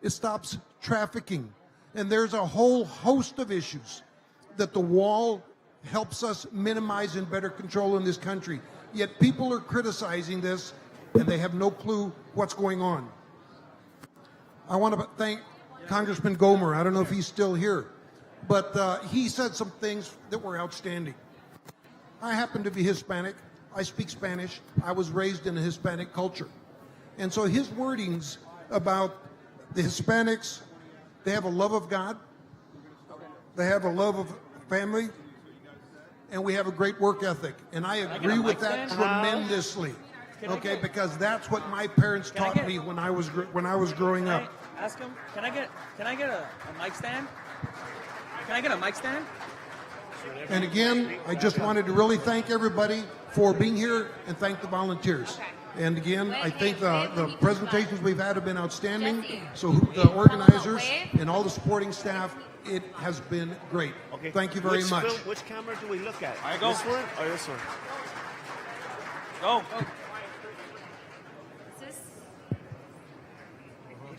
It stops trafficking. And there's a whole host of issues that the wall helps us minimize and better control in this country. Yet people are criticizing this and they have no clue what's going on. I want to thank Congressman Gomer. I don't know if he's still here, but he said some things that were outstanding. I happen to be Hispanic. I speak Spanish. I was raised in a Hispanic culture. And so his wordings about the Hispanics, they have a love of God, they have a love of family, and we have a great work ethic. And I agree with that tremendously. Okay, because that's what my parents taught me when I was growing up. Ask him. Can I get a mic stand? Can I get a mic stand? And again, I just wanted to really thank everybody for being here and thank the volunteers. And again, I think the presentations we've had have been outstanding. So the organizers and all the supporting staff, it has been great. Okay. Thank you very much. Which camera do we look at? I go. This one or this one? Go.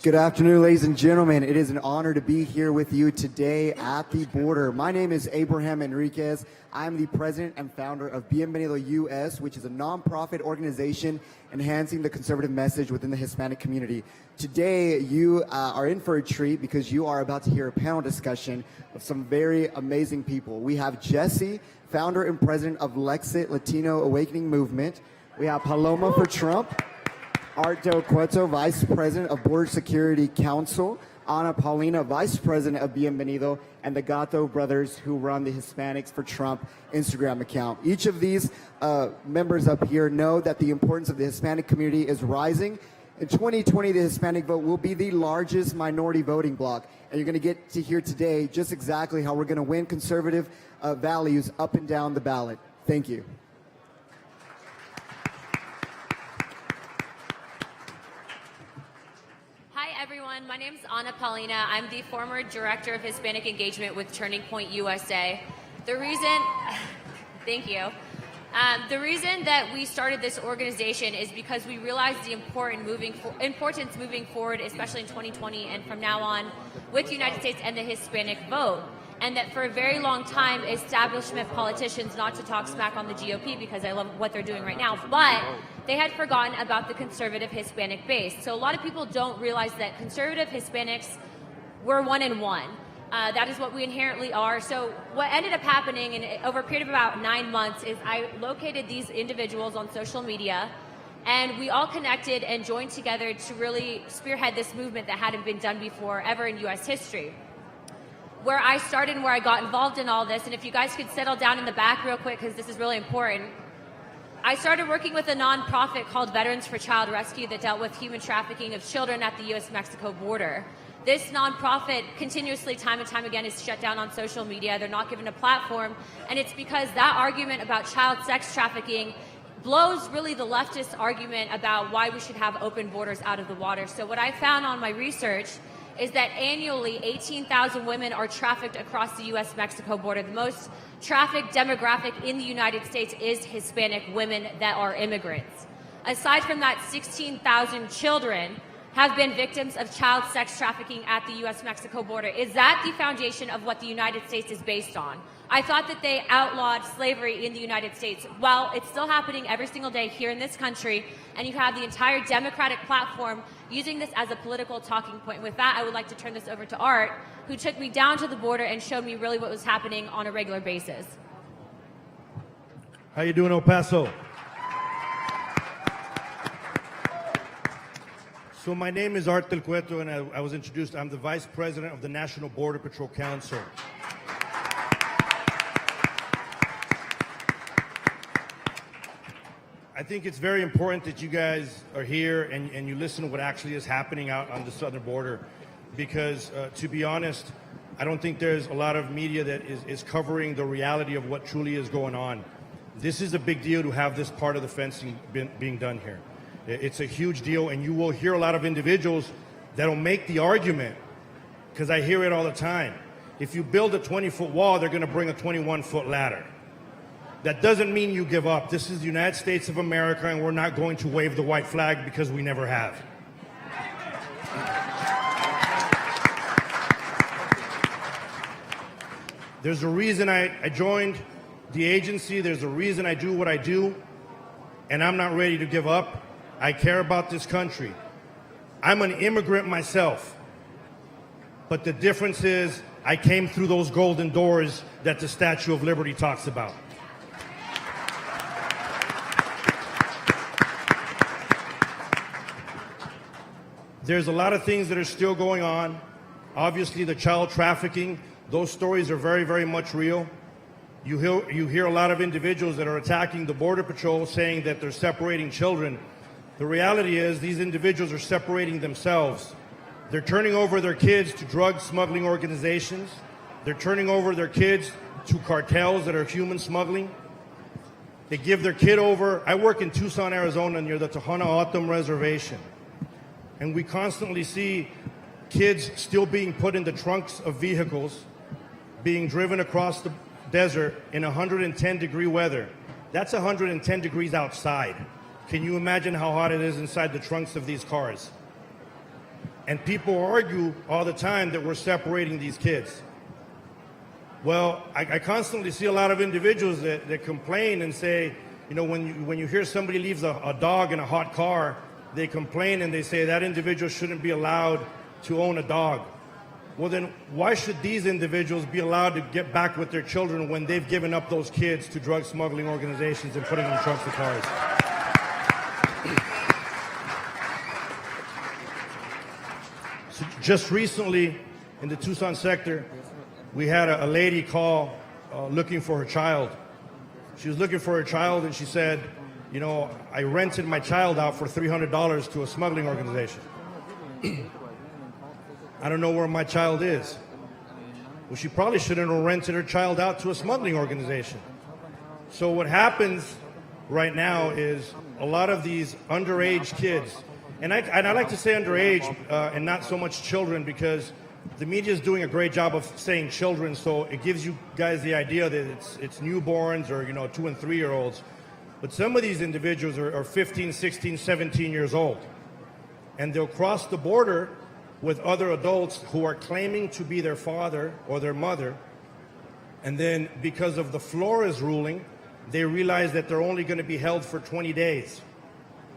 Good afternoon, ladies and gentlemen. It is an honor to be here with you today at the border. My name is Abraham Enriquez. I'm the president and founder of Bienvenido US, which is a nonprofit organization enhancing the conservative message within the Hispanic community. Today, you are in for a treat because you are about to hear a panel discussion of some very amazing people. We have Jesse, founder and president of Lexit Latino Awakening Movement. We have Paloma for Trump. Art Del Cueto, Vice President of Border Security Council, Ana Paulina, Vice President of Bienvenido, and the Gato brothers who run the Hispanics for Trump Instagram account. Each of these members up here know that the importance of the Hispanic community is rising. In 2020, the Hispanic vote will be the largest minority voting bloc, and you're going to get to hear today just exactly how we're going to win conservative values up and down the ballot. Thank you. Everyone, my name is Ana Paulina. I'm the former director of Hispanic engagement with Turning Point USA. The reason, thank you. The reason that we started this organization is because we realized the importance moving forward, especially in 2020 and from now on, with the United States and the Hispanic vote. And that for a very long time, establishment politicians, not to talk smack on the GOP because I love what they're doing right now, but they had forgotten about the conservative Hispanic base. So a lot of people don't realize that conservative Hispanics, we're one in one. That is what we inherently are. So what ended up happening over a period of about 9 months is I located these individuals on social media, and we all connected and joined together to really spearhead this movement that hadn't been done before ever in U.S. history. Where I started and where I got involved in all this, and if you guys could settle down in the back real quick because this is really important. I started working with a nonprofit called Veterans for Child Rescue that dealt with human trafficking of children at the U.S.-Mexico border. This nonprofit continuously, time and time again, is shut down on social media. They're not given a platform, and it's because that argument about child sex trafficking blows really the leftist argument about why we should have open borders out of the water. So what I found on my research is that annually 18,000 women are trafficked across the U.S.-Mexico border. The most trafficked demographic in the United States is Hispanic women that are immigrants. Aside from that, 16,000 children have been victims of child sex trafficking at the U.S.-Mexico border. Is that the foundation of what the United States is based on? I thought that they outlawed slavery in the United States. Well, it's still happening every single day here in this country, and you have the entire Democratic platform using this as a political talking point. With that, I would like to turn this over to Art, who took me down to the border and showed me really what was happening on a regular basis. How you doing, El Paso? So my name is Art Del Cueto, and I was introduced. I'm the Vice President of the National Border Patrol Council. I think it's very important that you guys are here and you listen to what actually is happening out on the southern border, because to be honest, I don't think there's a lot of media that is covering the reality of what truly is going on. This is a big deal to have this part of the fencing being done here. It's a huge deal, and you will hear a lot of individuals that'll make the argument, because I hear it all the time. If you build a 20-foot wall, they're going to bring a 21-foot ladder. That doesn't mean you give up. This is the United States of America, and we're not going to wave the white flag because we never have. There's a reason I joined the agency. There's a reason I do what I do, and I'm not ready to give up. I care about this country. I'm an immigrant myself, but the difference is I came through those golden doors that the Statue of Liberty talks about. There's a lot of things that are still going on. Obviously, the child trafficking, those stories are very, very much real. You hear a lot of individuals that are attacking the Border Patrol saying that they're separating children. The reality is these individuals are separating themselves. They're turning over their kids to drug smuggling organizations. They're turning over their kids to cartels that are human smuggling. They give their kid over. I work in Tucson, Arizona, near the Tohono O'odham Reservation. And we constantly see kids still being put in the trunks of vehicles, being driven across the desert in 110-degree weather. That's 110 degrees outside. Can you imagine how hot it is inside the trunks of these cars? And people argue all the time that we're separating these kids. Well, I constantly see a lot of individuals that complain and say, you know, when you hear somebody leaves a dog in a hot car, they complain and they say that individual shouldn't be allowed to own a dog. Well, then why should these individuals be allowed to get back with their children when they've given up those kids to drug smuggling organizations and putting them in trunks of cars? So just recently in the Tucson sector, we had a lady call looking for her child. She was looking for her child and she said, you know, I rented my child out for $300 to a smuggling organization. I don't know where my child is. Well, she probably shouldn't have rented her child out to a smuggling organization. So what happens right now is a lot of these underage kids, and I like to say underage and not so much children, because the media is doing a great job of saying children, so it gives you guys the idea that it's newborns or, you know, 2 and 3 year olds. But some of these individuals are 15, 16, 17 years old. And they'll cross the border with other adults who are claiming to be their father or their mother. And then because of the Flores ruling, they realize that they're only going to be held for 20 days.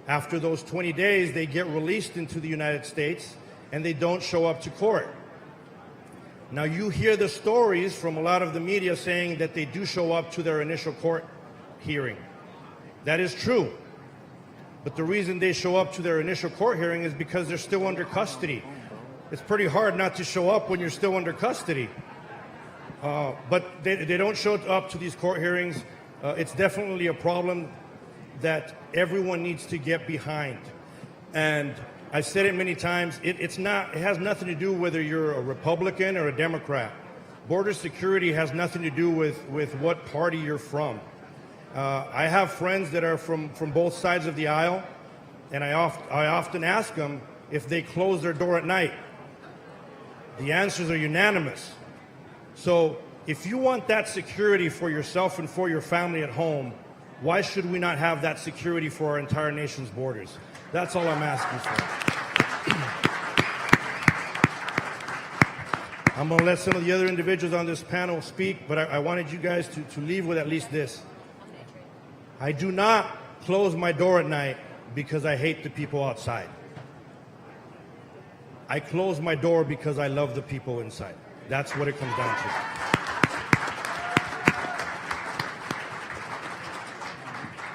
After those 20 days, they get released into the United States and they don't show up to court. Now you hear the stories from a lot of the media saying that they do show up to their initial court hearing. That is true. But the reason they show up to their initial court hearing is because they're still under custody. It's pretty hard not to show up when you're still under custody. But they don't show up to these court hearings. It's definitely a problem that everyone needs to get behind. And I've said it many times, it has nothing to do whether you're a Republican or a Democrat. Border security has nothing to do with what party you're from. I have friends that are from both sides of the aisle, and I often ask them if they close their door at night. The answers are unanimous. So if you want that security for yourself and for your family at home, why should we not have that security for our entire nation's borders? That's all I'm asking for. I'm going to let some of the other individuals on this panel speak, but I wanted you guys to leave with at least this. I do not close my door at night because I hate the people outside. I close my door because I love the people inside. That's what it comes down to.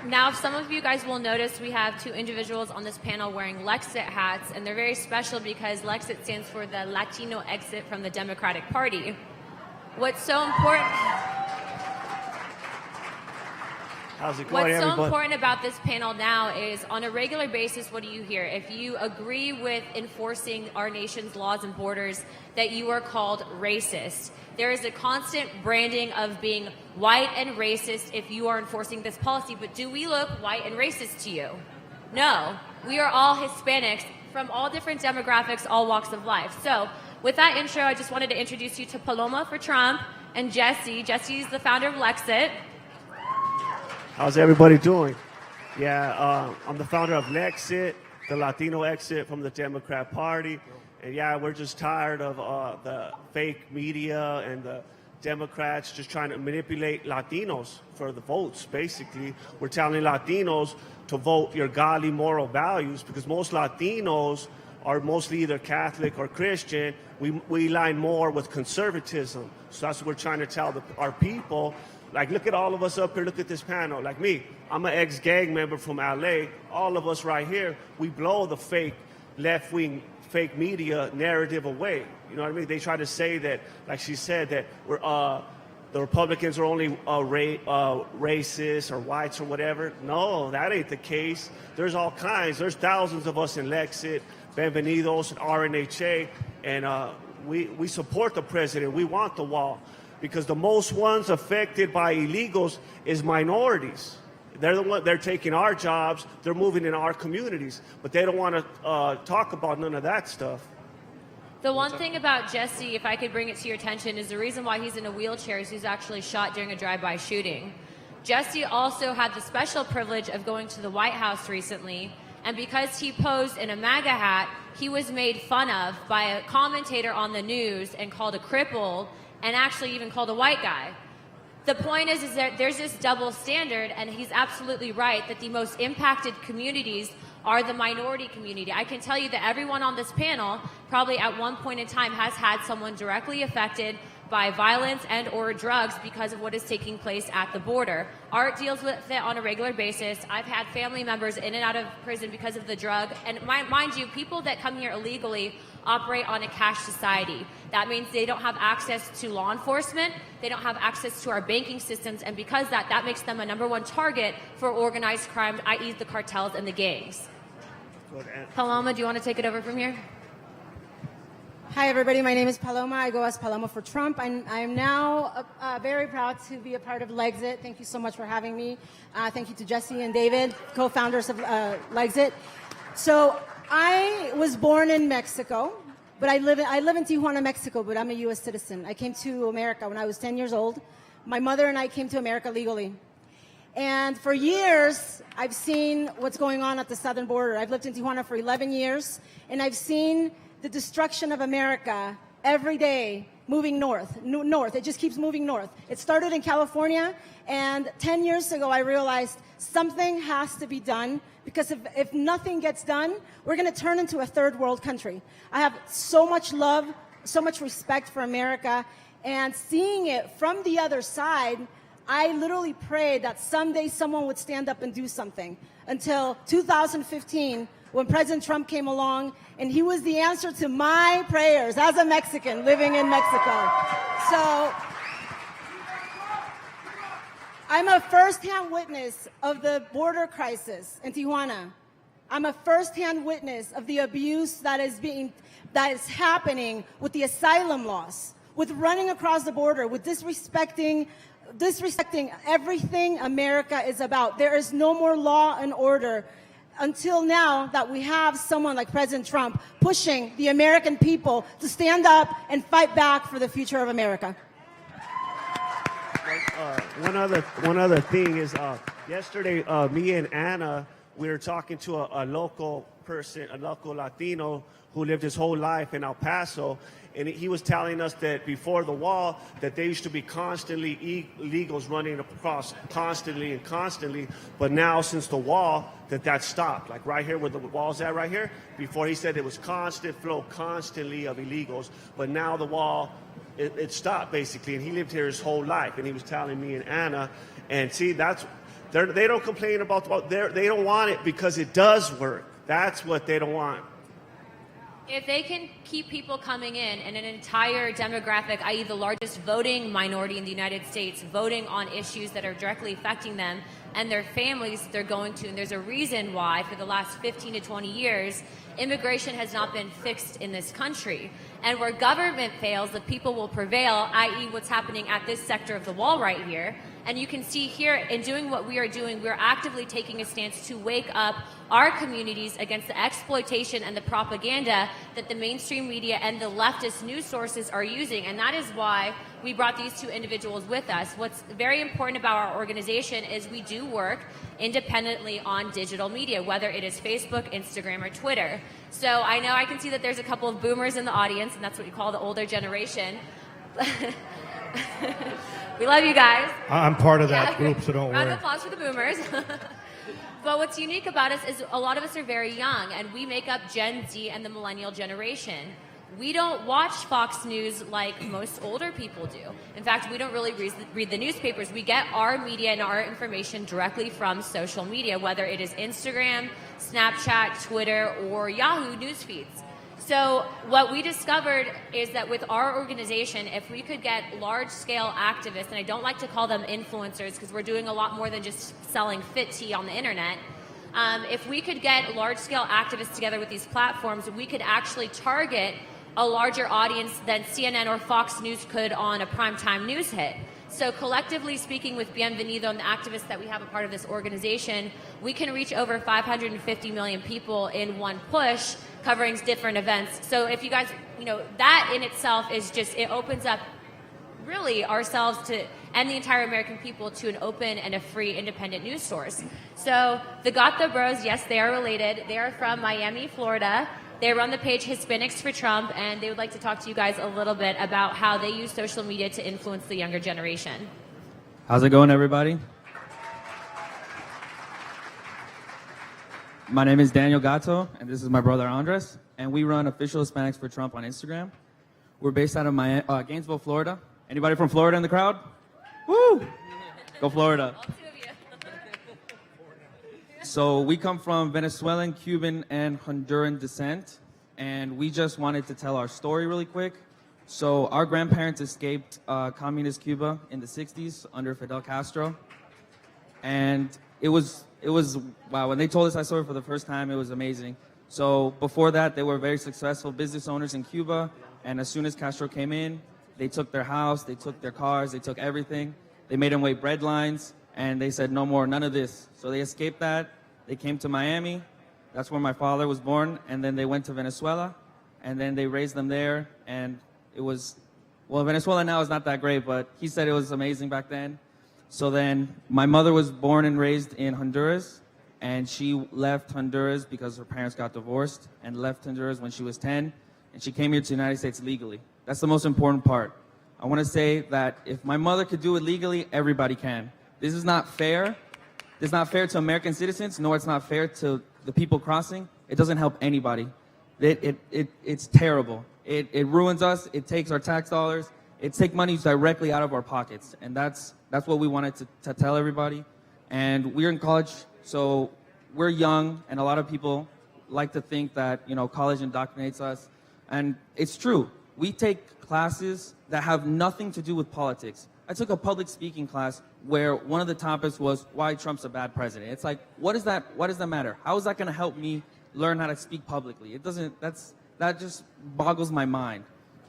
Now, some of you guys will notice we have 2 individuals on this panel wearing Lexit hats, and they're very special because Lexit stands for the Latino exit from the Democratic Party. What's so important... How's it going, What's so everybody? important about this panel now is, on a regular basis, what do you hear? If you agree with enforcing our nation's laws and borders, that you are called racist. There is a constant branding of being white and racist if you are enforcing this policy. But do we look white and racist to you? No. We are all Hispanics from all different demographics, all walks of life. So with that intro, I just wanted to introduce you to Paloma for Trump and Jesse. Jesse's the founder of Lexit. How's everybody doing? Yeah, I'm the founder of Lexit, the Latino exit from the Democrat Party. And yeah, we're just tired of the fake media and the Democrats just trying to manipulate Latinos for the votes, basically. We're telling Latinos to vote your godly moral values because most Latinos are mostly either Catholic or Christian. We align more with conservatism. So that's what we're trying to tell our people. Like, look at all of us up here. Look at this panel. Like me, I'm an ex-gang member from LA. All of us right here, we blow the fake left-wing fake media narrative away. You know what I mean? They try to say that, like she said, that the Republicans are only racist or whites or whatever. No, that ain't the case. There's all kinds. There's thousands of us in Lexit, Bienvenidos, and RNHA, and we support the president. We want the wall because the most ones affected by illegals is minorities. They're taking our jobs. They're moving in our communities, but they don't want to talk about none of that stuff. The one thing about Jesse, if I could bring it to your attention, is the reason why he's in a wheelchair is he's actually shot during a drive-by shooting. Jesse also had the special privilege of going to the White House recently, and because he posed in a MAGA hat, he was made fun of by a commentator on the news and called a cripple, and actually even called a white guy. The point is that there's this double standard, and he's absolutely right that the most impacted communities are the minority community. I can tell you that everyone on this panel probably at one point in time has had someone directly affected by violence and or drugs because of what is taking place at the border. Art deals with it on a regular basis. I've had family members in and out of prison because of the drug. And mind you, people that come here illegally operate on a cash society. That means they don't have access to law enforcement, they don't have access to our banking systems, and because that makes them a #1 target for organized crime, i.e. the cartels and the gangs. Paloma, do you want to take it over from here? Hi, everybody. My name is Paloma. I go as Paloma for Trump. I'm now very proud to be a part of Lexit. Thank you so much for having me. Thank you to Jesse and David, co-founders of Lexit. So I was born in Mexico, but I live in Tijuana, Mexico, but I'm a U.S. citizen. I came to America when I was 10 years old. My mother and I came to America legally. And for years, I've seen what's going on at the southern border. I've lived in Tijuana for 11 years, and I've seen the destruction of America every day moving north. It just keeps moving north. It started in California, and 10 years ago, I realized something has to be done, because if nothing gets done, we're going to turn into a third world country. I have so much love, so much respect for America, and seeing it from the other side, I literally prayed that someday someone would stand up and do something. Until 2015, when President Trump came along, and he was the answer to my prayers as a Mexican living in Mexico. So I'm a first-hand witness of the border crisis in Tijuana. I'm a first-hand witness of the abuse that is happening with the asylum laws, with running across the border, with disrespecting everything America is about. There is no more law and order until now that we have someone like President Trump pushing the American people to stand up and fight back for the future of America. One other thing is, yesterday, me and Anna, we were talking to a local person, a local Latino who lived his whole life in El Paso, and he was telling us that before the wall, that there used to be constantly illegals running across constantly, but now since the wall, that stopped. Like right here where the wall's at right here, before he said it was constant flow, constantly of illegals, but now the wall, it stopped basically, and he lived here his whole life, and he was telling me and Anna, and see, they don't complain about the wall, they don't want it because it does work. That's what they don't want. If they can keep people coming in and an entire demographic, i.e. the largest voting minority in the United States, voting on issues that are directly affecting them and their families they're going to, and there's a reason why for the last 15 to 20 years, immigration has not been fixed in this country. And where government fails, the people will prevail, i.e. what's happening at this sector of the wall right here. And you can see here, in doing what we are doing, we're actively taking a stance to wake up our communities against the exploitation and the propaganda that the mainstream media and the leftist news sources are using. And that is why we brought these two individuals with us. What's very important about our organization is we do work independently on digital media, whether it is Facebook, Instagram, or Twitter. So I know I can see that there's a couple of boomers in the audience, and that's what we call the older generation. We love you guys. I'm part of that group, so don't Round worry. of applause for the boomers. But what's unique about us is a lot of us are very young, and we make up Gen Z and the millennial generation. We don't watch Fox News like most older people do. In fact, we don't really read the newspapers. We get our media and our information directly from social media, whether it is Instagram, Snapchat, Twitter, or Yahoo news feeds. So what we discovered is that with our organization, if we could get large-scale activists, and I don't like to call them influencers because we're doing a lot more than just selling fit tea on the internet, if we could get large-scale activists together with these platforms, we could actually target a larger audience than CNN or Fox News could on a primetime news hit. So collectively speaking, with Bienvenido and the activists that we have a part of this organization, we can reach over 550 million people in one push, covering different events. So if you guys, that in itself is just, it opens up really ourselves to, and the entire American people, to an open and a free independent news source. So the Gato Bros, yes, they are related. They are from Miami, Florida. They run the page Hispanics for Trump, and they would like to talk to you guys a little bit about how they use social media to influence the younger generation. How's it going, everybody? My name is Daniel Gato, and this is my brother Andres, and we run Official Hispanics for Trump on Instagram. We're based out of Gainesville, Florida. Anybody from Florida in the crowd? Woo! Go Florida. All two of you. So we come from Venezuelan, Cuban, and Honduran descent, and we just wanted to tell our story really quick. So our grandparents escaped communist Cuba in the 60s under Fidel Castro, and it was wow. When they told us that story for the first time, it was amazing. So before that, they were very successful business owners in Cuba, and as soon as Castro came in, they took their house, they took their cars, they took everything. They made them wait bread lines, and they said, no more, none of this. So they escaped that. They came to Miami. That's where my father was born. And then they went to Venezuela, and then they raised them there. And it was, well, Venezuela now is not that great, but he said it was amazing back then. So then my mother was born and raised in Honduras, and she left Honduras because her parents got divorced, and left Honduras when she was 10, and she came here to the United States legally. That's the most important part. I want to say that if my mother could do it legally, everybody can. This is not fair. It's not fair to American citizens, nor it's not fair to the people crossing. It doesn't help anybody. It's terrible. It ruins us. It takes our tax dollars. It takes money directly out of our pockets. And that's what we wanted to tell everybody. And we're in college, so we're young, and a lot of people like to think that, college indoctrinates us. And it's true. We take classes that have nothing to do with politics. I took a public speaking class where one of the topics was why Trump's a bad president. It's like, what does that matter? How is that going to help me learn how to speak publicly? It doesn't, that just boggles my mind.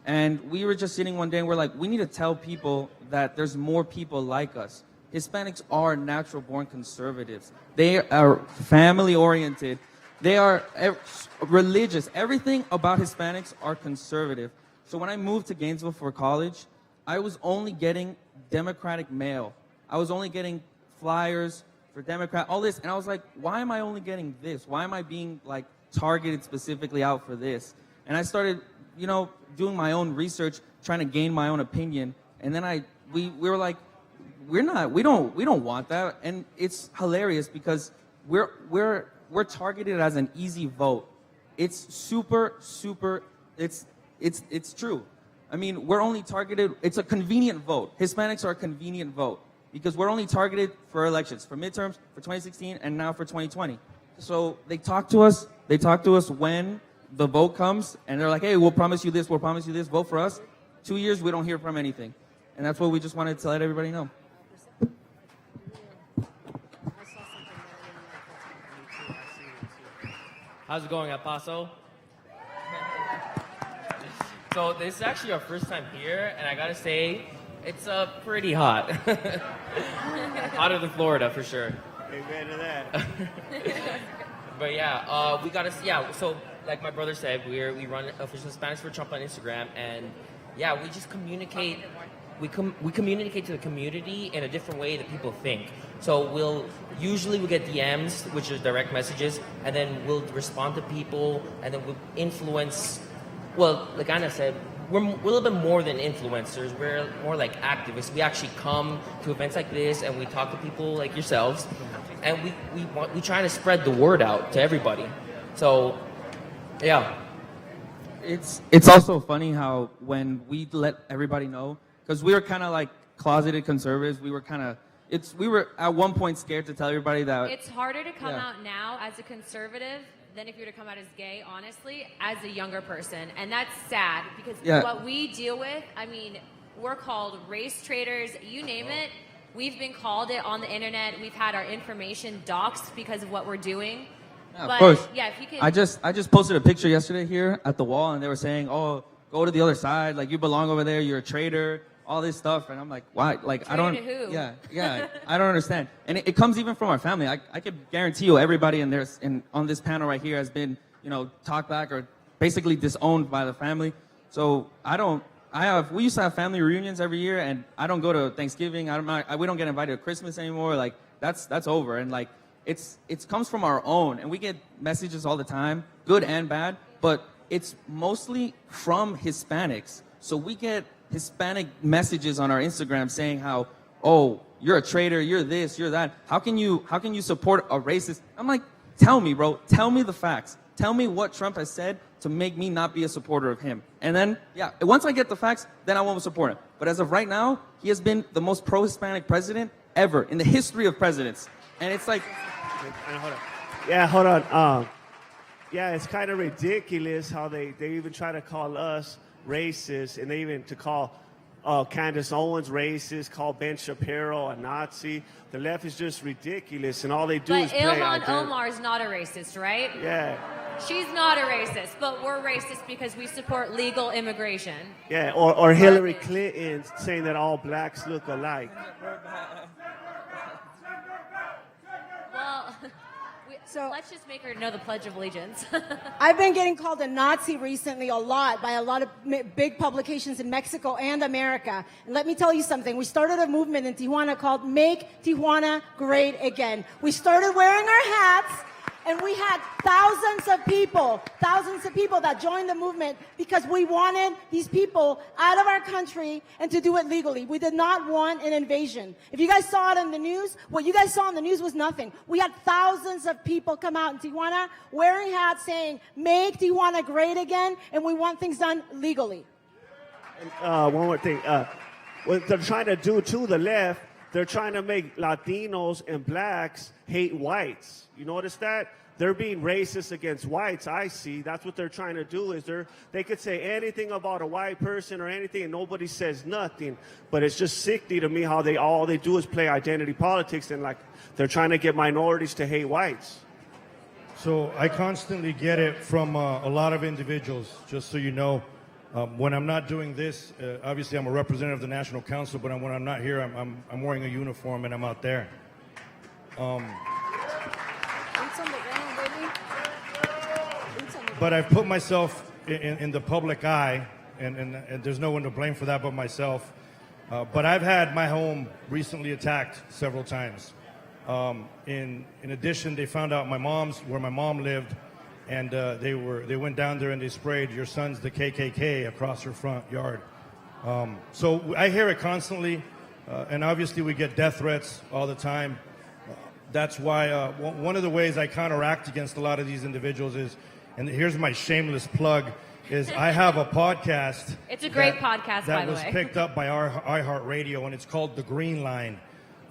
And we were just sitting one day and we're like, we need to tell people that there's more people like us. Hispanics are natural born conservatives. They are family oriented. They are religious. Everything about Hispanics are conservative. So when I moved to Gainesville for college, I was only getting Democratic mail. I was only getting flyers for Democrat, all this. And I was like, why am I only getting this? Why am I being targeted specifically out for this? And I started, doing my own research, trying to gain my own opinion. And then we were like, we don't want that. And it's hilarious because we're targeted as an easy vote. It's super, it's true. I mean, we're only targeted, it's a convenient vote. Hispanics are a convenient vote because we're only targeted for elections, for midterms, for 2016, and now for 2020. So they talk to us when the vote comes, and they're like, hey, we'll promise you this, vote for us. 2 years, we don't hear from anything. And that's what we just wanted to let everybody know. How's it going, El Paso? So this is actually our first time here, and I gotta say, it's pretty hot. Hotter than Florida, for sure. Amen to that. But yeah, so like my brother said, we run Official Hispanics for Trump on Instagram, and yeah, we just communicate. We communicate to the community in a different way that people think. So we'll get DMs, which is direct messages, and then we'll respond to people, and then we'll influence. Well, like Anna said, we're a little bit more than influencers. We're more like activists. We actually come to events like this and we talk to people like yourselves, and we try to spread the word out to everybody. So, yeah. It's also funny how when we let everybody know, because we were kind of like closeted conservatives, we were at one point scared to tell everybody that It's harder to come out now as a conservative than if you were to come out as gay, honestly, as a younger person. And that's sad because what we deal with, I mean, we're called race traitors, you name it. We've been called it on the internet. We've had our information doxxed because of what we're doing. Yeah, but, of course. yeah, if you can. I just posted a picture yesterday here at the wall, and they were saying, "Oh, go to the other side. Like you belong over there. You're a traitor." All this stuff, and I'm like, "Why?" Like I don't. Traitor to who? Yeah. I don't understand. And it comes even from our family. I could guarantee you, everybody on this panel right here has been, talked back or basically disowned by the family. So we used to have family reunions every year, and I don't go to Thanksgiving. We don't get invited to Christmas anymore. Like that's over, and like. It comes from our own, and we get messages all the time, good and bad, but it's mostly from Hispanics. So we get Hispanic messages on our Instagram saying how, oh, you're a traitor, you're this, you're that. How can you support a racist? I'm like, tell me, bro. Tell me the facts. Tell me what Trump has said to make me not be a supporter of him. And then, once I get the facts, then I won't support him. But as of right now, he has been the most pro-Hispanic president ever in the history of presidents. And it's like... Hold on. It's kind of ridiculous how they even try to call us racist, and they even to call Candace Owens racist, call Ben Shapiro a Nazi. The left is just ridiculous, and all they do is play Ilhan Omar is not a racist, right? Yeah. She's not a racist, but we're racist because we support legal immigration. Yeah, or Hillary Clinton saying that all blacks look alike. Well, so let's just make her know the Pledge of Allegiance. I've been getting called a Nazi recently a lot by a lot of big publications in Mexico and America. And let me tell you something. We started a movement in Tijuana called Make Tijuana Great Again. We started wearing our hats, and we had thousands of people that joined the movement because we wanted these people out of our country and to do it legally. We did not want an invasion. If you guys saw it in the news, what you guys saw in the news was nothing. We had thousands of people come out in Tijuana wearing hats saying, make Tijuana great again, and we want things done legally. And, one more thing. What they're trying to do to the left, they're trying to make Latinos and blacks hate whites. You notice that? They're being racist against whites, I see. That's what they're trying to do, is they could say anything about a white person or anything and nobody says nothing. But it's just sickly to me how all they do is play identity politics, and like they're trying to get minorities to hate whites. So I constantly get it from a lot of individuals, just so you know. When I'm not doing this, obviously I'm a representative of the National Council, but when I'm not here, I'm wearing a uniform and I'm out there. But I've put myself in the public eye, and there's no one to blame for that but myself. But I've had my home recently attacked several times. In addition, they found out where my mom lived, and they went down there and they sprayed "Your son's the KKK" across her front yard. So I hear it constantly, and obviously we get death threats all the time. That's why one of the ways I counteract against a lot of these individuals is, and here's my shameless plug, is I have a podcast. It's a great podcast, by the way. That was picked up by our iHeartRadio, and it's called The Green Line.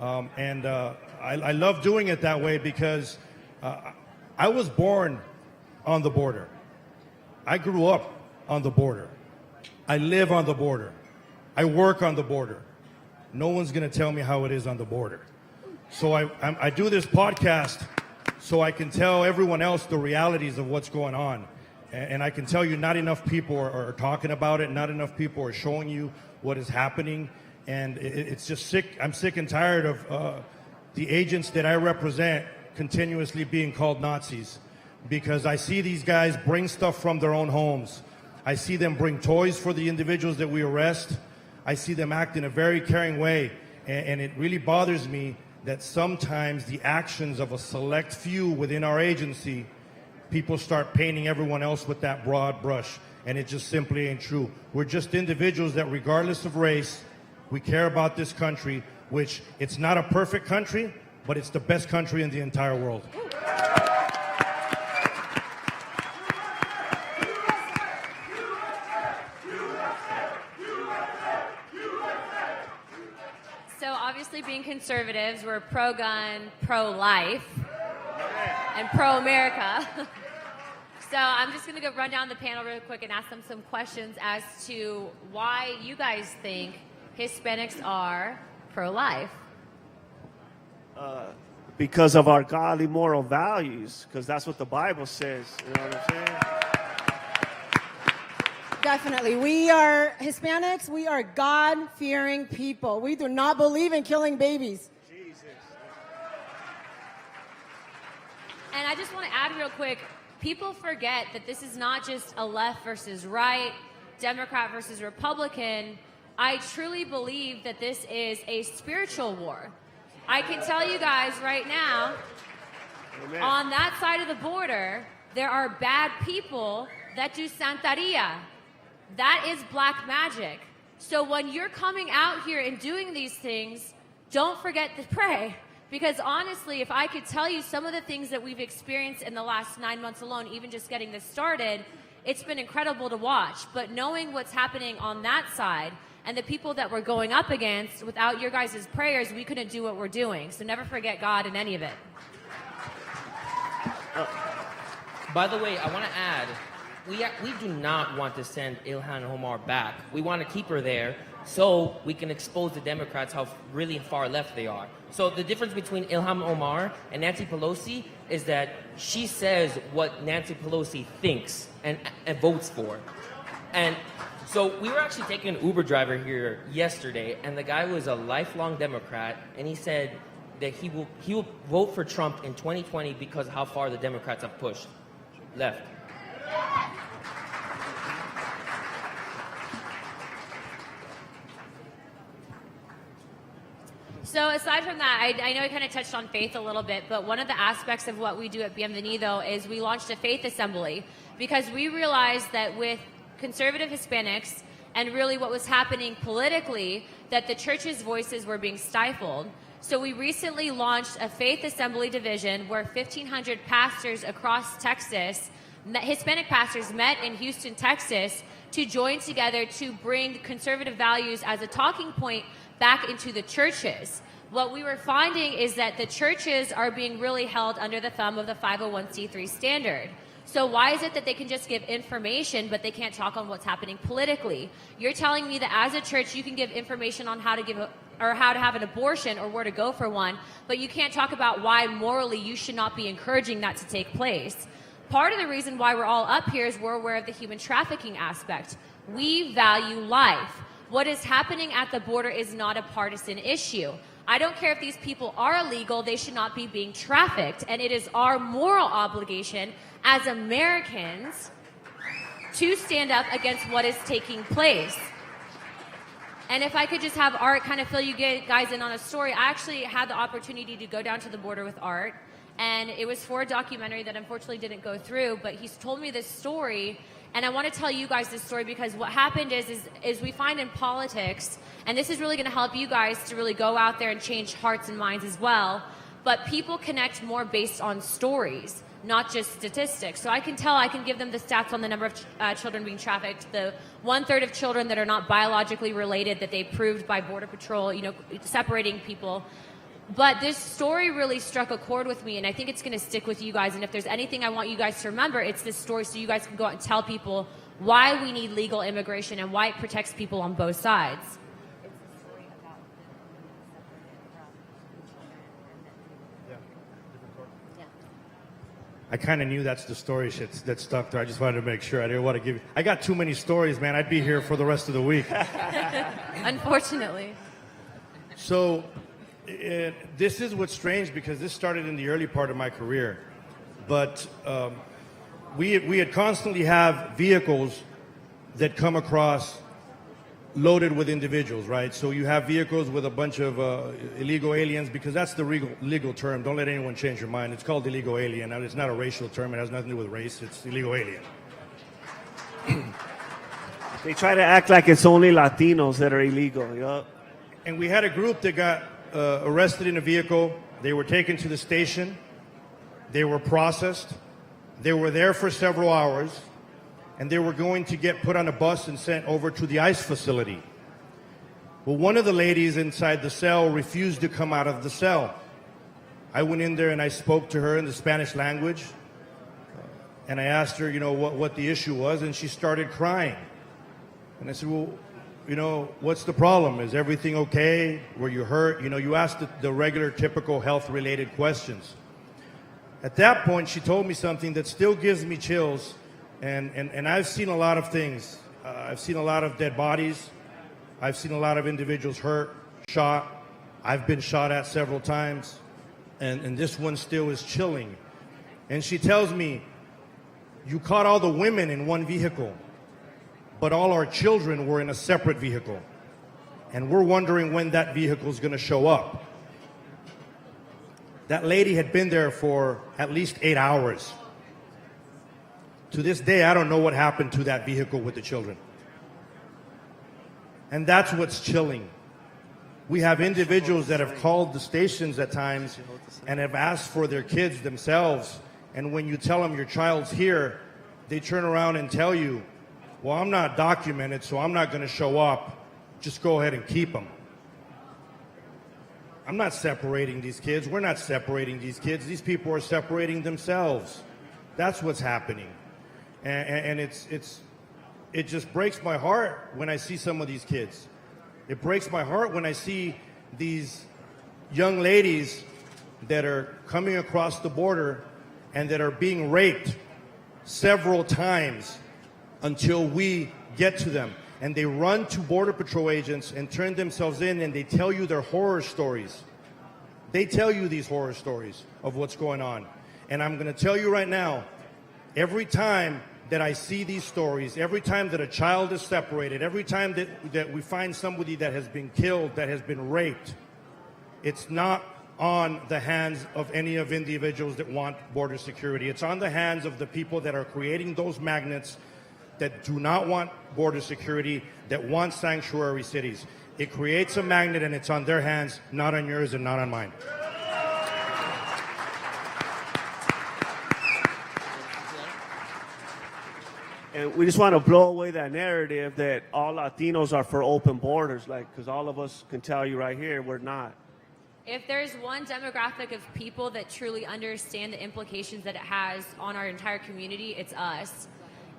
I love doing it that way because I was born on the border. I grew up on the border. I live on the border. I work on the border. No one's going to tell me how it is on the border. So I do this podcast so I can tell everyone else the realities of what's going on. And I can tell you not enough people are talking about it. Not enough people are showing you what is happening. And it's just sick. I'm sick and tired of the agents that I represent continuously being called Nazis, because I see these guys bring stuff from their own homes. I see them bring toys for the individuals that we arrest. I see them act in a very caring way. And it really bothers me that sometimes the actions of a select few within our agency people start painting everyone else with that broad brush, and it just simply ain't true. We're just individuals that, regardless of race, we care about this country, which it's not a perfect country, but it's the best country in the entire world. So obviously, being conservatives, we're pro-gun, pro-life, and pro-America. So I'm just going to go run down the panel real quick and ask them some questions as to why you guys think Hispanics are pro-life. Because of our godly moral values, because that's what the Bible says. You know what I'm saying? Definitely. We are Hispanics. We are God-fearing people. We do not believe in killing babies. Jesus. And I just want to add real quick, people forget that this is not just a left versus right, Democrat versus Republican. I truly believe that this is a spiritual war. I can tell you guys right now, Amen. on that side of the border, there are bad people that do Santeria. That is black magic. So when you're coming out here and doing these things, don't forget to pray. Because honestly, if I could tell you some of the things that we've experienced in the last 9 months alone, even just getting this started, it's been incredible to watch. But knowing what's happening on that side and the people that we're going up against, without your guys' prayers, we couldn't do what we're doing. So never forget God in any of it. By the way, I want to add, we do not want to send Ilhan Omar back. We want to keep her there so we can expose the Democrats how really far left they are. So the difference between Ilhan Omar and Nancy Pelosi is that she says what Nancy Pelosi thinks and votes for. And so we were actually taking an Uber driver here yesterday, and the guy was a lifelong Democrat, and he said that he will vote for Trump in 2020 because of how far the Democrats have pushed left. So aside from that, I know I kind of touched on faith a little bit, but one of the aspects of what we do at Bienvenido is we launched a faith assembly because we realized that with conservative Hispanics and really what was happening politically, that the church's voices were being stifled. So we recently launched a faith assembly division where 1,500 pastors across Texas, Hispanic pastors, met in Houston, Texas, to join together to bring conservative values as a talking point back into the churches. What we were finding is that the churches are being really held under the thumb of the 501c3 standard. So why is it that they can just give information, but they can't talk on what's happening politically? You're telling me that as a church, you can give information on how to give or how to have an abortion or where to go for one, but you can't talk about why morally you should not be encouraging that to take place. Part of the reason why we're all up here is we're aware of the human trafficking aspect. We value life. What is happening at the border is not a partisan issue. I don't care if these people are illegal, they should not be being trafficked. And it is our moral obligation as Americans to stand up against what is taking place. And if I could just have Art kind of fill you guys in on a story, I actually had the opportunity to go down to the border with Art. And it was for a documentary that unfortunately didn't go through, but he's told me this story. And I want to tell you guys this story because what happened is we find in politics, and this is really going to help you guys to really go out there and change hearts and minds as well, but people connect more based on stories, not just statistics. So I can give them the stats on the number of children being trafficked, the 1/3 of children that are not biologically related that they proved by Border Patrol, separating people. But this story really struck a chord with me, and I think it's going to stick with you guys. And if there's anything I want you guys to remember, it's this story so you guys can go out and tell people why we need legal immigration and why it protects people on both sides. It's a story about I kind of knew that's the story that stuck there. I just wanted to make sure. I didn't want to give. I got too many stories, man. I'd be here for the rest of the week. Unfortunately. So, this is what's strange because this started in the early part of my career, but we had constantly have vehicles that come across loaded with individuals, right? So you have vehicles with a bunch of illegal aliens, because that's the legal term. Don't let anyone change your mind. It's called illegal alien. Now, it's not a racial term. It has nothing to do with race. It's illegal alien. They try to act like it's only Latinos that are illegal. Yup. And we had a group that got arrested in a vehicle. They were taken to the station. They were processed. They were there for several hours. And they were going to get put on a bus and sent over to the ICE facility. Well, one of the ladies inside the cell refused to come out of the cell. I went in there and I spoke to her in the Spanish language. And I asked her, what the issue was, and she started crying. And I said, well, what's the problem? Is everything okay? Were you hurt? You asked the regular, typical health-related questions. At that point, she told me something that still gives me chills. And I've seen a lot of things. I've seen a lot of dead bodies. I've seen a lot of individuals hurt, shot. I've been shot at several times. And this one still is chilling. And she tells me, you caught all the women in one vehicle, but all our children were in a separate vehicle. And we're wondering when that vehicle is going to show up. That lady had been there for at least 8 hours. To this day, I don't know what happened to that vehicle with the children. And that's what's chilling. We have individuals that have called the stations at times and have asked for their kids themselves. And when you tell them your child's here, they turn around and tell you, well, I'm not documented, so I'm not going to show up. Just go ahead and keep them. I'm not separating these kids. We're not separating these kids. These people are separating themselves. That's what's happening. And it just breaks my heart when I see some of these kids. It breaks my heart when I see these young ladies that are coming across the border and that are being raped several times until we get to them. And they run to Border Patrol agents and turn themselves in, and they tell you their horror stories. They tell you these horror stories of what's going on. And I'm going to tell you right now, every time that I see these stories, every time that a child is separated, every time that we find somebody that has been killed, that has been raped, it's not on the hands of any of individuals that want border security. It's on the hands of the people that are creating those magnets that do not want border security, that want sanctuary cities. It creates a magnet, and it's on their hands, not on yours and not on mine. And we just want to blow away that narrative that all Latinos are for open borders, because all of us can tell you right here, we're not. If there's one demographic of people that truly understand the implications that it has on our entire community, it's us.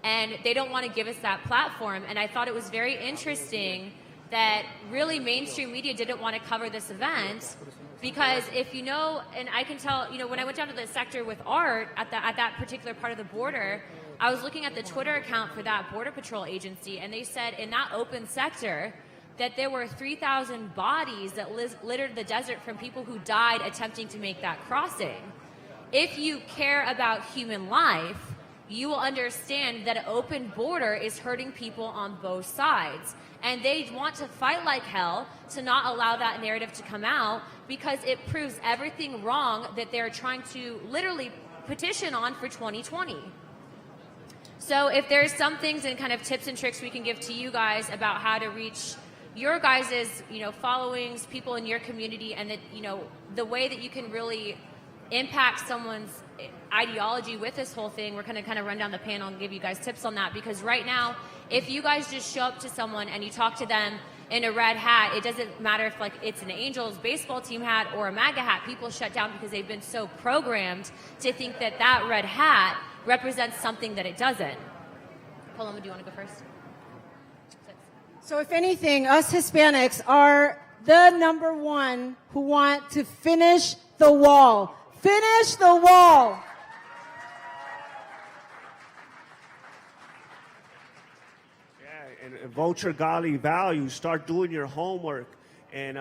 And they don't want to give us that platform. And I thought it was very interesting that really mainstream media didn't want to cover this event, because if you know, and I can tell, when I went down to the sector with art at that particular part of the border, I was looking at the Twitter account for that Border Patrol agency, and they said in that open sector that there were 3,000 bodies that littered the desert from people who died attempting to make that crossing. If you care about human life, you will understand that an open border is hurting people on both sides. And they want to fight like hell to not allow that narrative to come out, because it proves everything wrong that they're trying to literally petition on for 2020. So if there's some things and kind of tips and tricks we can give to you guys about how to reach your guys' followings, people in your community, and that the way that you can really impact someone's ideology with this whole thing, we're going to kind of run down the panel and give you guys tips on that. Because right now, if you guys just show up to someone and you talk to them in a red hat, it doesn't matter if it's an Angels baseball team hat or a MAGA hat, people shut down because they've been so programmed to think that that red hat represents something that it doesn't. Paloma, do you want to go first? So if anything, us Hispanics are the number one who want to finish the wall. Finish the wall. Yeah, and vote your godly values. Start doing your homework. And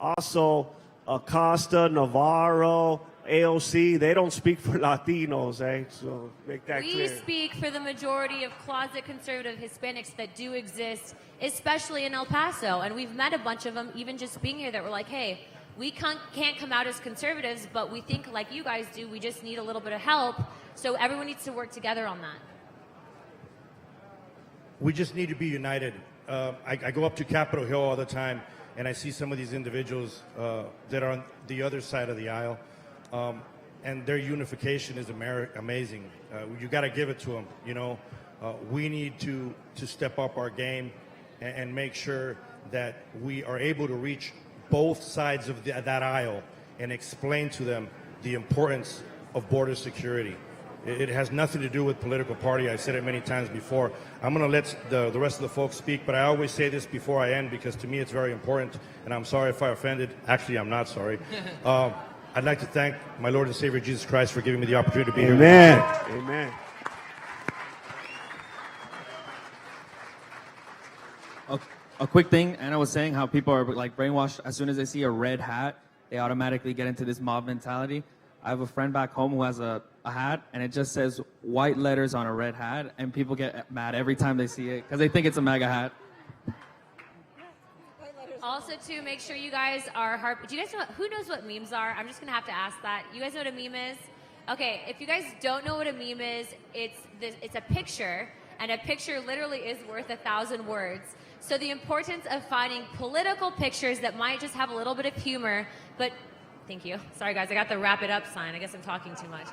also, Acosta, Navarro, AOC, they don't speak for Latinos, eh? So make that We clear. speak for the majority of closet conservative Hispanics that do exist, especially in El Paso. And we've met a bunch of them, even just being here, that were like, hey, we can't come out as conservatives, but we think like you guys do. We just need a little bit of help. So everyone needs to work together on that. We just need to be united. I go up to Capitol Hill all the time, and I see some of these individuals that are on the other side of the aisle, and their unification is amazing. You got to give it to them. You know, we need to step up our game and make sure that we are able to reach both sides of that aisle and explain to them the importance of border security. It has nothing to do with political party. I've said it many times before. I'm going to let the rest of the folks speak, but I always say this before I end because to me it's very important, and I'm sorry if I offended. Actually, I'm not sorry. I'd like to thank my Lord and Savior Jesus Christ for giving me the opportunity to be here. Amen. Amen. A quick thing, Anna was saying how people are like brainwashed. As soon as they see a red hat, they automatically get into this mob mentality. I have a friend back home who has a hat, and it just says white letters on a red hat, and people get mad every time they see it because they think it's a MAGA hat. Also, to make sure you guys are do you guys know who knows what memes are? I'm just gonna have to ask that. You guys know what a meme is? Okay, if you guys don't know what a meme is, it's a picture, and a picture literally is worth 1,000 words. So the importance of finding political pictures that might just have a little bit of humor, but thank you. Sorry guys, I got the wrap it up sign. I guess I'm talking too much.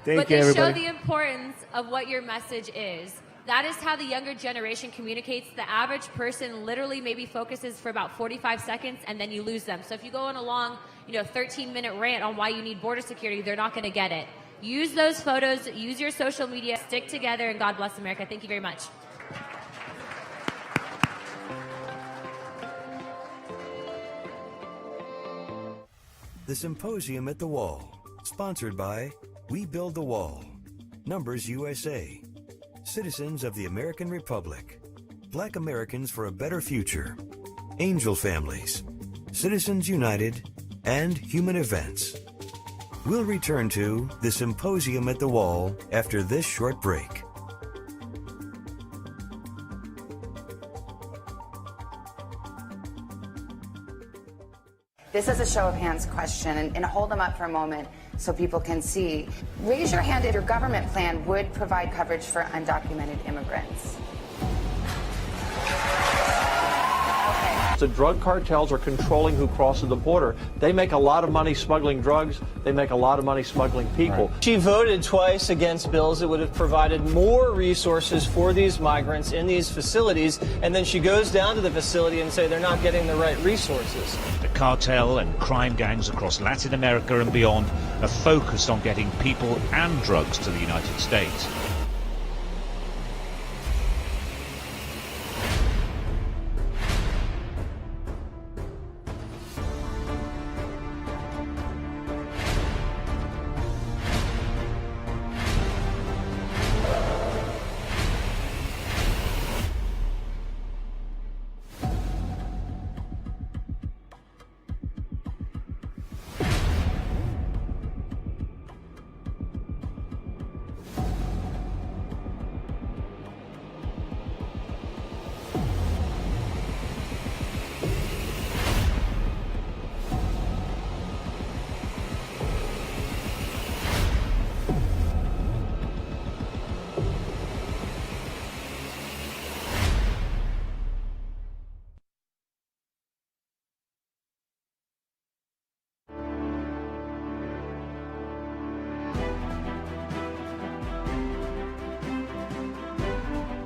But they show the importance of what your message is. That is how the younger generation communicates. The average person literally maybe focuses for about 45 seconds and then you lose them. So if you go on a long, 13-minute rant on why you need border security, they're not going to get it. Use those photos, use your social media, stick together, and God bless America. Thank you very much. The Symposium at the Wall, sponsored by We Build the Wall, Numbers USA, Citizens of the American Republic, Black Americans for a Better Future, Angel Families, Citizens United, and Human Events. We'll return to the Symposium at the Wall after this short break. This is a show of hands question, and hold them up for a moment so people can see. Raise your hand if your government plan would provide coverage for undocumented immigrants. The drug cartels are controlling who crosses the border. They make a lot of money smuggling drugs. They make a lot of money smuggling people. Right. She voted twice against bills that would have provided more resources for these migrants in these facilities, and then she goes down to the facility and say they're not getting the right resources. The cartel and crime gangs across Latin America and beyond are focused on getting people and drugs to the United States.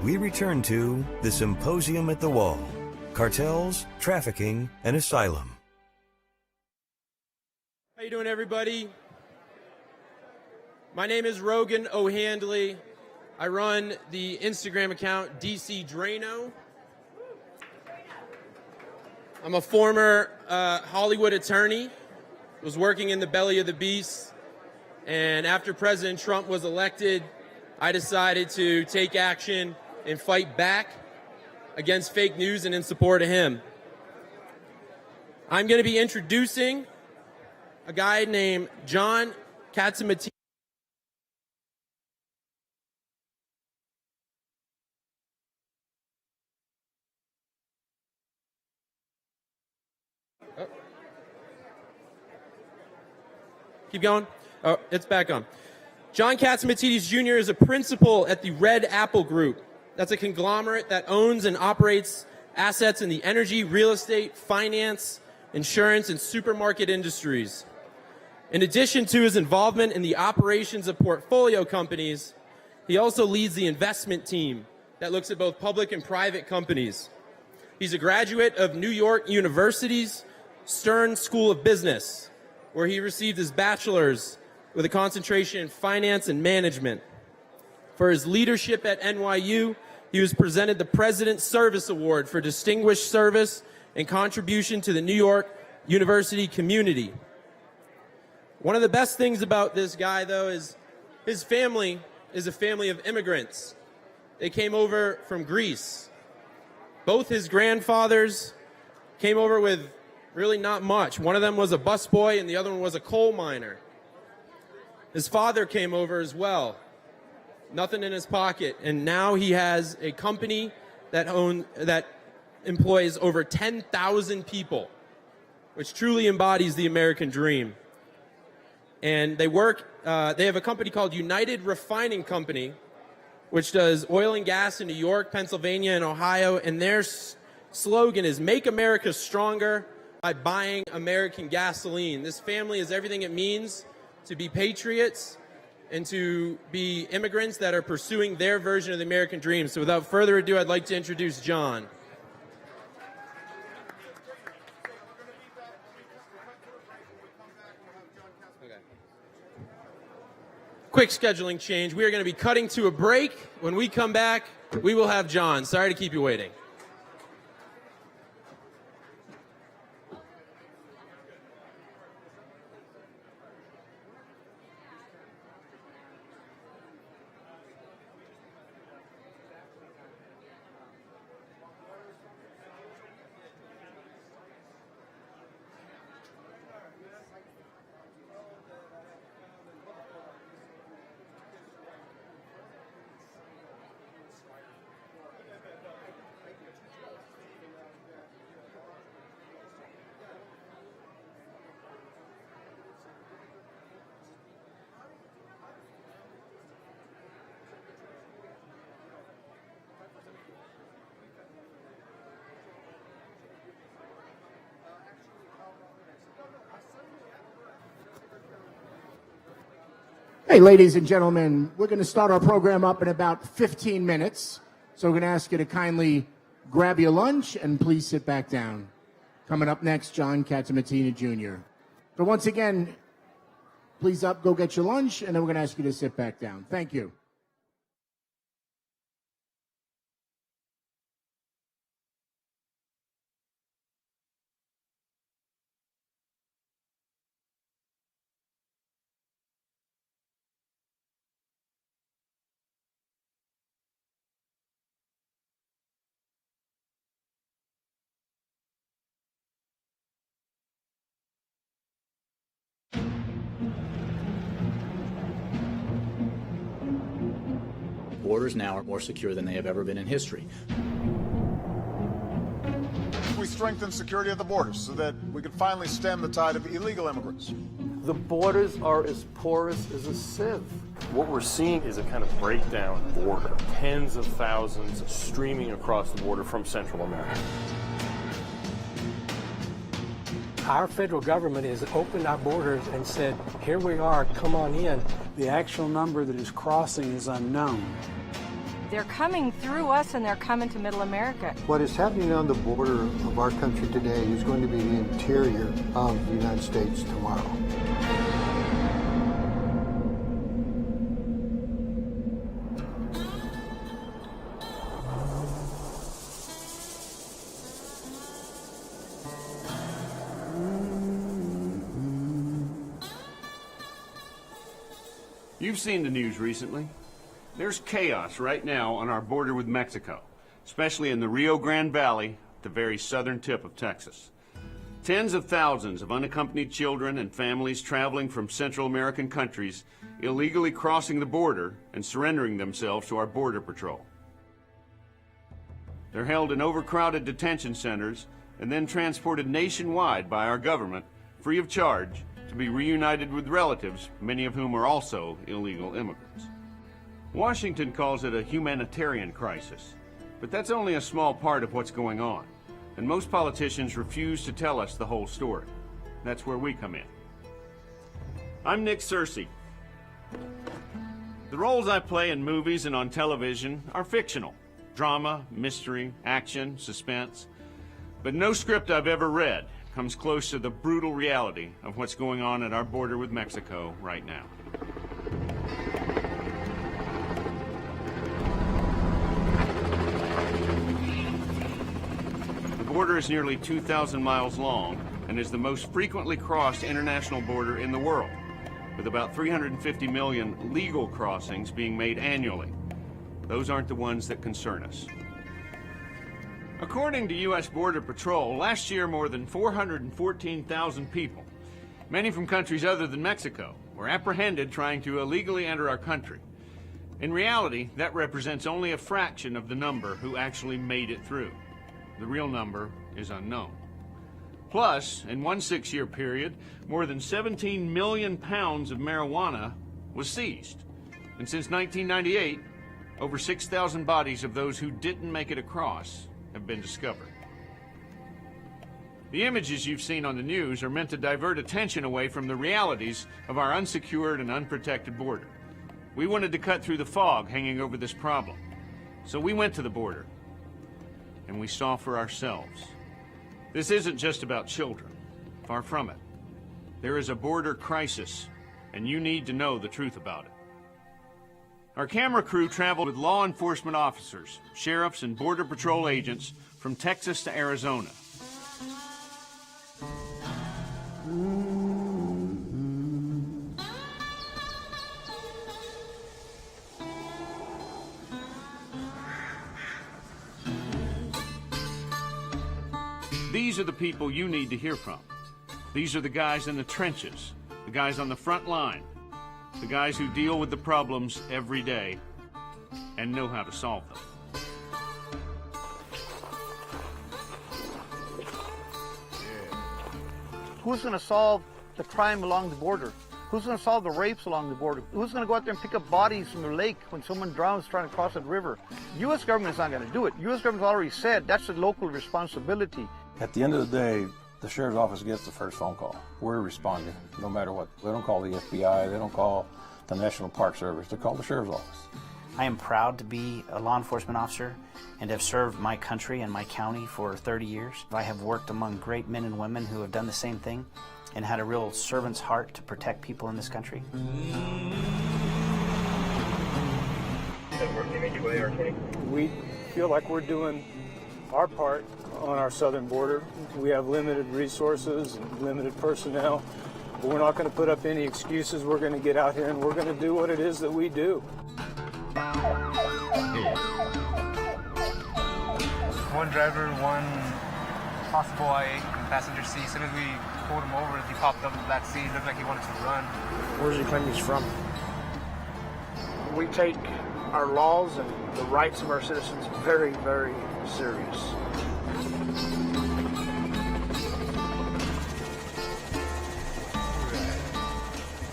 We return to the Symposium at the Wall, Cartels, Trafficking, and Asylum. How you doing, everybody? My name is Rogan O'Handley. I run the Instagram account DC Drano. I'm a former Hollywood attorney, was working in the belly of the beast, and after President Trump was elected, I decided to take action and fight back against fake news and in support of him. I'm going to be introducing a guy named John Kassam. Keep going. Oh, it's back on. John Katsumatides Jr. is a principal at the Red Apple Group. That's a conglomerate that owns and operates assets in the energy, real estate, finance, insurance, and supermarket industries. In addition to his involvement in the operations of portfolio companies, he also leads the investment team that looks at both public and private companies. He's a graduate of New York University's Stern School of Business, where he received his bachelor's with a concentration in finance and management. For his leadership at NYU, he was presented the President's Service Award for distinguished service and contribution to the New York University community. One of the best things about this guy, though, is his family is a family of immigrants. They came over from Greece. Both his grandfathers came over with really not much. One of them was a busboy and the other one was a coal miner. His father came over as well. Nothing in his pocket. And now he has a company that employs over 10,000 people, which truly embodies the American dream. And they have a company called United Refining Company, which does oil and gas in New York, Pennsylvania, and Ohio. And their slogan is "Make America Stronger by Buying American Gasoline." This family is everything it means to be patriots and to be immigrants that are pursuing their version of the American dream. So without further ado, I'd like to introduce John. Quick scheduling change. We are going to be cutting to a break. When we come back, we will have John. Sorry to keep you waiting. Hey, ladies and gentlemen, we're going to start our program up in about 15 minutes. So we're going to ask you to kindly grab your lunch and please sit back down. Coming up next, John Katsum Jr. So once again, please go get your lunch, and then we're going to ask you to sit back down. Thank you. Borders now are more secure than they have ever been in history. We strengthen security at the borders so that we can finally stem the tide of illegal immigrants. The borders are as porous as a sieve. What we're seeing is a kind of breakdown border. Tens of thousands streaming across the border from Central America. Our federal government has opened our borders and said, here we are, come on in. The actual number that is crossing is unknown. They're coming through us and they're coming to Middle America. What is happening on the border of our country today is going to be the interior of the United States tomorrow. You've seen the news recently. There's chaos right now on our border with Mexico, especially in the Rio Grande Valley, the very southern tip of Texas. Tens of thousands of unaccompanied children and families traveling from Central American countries illegally crossing the border and surrendering themselves to our Border Patrol. They're held in overcrowded detention centers and then transported nationwide by our government, free of charge, to be reunited with relatives, many of whom are also illegal immigrants. Washington calls it a humanitarian crisis, but that's only a small part of what's going on, and most politicians refuse to tell us the whole story. That's where we come in. I'm Nick Searcy. The roles I play in movies and on television are fictional. Drama, mystery, action, suspense. But no script I've ever read comes close to the brutal reality of what's going on at our border with Mexico right now. The border is nearly 2,000 miles long and is the most frequently crossed international border in the world, with about 350 million legal crossings being made annually. Those aren't the ones that concern us. According to U.S. Border Patrol, last year more than 414,000 people, many from countries other than Mexico, were apprehended trying to illegally enter our country. In reality, that represents only a fraction of the number who actually made it through. The real number is unknown. Plus, in one 6-year period, more than 17 million pounds of marijuana was seized. And since 1998, over 6,000 bodies of those who didn't make it across have been discovered. The images you've seen on the news are meant to divert attention away from the realities of our unsecured and unprotected border. We wanted to cut through the fog hanging over this problem. So we went to the border, and we saw for ourselves. This isn't just about children. Far from it. There is a border crisis, and you need to know the truth about it. Our camera crew traveled with law enforcement officers, sheriffs, and Border Patrol agents from Texas to Arizona. These are the people you need to hear from. These are the guys in the trenches, the guys on the front line, the guys who deal with the problems every day and know how to solve them. Who's going to solve the crime along the border? Who's going to solve the rapes along the border? Who's going to go out there and pick up bodies from the lake when someone drowns trying to cross that river? U.S. government's not going to do it. U.S. government's already said that's a local responsibility. At the end of the day, the sheriff's office gets the first phone call. We're responding, no matter what. They don't call the FBI, they don't call the National Park Service, they call the sheriff's office. I am proud to be a law enforcement officer and have served my country and my county for 30 years. I have worked among great men and women who have done the same thing and had a real servant's heart to protect people in this country. We feel like we're doing our part on our southern border. We have limited resources and limited personnel, but we're not going to put up any excuses. We're going to get out here and we're going to do what it is that we do. One driver, one possible IA passenger seat. As soon as we pulled him over, he popped up in the back seat. Looked like he wanted to run. Where does he claim he's from? We take our laws and the rights of our citizens very, very serious.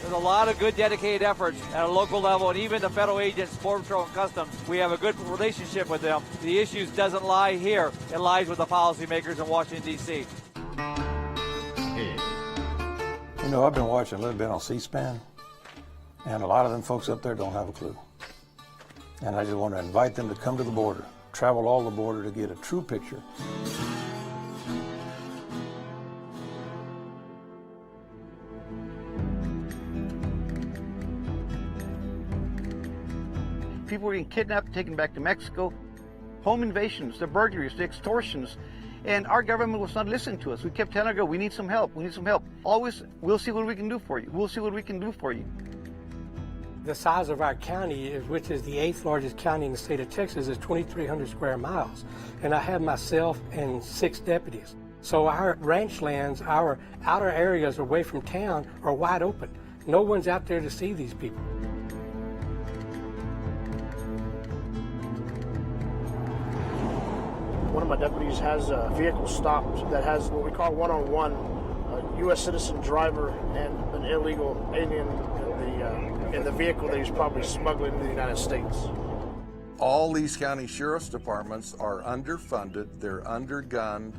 There's a lot of good dedicated efforts at a local level, and even the federal agents, Border Patrol and Customs, we have a good relationship with them. The issues doesn't lie here. It lies with the policymakers in Washington, D.C. You know, I've been watching a little bit on C-SPAN, and a lot of them folks up there don't have a clue. And I just want to invite them to come to the border, travel all the border to get a true picture. People were getting kidnapped and taken back to Mexico. Home invasions, the burglaries, the extortions. And our government was not listening to us. We kept telling her, we need some help, we need some help. Always, we'll see what we can do for you. We'll see what we can do for you. The size of our county, which is the 8th largest county in the state of Texas, is 2,300 square miles. And I have myself and 6 deputies. So our ranch lands, our outer areas away from town are wide open. No one's out there to see these people. One of my deputies has a vehicle stopped that has what we call one-on-one, a U.S. citizen driver and an illegal alien in the vehicle that he's probably smuggling to the United States. All these county sheriff's departments are underfunded, they're undergunned.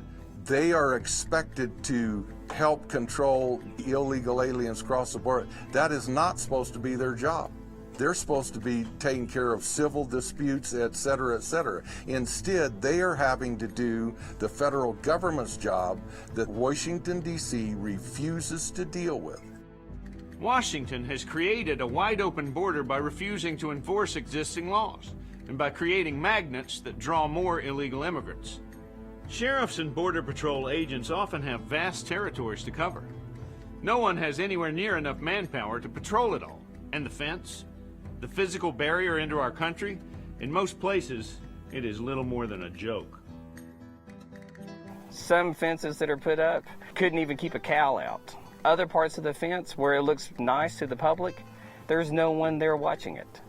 They are expected to help control illegal aliens across the border. That is not supposed to be their job. They're supposed to be taking care of civil disputes, et cetera, et cetera. Instead, they are having to do the federal government's job that Washington, D.C. refuses to deal with. Washington has created a wide-open border by refusing to enforce existing laws and by creating magnets that draw more illegal immigrants. Sheriffs and Border Patrol agents often have vast territories to cover. No one has anywhere near enough manpower to patrol it all. And the fence? The physical barrier into our country? In most places, it is little more than a joke. Some fences that are put up couldn't even keep a cow out. Other parts of the fence where it looks nice to the public, there's no one there watching it.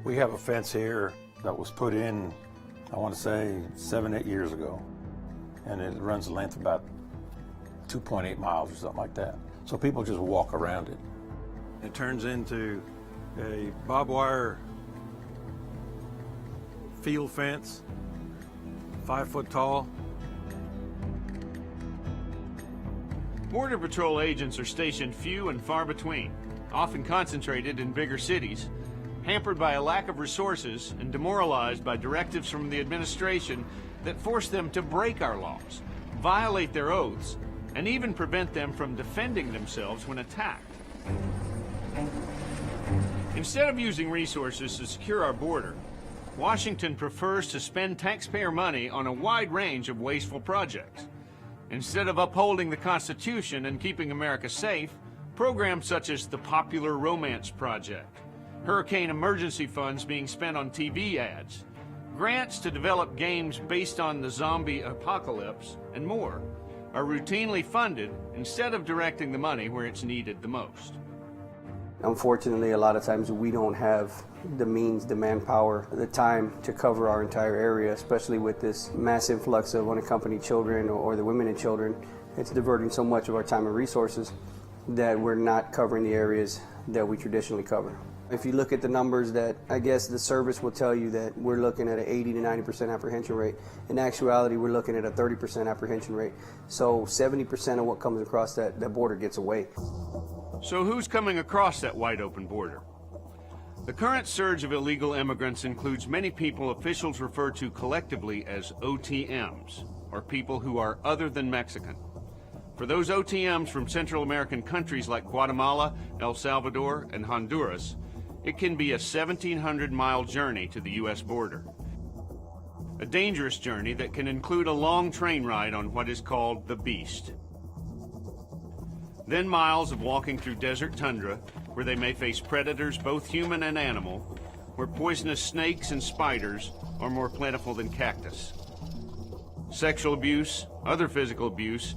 We have a fence here that was put in, I want to say 7-8 years ago, and it runs the length of about 2.8 miles or something like that. So people just walk around it. It turns into a barbed wire field fence, 5 foot tall. Border Patrol agents are stationed few and far between, often concentrated in bigger cities, hampered by a lack of resources and demoralized by directives from the administration that force them to break our laws, violate their oaths, and even prevent them from defending themselves when attacked. Instead of using resources to secure our border, Washington prefers to spend taxpayer money on a wide range of wasteful projects. Instead of upholding the Constitution and keeping America safe, programs such as the Popular Romance Project, hurricane emergency funds being spent on TV ads, grants to develop games based on the zombie apocalypse, and more, are routinely funded instead of directing the money where it's needed the most. Unfortunately, a lot of times we don't have the means, the manpower, the time to cover our entire area, especially with this mass influx of unaccompanied children or the women and children. It's diverting so much of our time and resources that we're not covering the areas that we traditionally cover. If you look at the numbers that I guess the service will tell you that we're looking at an 80 to 90% apprehension rate. In actuality, we're looking at a 30% apprehension rate. So 70% of what comes across that border gets away. So who's coming across that wide open border? The current surge of illegal immigrants includes many people officials refer to collectively as OTMs, or people who are other than Mexican. For those OTMs from Central American countries like Guatemala, El Salvador, and Honduras, it can be a 1,700-mile journey to the U.S. border. A dangerous journey that can include a long train ride on what is called the Beast. Then miles of walking through desert tundra, where they may face predators, both human and animal, where poisonous snakes and spiders are more plentiful than cactus. Sexual abuse, other physical abuse,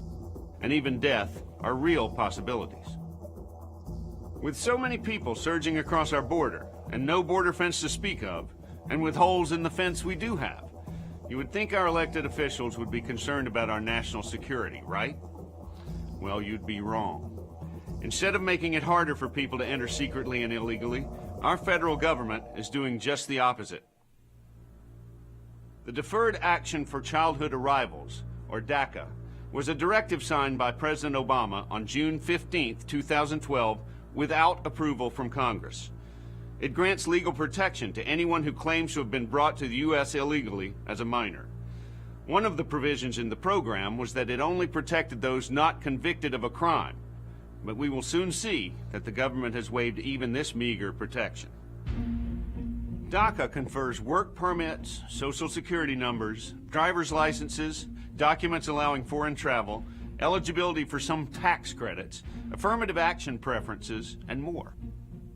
and even death are real possibilities. With so many people surging across our border, and no border fence to speak of, and with holes in the fence we do have, you would think our elected officials would be concerned about our national security, right? Well, you'd be wrong. Instead of making it harder for people to enter secretly and illegally, our federal government is doing just the opposite. The Deferred Action for Childhood Arrivals, or DACA, was a directive signed by President Obama on June 15, 2012, without approval from Congress. It grants legal protection to anyone who claims to have been brought to the U.S. illegally as a minor. One of the provisions in the program was that it only protected those not convicted of a crime, but we will soon see that the government has waived even this meager protection. DACA confers work permits, social security numbers, driver's licenses, documents allowing foreign travel, eligibility for some tax credits, affirmative action preferences, and more.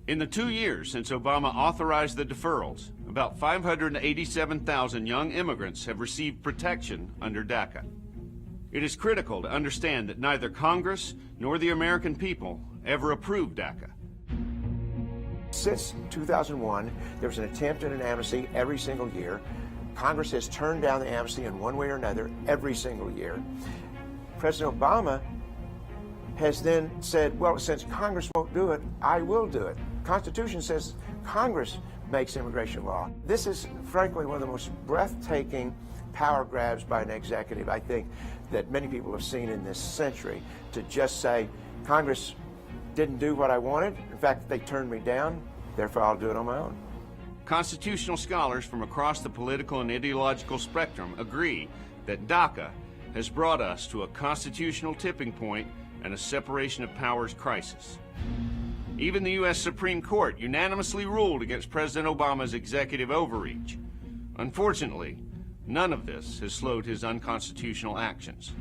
In the 2 years since Obama authorized the deferrals, about 587,000 young immigrants have received protection under DACA. It is critical to understand that neither Congress nor the American people ever approved DACA. Since 2001, there was an attempt at an amnesty every single year. Congress has turned down the amnesty in one way or another every single year. President Obama has then said, well, since Congress won't do it, I will do it. Constitution says Congress makes immigration law. This is, frankly, one of the most breathtaking power grabs by an executive, I think, that many people have seen in this century, to just say, Congress didn't do what I wanted. In fact, they turned me down, therefore I'll do it on my own. Constitutional scholars from across the political and ideological spectrum agree that DACA has brought us to a constitutional tipping point and a separation of powers crisis. Even the U.S. Supreme Court unanimously ruled against President Obama's executive overreach. Unfortunately, none of this has slowed his unconstitutional actions.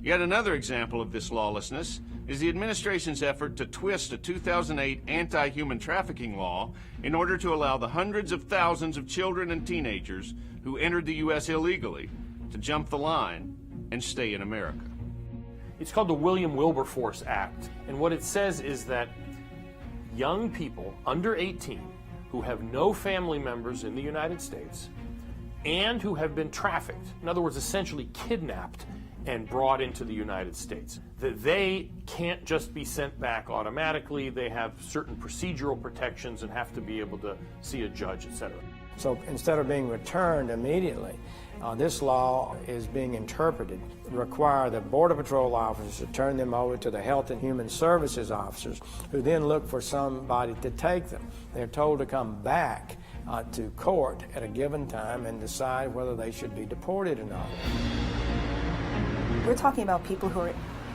Yet another example of this lawlessness is the administration's effort to twist a 2008 anti-human trafficking law in order to allow the hundreds of thousands of children and teenagers who entered the U.S. illegally to jump the line and stay in America. It's called the William Wilberforce Act, and what it says is that young people under 18 who have no family members in the United States and who have been trafficked, in other words, essentially kidnapped and brought into the United States, that they can't just be sent back automatically. They have certain procedural protections and have to be able to see a judge, etc. So instead of being returned immediately, this law is being interpreted to require the Border Patrol officers to turn them over to the Health and Human Services officers, who then look for somebody to take them. They're told to come back to court at a given time and decide whether they should be deported or not. We're talking about people who are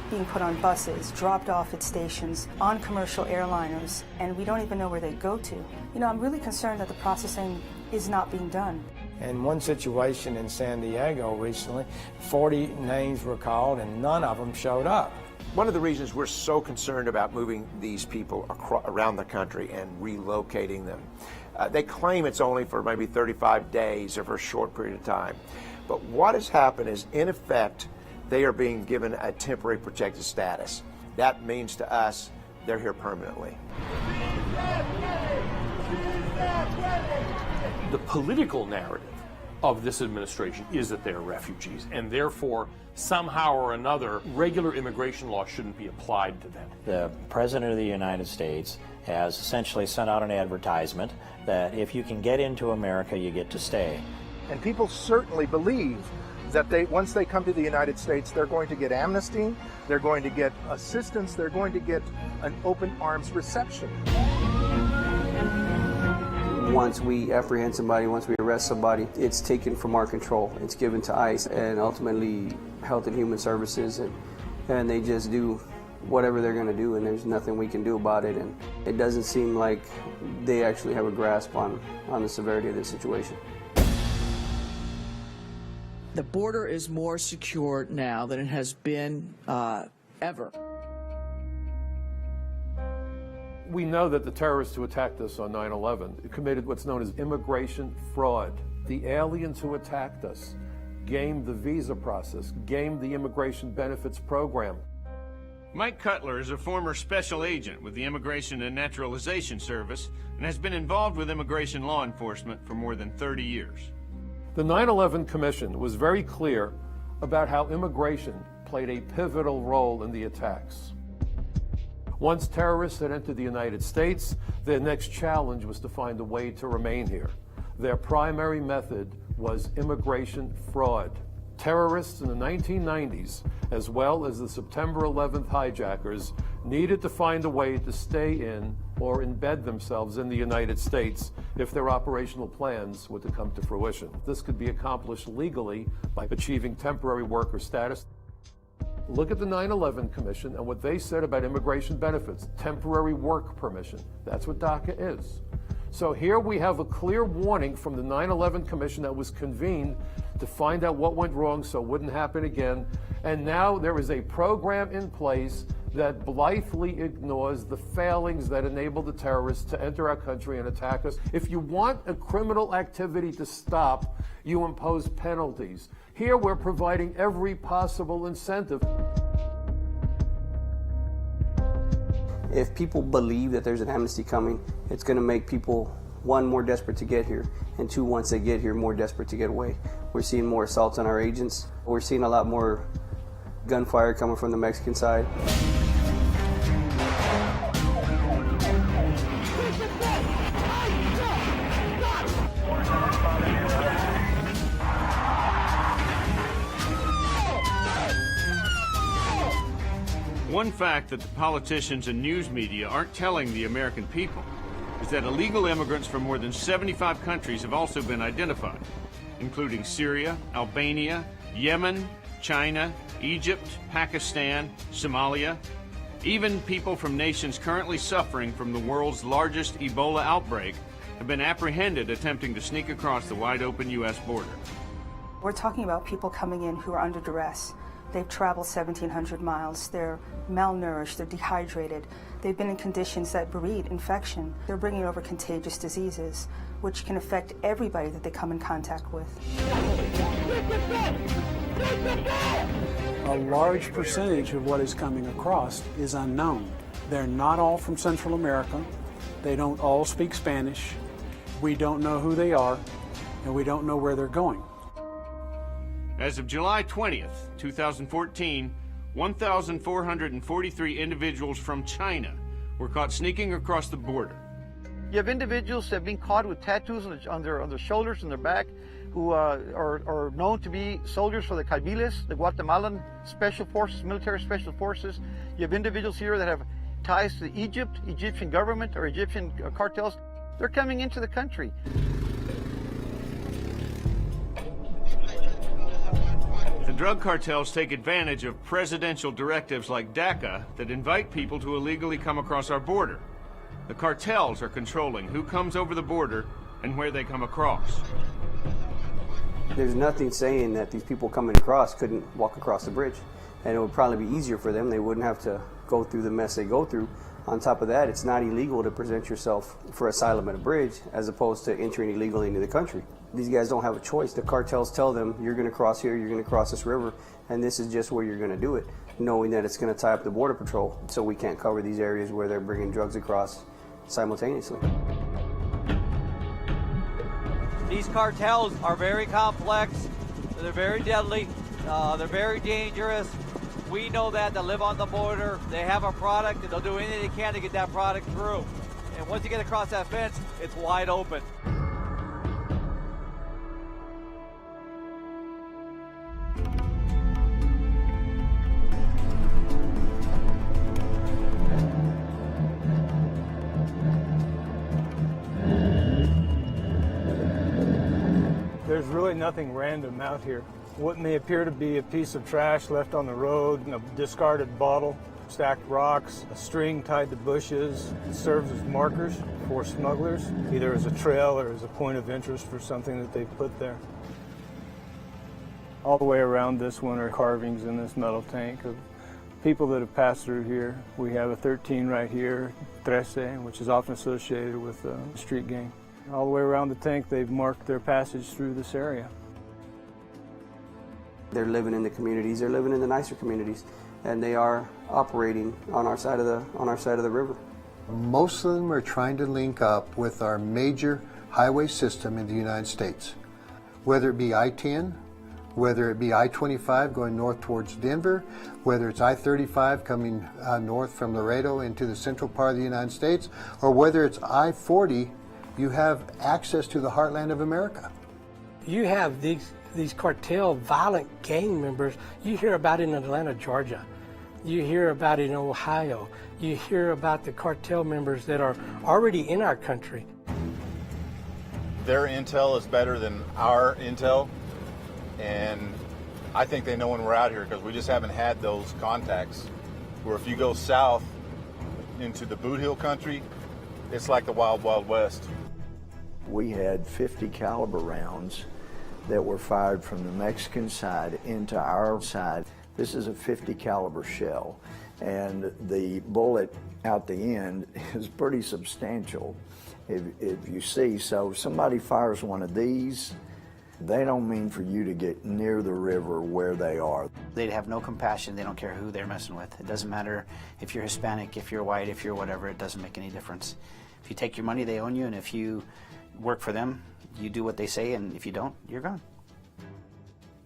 being put on buses, dropped off at stations, on commercial airliners, and we don't even know where they go to. You know, I'm really concerned that the processing is not being done. In one situation in San Diego recently, 40 names were called and none of them showed up. One of the reasons we're so concerned about moving these people around the country and relocating them, they claim it's only for maybe 35 days or for a short period of time. But what has happened is, in effect, they are being given a temporary protected status. That means to us, they're here permanently. The political narrative of this administration is that they're refugees, and therefore, somehow or another, regular immigration law shouldn't be applied to them. The President of the United States has essentially sent out an advertisement that if you can get into America, you get to stay. And people certainly believe that once they come to the United States, they're going to get amnesty, they're going to get assistance, they're going to get an open arms reception. Once we apprehend somebody, once we arrest somebody, it's taken from our control. It's given to ICE and ultimately Health and Human Services, and they just do whatever they're going to do, and there's nothing we can do about it. And it doesn't seem like they actually have a grasp on the severity of this situation. The border is more secure now than it has been ever. We know that the terrorists who attacked us on 9/11 committed what's known as immigration fraud. The aliens who attacked us gamed the visa process, gamed the immigration benefits program. Mike Cutler is a former special agent with the Immigration and Naturalization Service and has been involved with immigration law enforcement for more than 30 years. The 9/11 Commission was very clear about how immigration played a pivotal role in the attacks. Once terrorists had entered the United States, their next challenge was to find a way to remain here. Their primary method was immigration fraud. Terrorists in the 1990s, as well as the September 11th hijackers, needed to find a way to stay in or embed themselves in the United States if their operational plans were to come to fruition. This could be accomplished legally by achieving temporary worker status. Look at the 9/11 Commission and what they said about immigration benefits, temporary work permission. That's what DACA is. So here we have a clear warning from the 9/11 Commission that was convened to find out what went wrong so it wouldn't happen again. And now there is a program in place that blithely ignores the failings that enable the terrorists to enter our country and attack us. If you want a criminal activity to stop, you impose penalties. Here we're providing every possible incentive. If people believe that there's an amnesty coming, it's going to make people, one, more desperate to get here, and two, once they get here, more desperate to get away. We're seeing more assaults on our agents. We're seeing a lot more gunfire coming from the Mexican side. One fact that the politicians and news media aren't telling the American people is that illegal immigrants from more than 75 countries have also been identified, including Syria, Albania, Yemen, China, Egypt, Pakistan, Somalia. Even people from nations currently suffering from the world's largest Ebola outbreak have been apprehended attempting to sneak across the wide-open U.S. border. We're talking about people coming in who are under duress. They've traveled 1,700 miles. They're malnourished. They're dehydrated. They've been in conditions that breed infection. They're bringing over contagious diseases, which can affect everybody that they come in contact with. A large percentage of what is coming across is unknown. They're not all from Central America. They don't all speak Spanish. We don't know who they are, and we don't know where they're going. As of July 20th, 2014, 1,443 individuals from China were caught sneaking across the border. You have individuals that have been caught with tattoos on their shoulders and their back who are known to be soldiers for the Cabiles, the Guatemalan Special Forces, military special forces. You have individuals here that have ties to Egypt, Egyptian government, or Egyptian cartels. They're coming into the country. The drug cartels take advantage of presidential directives like DACA that invite people to illegally come across our border. The cartels are controlling who comes over the border and where they come across. There's nothing saying that these people coming across couldn't walk across the bridge, and it would probably be easier for them. They wouldn't have to go through the mess they go through. On top of that, it's not illegal to present yourself for asylum at a bridge as opposed to entering illegally into the country. These guys don't have a choice. The cartels tell them, you're going to cross here, you're going to cross this river, and this is just where you're going to do it, knowing that it's going to tie up the Border Patrol, so we can't cover these areas where they're bringing drugs across simultaneously. These cartels are very complex, they're very deadly, they're very dangerous. We know that. They live on the border, they have a product, and they'll do anything they can to get that product through. And once you get across that fence, it's wide open. There's really nothing random out here. What may appear to be a piece of trash left on the road, a discarded bottle, stacked rocks, a string tied to bushes, serves as markers for smugglers, either as a trail or as a point of interest for something that they've put there. All the way around this one are carvings in this metal tank of people that have passed through here. We have a 13 right here, 13, which is often associated with the street gang. All the way around the tank, they've marked their passage through this area. They're living in the communities, they're living in the nicer communities, and they are operating on our side of the river. Most of them are trying to link up with our major highway system in the United States, whether it be I-10, whether it be I-25 going north towards Denver, whether it's I-35 coming north from Laredo into the central part of the United States, or whether it's I-40, you have access to the heartland of America. You have these cartel violent gang members. You hear about it in Atlanta, Georgia. You hear about it in Ohio. You hear about the cartel members that are already in our country. Their intel is better than our intel, and I think they know when we're out here because we just haven't had those contacts. Where if you go south into the Boot Hill country, it's like the Wild Wild West. We had 50 caliber rounds that were fired from the Mexican side into our side. This is a 50 caliber shell, and the bullet out the end is pretty substantial, if you see. So if somebody fires one of these, they don't mean for you to get near the river where they are. They have no compassion. They don't care who they're messing with. It doesn't matter if you're Hispanic, if you're white, if you're whatever. It doesn't make any difference. If you take your money, they own you, and if you work for them, you do what they say, and if you don't, you're gone.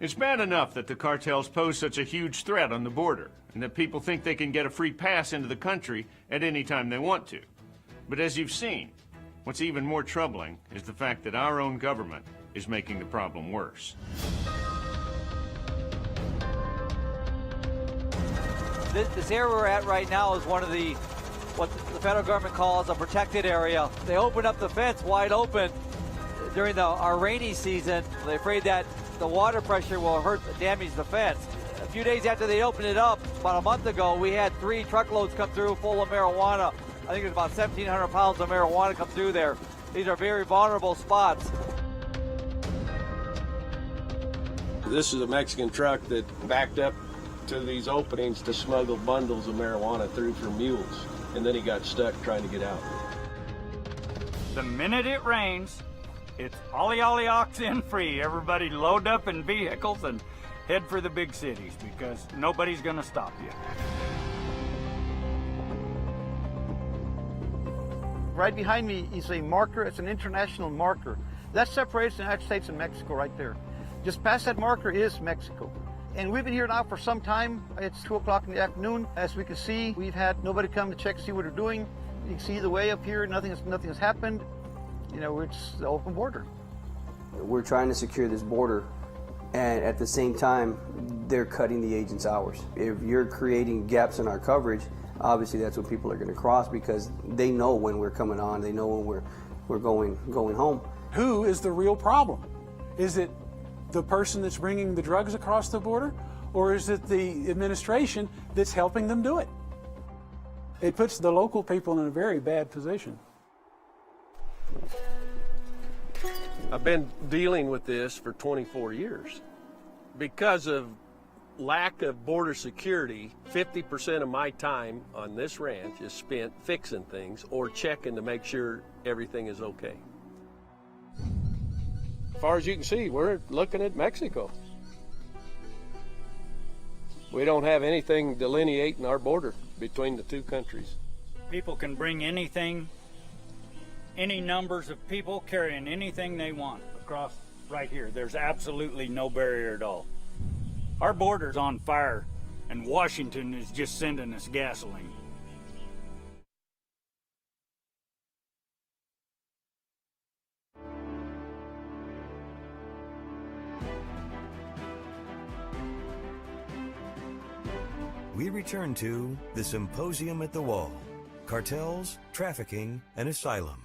It's bad enough that the cartels pose such a huge threat on the border, and that people think they can get a free pass into the country at any time they want to. But as you've seen, what's even more troubling is the fact that our own government is making the problem worse. This area we're at right now is one of what the federal government calls a protected area. They opened up the fence wide open during our rainy season. They're afraid that the water pressure will damage the fence. A few days after they opened it up, about a month ago, we had 3 truckloads come through full of marijuana. I think it was about 1,700 pounds of marijuana come through there. These are very vulnerable spots. This is a Mexican truck that backed up to these openings to smuggle bundles of marijuana through for mules, and then he got stuck trying to get out. The minute it rains, it's ollie oxen free. Everybody load up in vehicles and head for the big cities because nobody's going to stop you. Right behind me is a marker. It's an international marker. That separates the United States and Mexico right there. Just past that marker is Mexico. And we've been here now for some time. It's 2 o'clock in the afternoon. As we can see, we've had nobody come to check to see what we're doing. You can see the way up here, nothing has happened. You know, it's the open border. We're trying to secure this border, and at the same time, they're cutting the agents' hours. If you're creating gaps in our coverage, obviously that's what people are going to cross because they know when we're coming on, they know when we're going home. Who is the real problem? Is it the person that's bringing the drugs across the border, or is it the administration that's helping them do it? It puts the local people in a very bad position. I've been dealing with this for 24 years. Because of lack of border security, 50% of my time on this ranch is spent fixing things or checking to make sure everything is okay. As far as you can see, we're looking at Mexico. We don't have anything delineating our border between the two countries. People can bring anything, any numbers of people carrying anything they want across right here. There's absolutely no barrier at all. Our border's on fire, and Washington is just sending us gasoline. We return to the Symposium at the Wall, Cartels, Trafficking, and Asylum.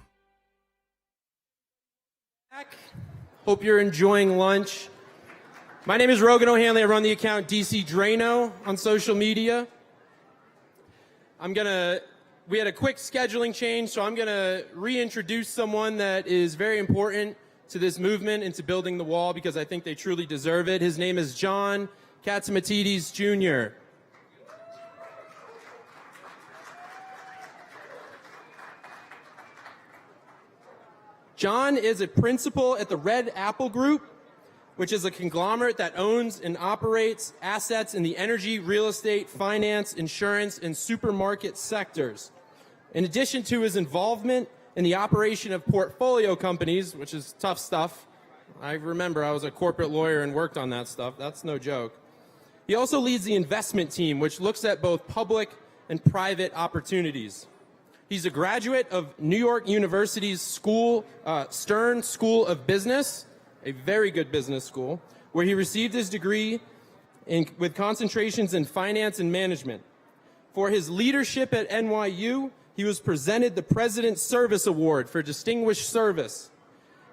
Hope you're enjoying lunch. My name is Rogan O'Hanley. I run the account DC Drano on social media. We had a quick scheduling change, so I'm going to reintroduce someone that is very important to this movement and to building the wall because I think they truly deserve it. His name is John Katsimatidis Jr. John is a principal at the Red Apple Group, which is a conglomerate that owns and operates assets in the energy, real estate, finance, insurance, and supermarket sectors. In addition to his involvement in the operation of portfolio companies, which is tough stuff. I remember I was a corporate lawyer and worked on that stuff. That's no joke. He also leads the investment team, which looks at both public and private opportunities. He's a graduate of New York University's Stern School of Business, a very good business school, where he received his degree with concentrations in finance and management. For his leadership at NYU, he was presented the President's Service Award for distinguished service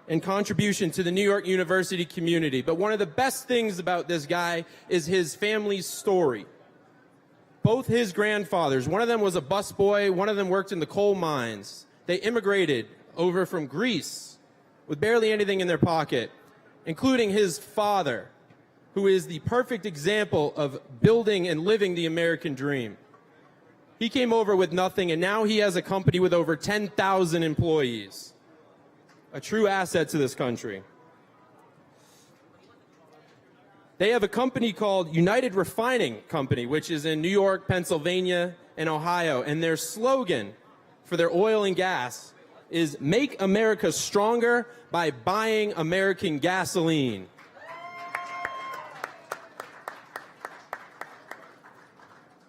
and contribution to the New York University community. But one of the best things about this guy is his family's story. Both his grandfathers, one of them was a busboy, one of them worked in the coal mines. They immigrated over from Greece with barely anything in their pocket, including his father, who is the perfect example of building and living the American dream. He came over with nothing, and now he has a company with over 10,000 employees. A true asset to this country. They have a company called United Refining Company, which is in New York, Pennsylvania, and Ohio, and their slogan for their oil and gas is "Make America Stronger by Buying American Gasoline."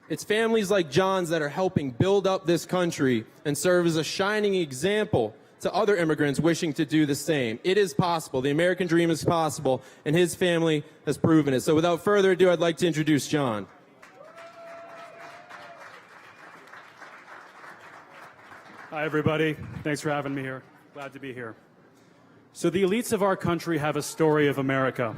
It's families like John's that are helping build up this country and serve as a shining example to other immigrants wishing to do the same. It is possible. The American dream is possible, and his family has proven it. So without further ado, I'd like to introduce John. Hi, everybody. Thanks for having me here. Glad to be here. So the elites of our country have a story of America.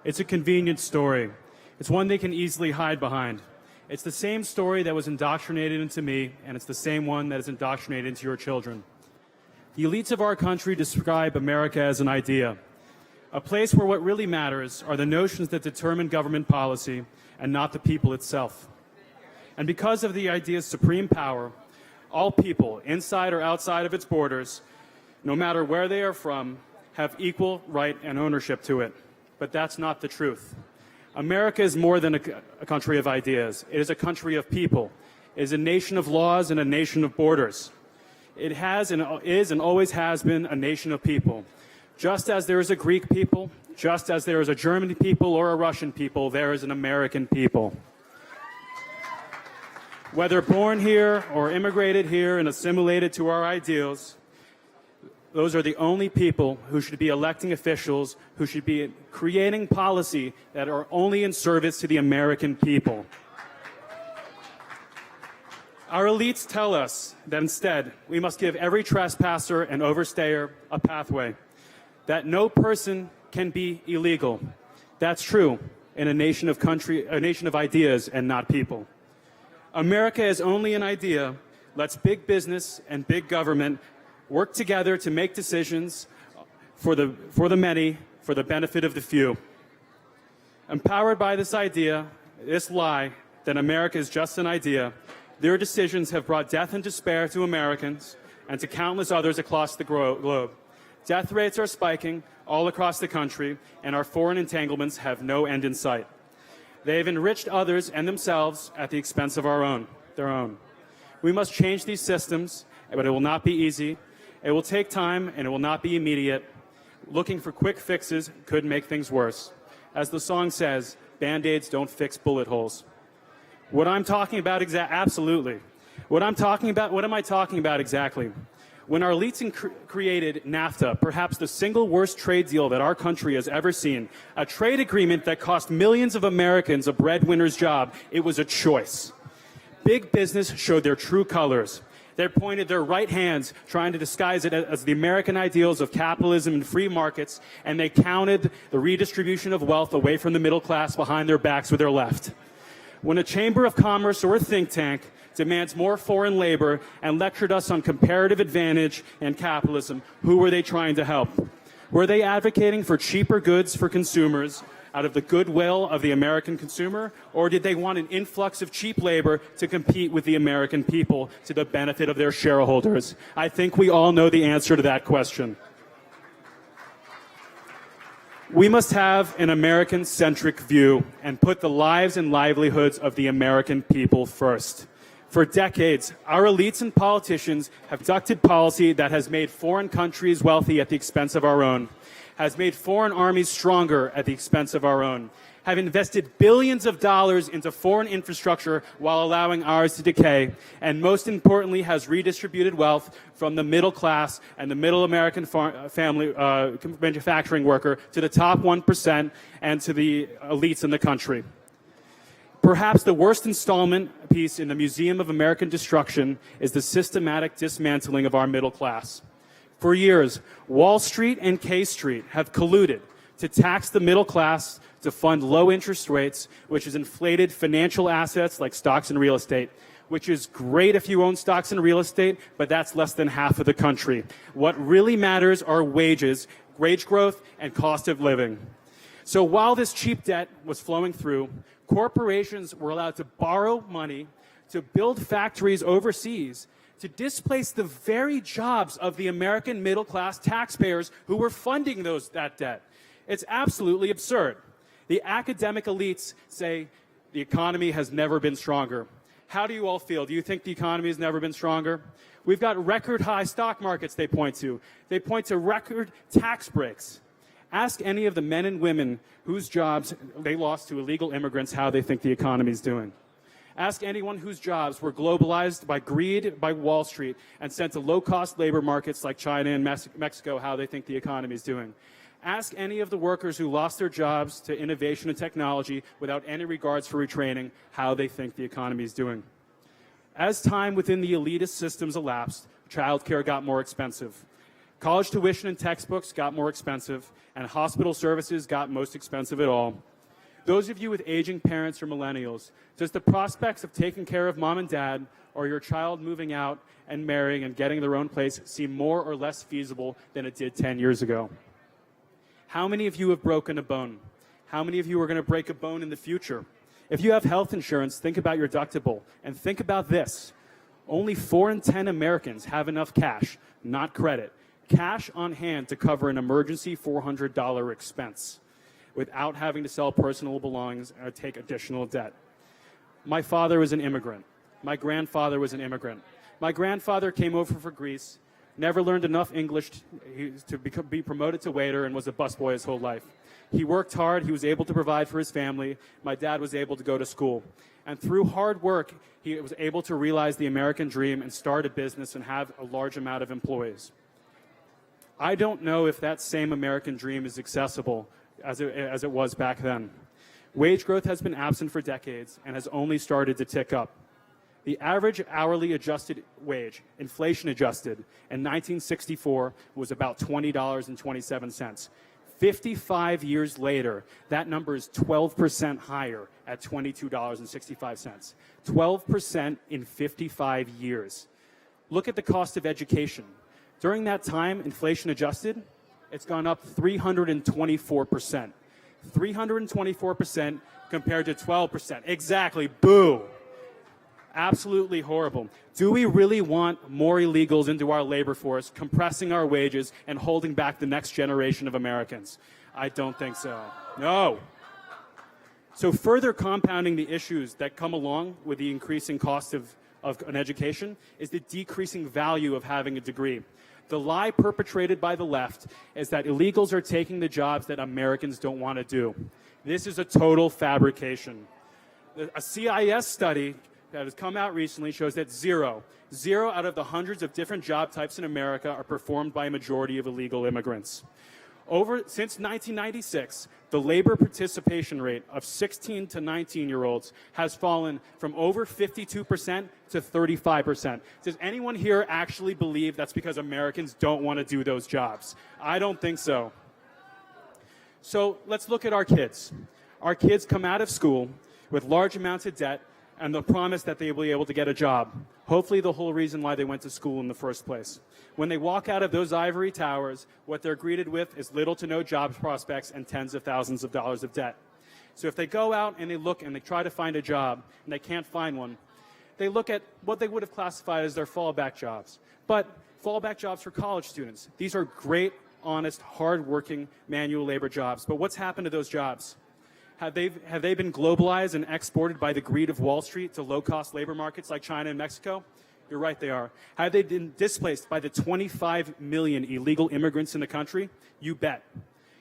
It's a convenient story. It's one they can easily hide behind. It's the same story that was indoctrinated into me, and it's the same one that is indoctrinated into your children. The elites of our country describe America as an idea, a place where what really matters are the notions that determine government policy and not the people itself. And because of the idea's supreme power, all people, inside or outside of its borders, no matter where they are from, have equal right and ownership to it. But that's not the truth. America is more than a country of ideas. It is a country of people. It is a nation of laws and a nation of borders. It has and is and always has been a nation of people. Just as there is a Greek people, just as there is a German people or a Russian people, there is an American people. Whether born here or immigrated here and assimilated to our ideals, those are the only people who should be electing officials, who should be creating policy that are only in service to the American people. Our elites tell us that instead we must give every trespasser and overstayer a pathway, that no person can be illegal. That's true in a nation of ideas and not people. America is only an idea. Let's big business and big government work together to make decisions for the many, for the benefit of the few. Empowered by this idea, this lie that America is just an idea, their decisions have brought death and despair to Americans and to countless others across the globe. Death rates are spiking all across the country, and our foreign entanglements have no end in sight. They have enriched others and themselves at the expense of their own. We must change these systems, but it will not be easy. It will take time, and it will not be immediate. Looking for quick fixes could make things worse. As the song says, Band-Aids don't fix bullet holes. What I'm talking about absolutely. What am I talking about exactly? When our elites created NAFTA, perhaps the single worst trade deal that our country has ever seen, a trade agreement that cost millions of Americans a breadwinner's job, it was a choice. Big business showed their true colors. They pointed their right hands, trying to disguise it as the American ideals of capitalism and free markets, and they counted the redistribution of wealth away from the middle class behind their backs with their left. When a chamber of commerce or a think tank demands more foreign labor and lectured us on comparative advantage and capitalism, who were they trying to help? Were they advocating for cheaper goods for consumers out of the goodwill of the American consumer, or did they want an influx of cheap labor to compete with the American people to the benefit of their shareholders? I think we all know the answer to that question. We must have an American-centric view and put the lives and livelihoods of the American people first. For decades, our elites and politicians have ducted policy that has made foreign countries wealthy at the expense of our own, has made foreign armies stronger at the expense of our own, have invested billions of dollars into foreign infrastructure while allowing ours to decay, and most importantly has redistributed wealth from the middle class and the middle American family manufacturing worker to the top 1% and to the elites in the country. Perhaps the worst installment piece in the Museum of American Destruction is the systematic dismantling of our middle class. For years, Wall Street and K Street have colluded to tax the middle class to fund low interest rates, which has inflated financial assets like stocks and real estate, which is great if you own stocks and real estate, but that's less than half of the country. What really matters are wages, wage growth, and cost of living. So while this cheap debt was flowing through, corporations were allowed to borrow money to build factories overseas to displace the very jobs of the American middle-class taxpayers who were funding that debt. It's absolutely absurd. The academic elites say the economy has never been stronger. How do you all feel? Do you think the economy has never been stronger? We've got record high stock markets they point to. They point to record tax breaks. Ask any of the men and women whose jobs they lost to illegal immigrants how they think the economy is doing. Ask anyone whose jobs were globalized by greed by Wall Street and sent to low-cost labor markets like China and Mexico how they think the economy is doing. Ask any of the workers who lost their jobs to innovation and technology without any regards for retraining how they think the economy is doing. As time within the elitist systems elapsed, childcare got more expensive. College tuition and textbooks got more expensive, and hospital services got most expensive at all. Those of you with aging parents or millennials, does the prospects of taking care of mom and dad or your child moving out and marrying and getting their own place seem more or less feasible than it did 10 years ago? How many of you have broken a bone? How many of you are going to break a bone in the future? If you have health insurance, think about your deductible. And think about this. Only 4 in 10 Americans have enough cash, not credit, cash on hand to cover an emergency $400 expense without having to sell personal belongings or take additional debt. My father was an immigrant. My grandfather was an immigrant. My grandfather came over from Greece, never learned enough English to be promoted to waiter, and was a busboy his whole life. He worked hard. He was able to provide for his family. My dad was able to go to school. And through hard work, he was able to realize the American dream and start a business and have a large amount of employees. I don't know if that same American dream is accessible as it was back then. Wage growth has been absent for decades and has only started to tick up. The average hourly adjusted wage, inflation adjusted, in 1964 was about $20.27. 55 years later, that number is 12% higher at $22.65. 12% in 55 years. Look at the cost of education. During that time, inflation adjusted, it's gone up 324%. 324% compared to 12%. Exactly. Boo. Absolutely horrible. Do we really want more illegals into our labor force, compressing our wages and holding back the next generation of Americans? I don't think so. No. So further compounding the issues that come along with the increasing cost of an education is the decreasing value of having a degree. The lie perpetrated by the left is that illegals are taking the jobs that Americans don't want to do. This is a total fabrication. A CIS study that has come out recently shows that zero out of the hundreds of different job types in America are performed by a majority of illegal immigrants. Since 1996, the labor participation rate of 16 to 19-year-olds has fallen from over 52% to 35%. Does anyone here actually believe that's because Americans don't want to do those jobs? I don't think so. So let's look at our kids. Our kids come out of school with large amounts of debt and the promise that they will be able to get a job. Hopefully the whole reason why they went to school in the first place. When they walk out of those ivory towers, what they're greeted with is little to no job prospects and tens of thousands of dollars of debt. So if they go out and they look and they try to find a job and they can't find one, they look at what they would have classified as their fallback jobs. But fallback jobs for college students. These are great, honest, hard-working manual labor jobs. But what's happened to those jobs? Have they been globalized and exported by the greed of Wall Street to low-cost labor markets like China and Mexico? You're right, they are. Have they been displaced by the 25 million illegal immigrants in the country? You bet.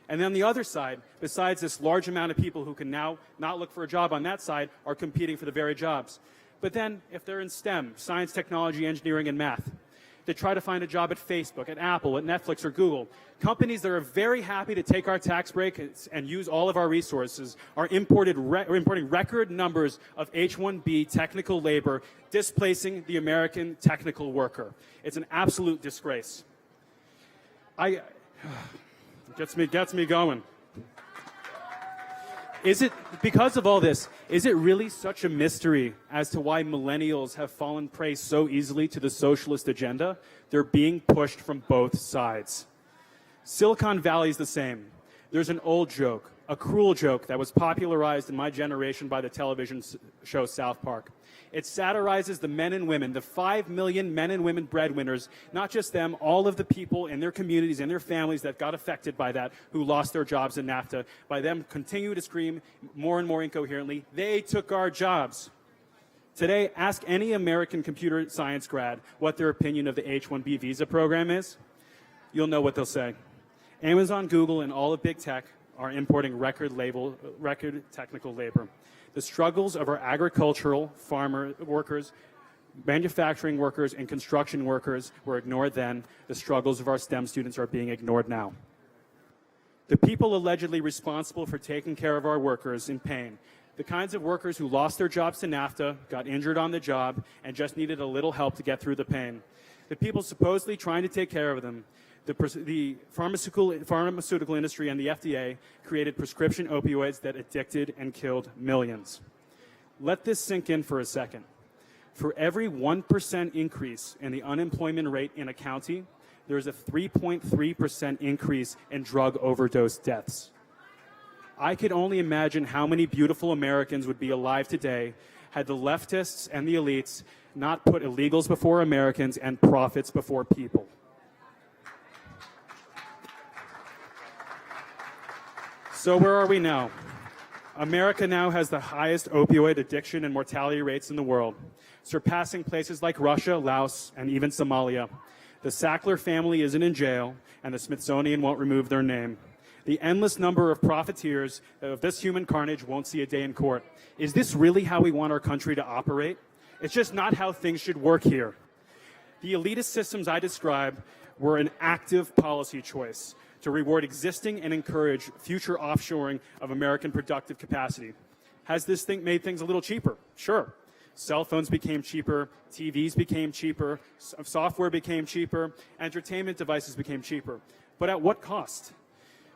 And then on the other side, besides this large amount of people who can now not look for a job on that side, are competing for the very jobs. But then if they're in STEM, science, technology, engineering, and math, they try to find a job at Facebook, at Apple, at Netflix, or Google. Companies that are very happy to take our tax break and use all of our resources are importing record numbers of H-1B technical labor, displacing the American technical worker. It's an absolute disgrace. Gets me going. Is it, because of all this, is it really such a mystery as to why millennials have fallen prey so easily to the socialist agenda? They're being pushed from both sides. Silicon Valley is the same. There's an old joke. a cruel joke that was popularized in my generation by the television show South Park. It satirizes the men and women, the 5 million men and women breadwinners, not just them, all of the people in their communities and their families that got affected by that, who lost their jobs in NAFTA, by them continue to scream more and more incoherently, "They took our jobs." Today, ask any American computer science grad what their opinion of the H-1B visa program is. You'll know what they'll say. Amazon, Google, and all of big tech are importing record technical labor. The struggles of our agricultural farmer workers, manufacturing workers, and construction workers were ignored then. The struggles of our STEM students are being ignored now. The people allegedly responsible for taking care of our workers in pain, the kinds of workers who lost their jobs to NAFTA, got injured on the job, and just needed a little help to get through the pain. The people supposedly trying to take care of them, the pharmaceutical industry and the FDA created prescription opioids that addicted and killed millions. Let this sink in for a second. For every 1% increase in the unemployment rate in a county, there is a 3.3% increase in drug overdose deaths. I could only imagine how many beautiful Americans would be alive today had the leftists and the elites not put illegals before Americans and profits before people. So where are we now? America now has the highest opioid addiction and mortality rates in the world, surpassing places like Russia, Laos, and even Somalia. The Sackler family isn't in jail, and the Smithsonian won't remove their name. The endless number of profiteers of this human carnage won't see a day in court. Is this really how we want our country to operate? It's just not how things should work here. The elitist systems I described were an active policy choice to reward existing and encourage future offshoring of American productive capacity. Has this thing made things a little cheaper? Sure. Cell phones became cheaper, TVs became cheaper, software became cheaper, entertainment devices became cheaper. But at what cost?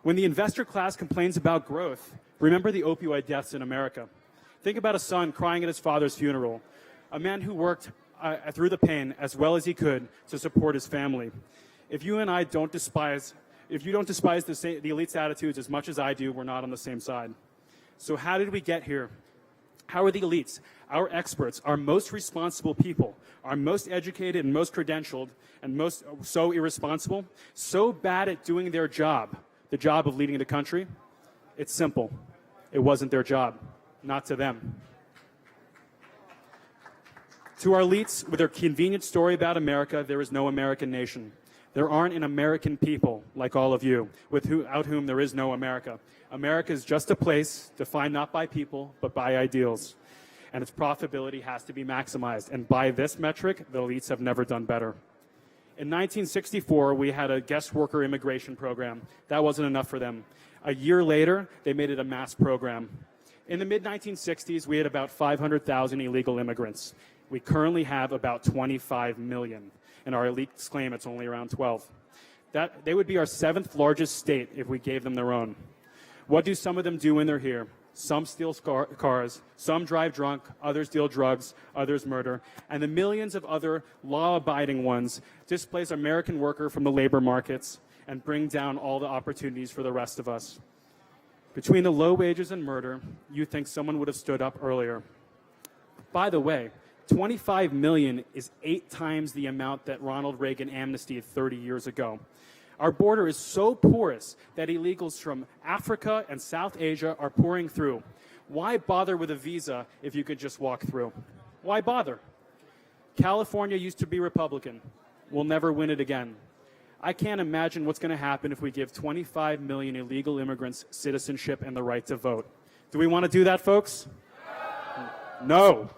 When the investor class complains about growth, remember the opioid deaths in America. Think about a son crying at his father's funeral, a man who worked through the pain as well as he could to support his family. If you and I don't despise the elite's attitudes as much as I do, we're not on the same side. So how did we get here? How are the elites, our experts, our most responsible people, our most educated and most credentialed and most so irresponsible, so bad at doing their job, the job of leading the country? It's simple. It wasn't their job, not to them. To our elites, with their convenient story about America, there is no American nation. There aren't an American people like all of you, without whom there is no America. America is just a place defined not by people, but by ideals. And its profitability has to be maximized. And by this metric, the elites have never done better. In 1964, we had a guest worker immigration program. That wasn't enough for them. A year later, they made it a mass program. In the mid-1960s, we had about 500,000 illegal immigrants. We currently have about 25 million. And our elites claim it's only around 12. They would be our 7th largest state if we gave them their own. What do some of them do when they're here? Some steal cars, some drive drunk, others deal drugs, others murder, and the millions of other law-abiding ones displace American worker from the labor markets and bring down all the opportunities for the rest of us. Between the low wages and murder, you think someone would have stood up earlier. By the way, 25 million is 8 times the amount that Ronald Reagan amnestied 30 years ago. Our border is so porous that illegals from Africa and South Asia are pouring through. Why bother with a visa if you could just walk through? Why bother? California used to be Republican. We'll never win it again. I can't imagine what's going to happen if we give 25 million illegal immigrants citizenship and the right to vote. Do we want to do that, folks? No.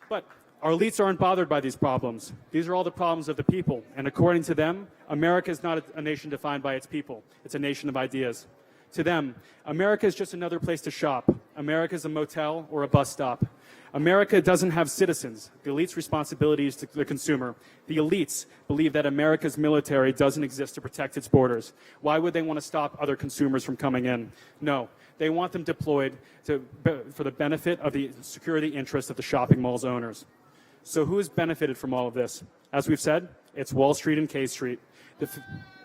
But our elites aren't bothered by these problems. These are all the problems of the people. And according to them, America is not a nation defined by its people. It's a nation of ideas. To them, America is just another place to shop. America is a motel or a bus stop. America doesn't have citizens. The elite's responsibility is to the consumer. The elites believe that America's military doesn't exist to protect its borders. Why would they want to stop other consumers from coming in? No. They want them deployed for the benefit of the security interests of the shopping mall's owners. So who has benefited from all of this? As we've said, It's Wall Street and K Street.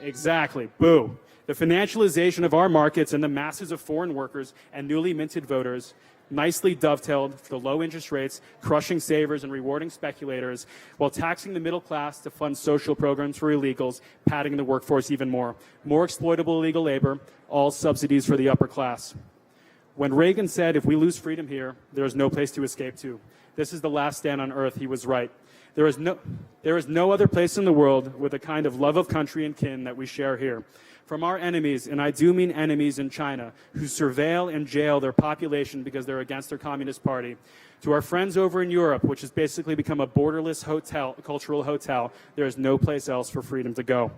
Exactly. Boo. The financialization of our markets and the masses of foreign workers and newly minted voters nicely dovetailed for the low interest rates, crushing savers and rewarding speculators, while taxing the middle class to fund social programs for illegals, padding the workforce even more. More exploitable illegal labor, all subsidies for the upper class. When Reagan said, if we lose freedom here, there is no place to escape to. This is the last stand on earth, he was right. There is no other place in the world with the kind of love of country and kin that we share here. From our enemies, and I do mean enemies in China, who surveil and jail their population because they're against their Communist Party, to our friends over in Europe, which has basically become a borderless cultural hotel, there is no place else for freedom to go.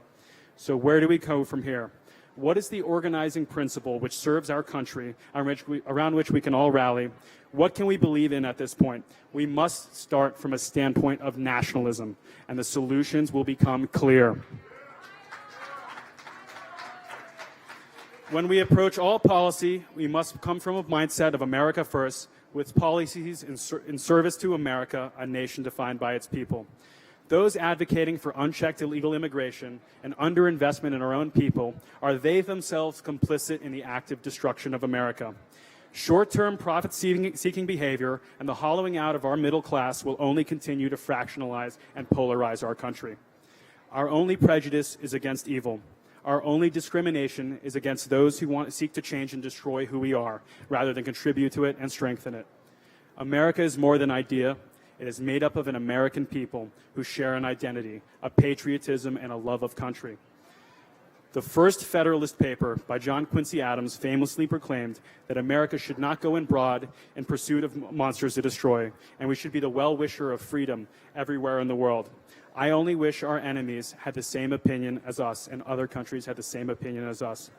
So where do we go from here? What is the organizing principle which serves our country, around which we can all rally? What can we believe in at this point? We must start from a standpoint of nationalism, and the solutions will become clear. When we approach all policy, we must come from a mindset of America first, with policies in service to America, a nation defined by its people. Those advocating for unchecked illegal immigration and underinvestment in our own people, are they themselves complicit in the active destruction of America? Short-term profit-seeking behavior and the hollowing out of our middle class will only continue to fractionalize and polarize our country. Our only prejudice is against evil. Our only discrimination is against those who seek to change and destroy who we are, rather than contribute to it and strengthen it. America is more than idea. It is made up of an American people who share an identity, a patriotism, and a love of country. The first Federalist paper by John Quincy Adams famously proclaimed that America should not go abroad in pursuit of monsters to destroy, and we should be the well-wisher of freedom everywhere in the world. I only wish our enemies had the same opinion as us, and other countries had the same opinion as us.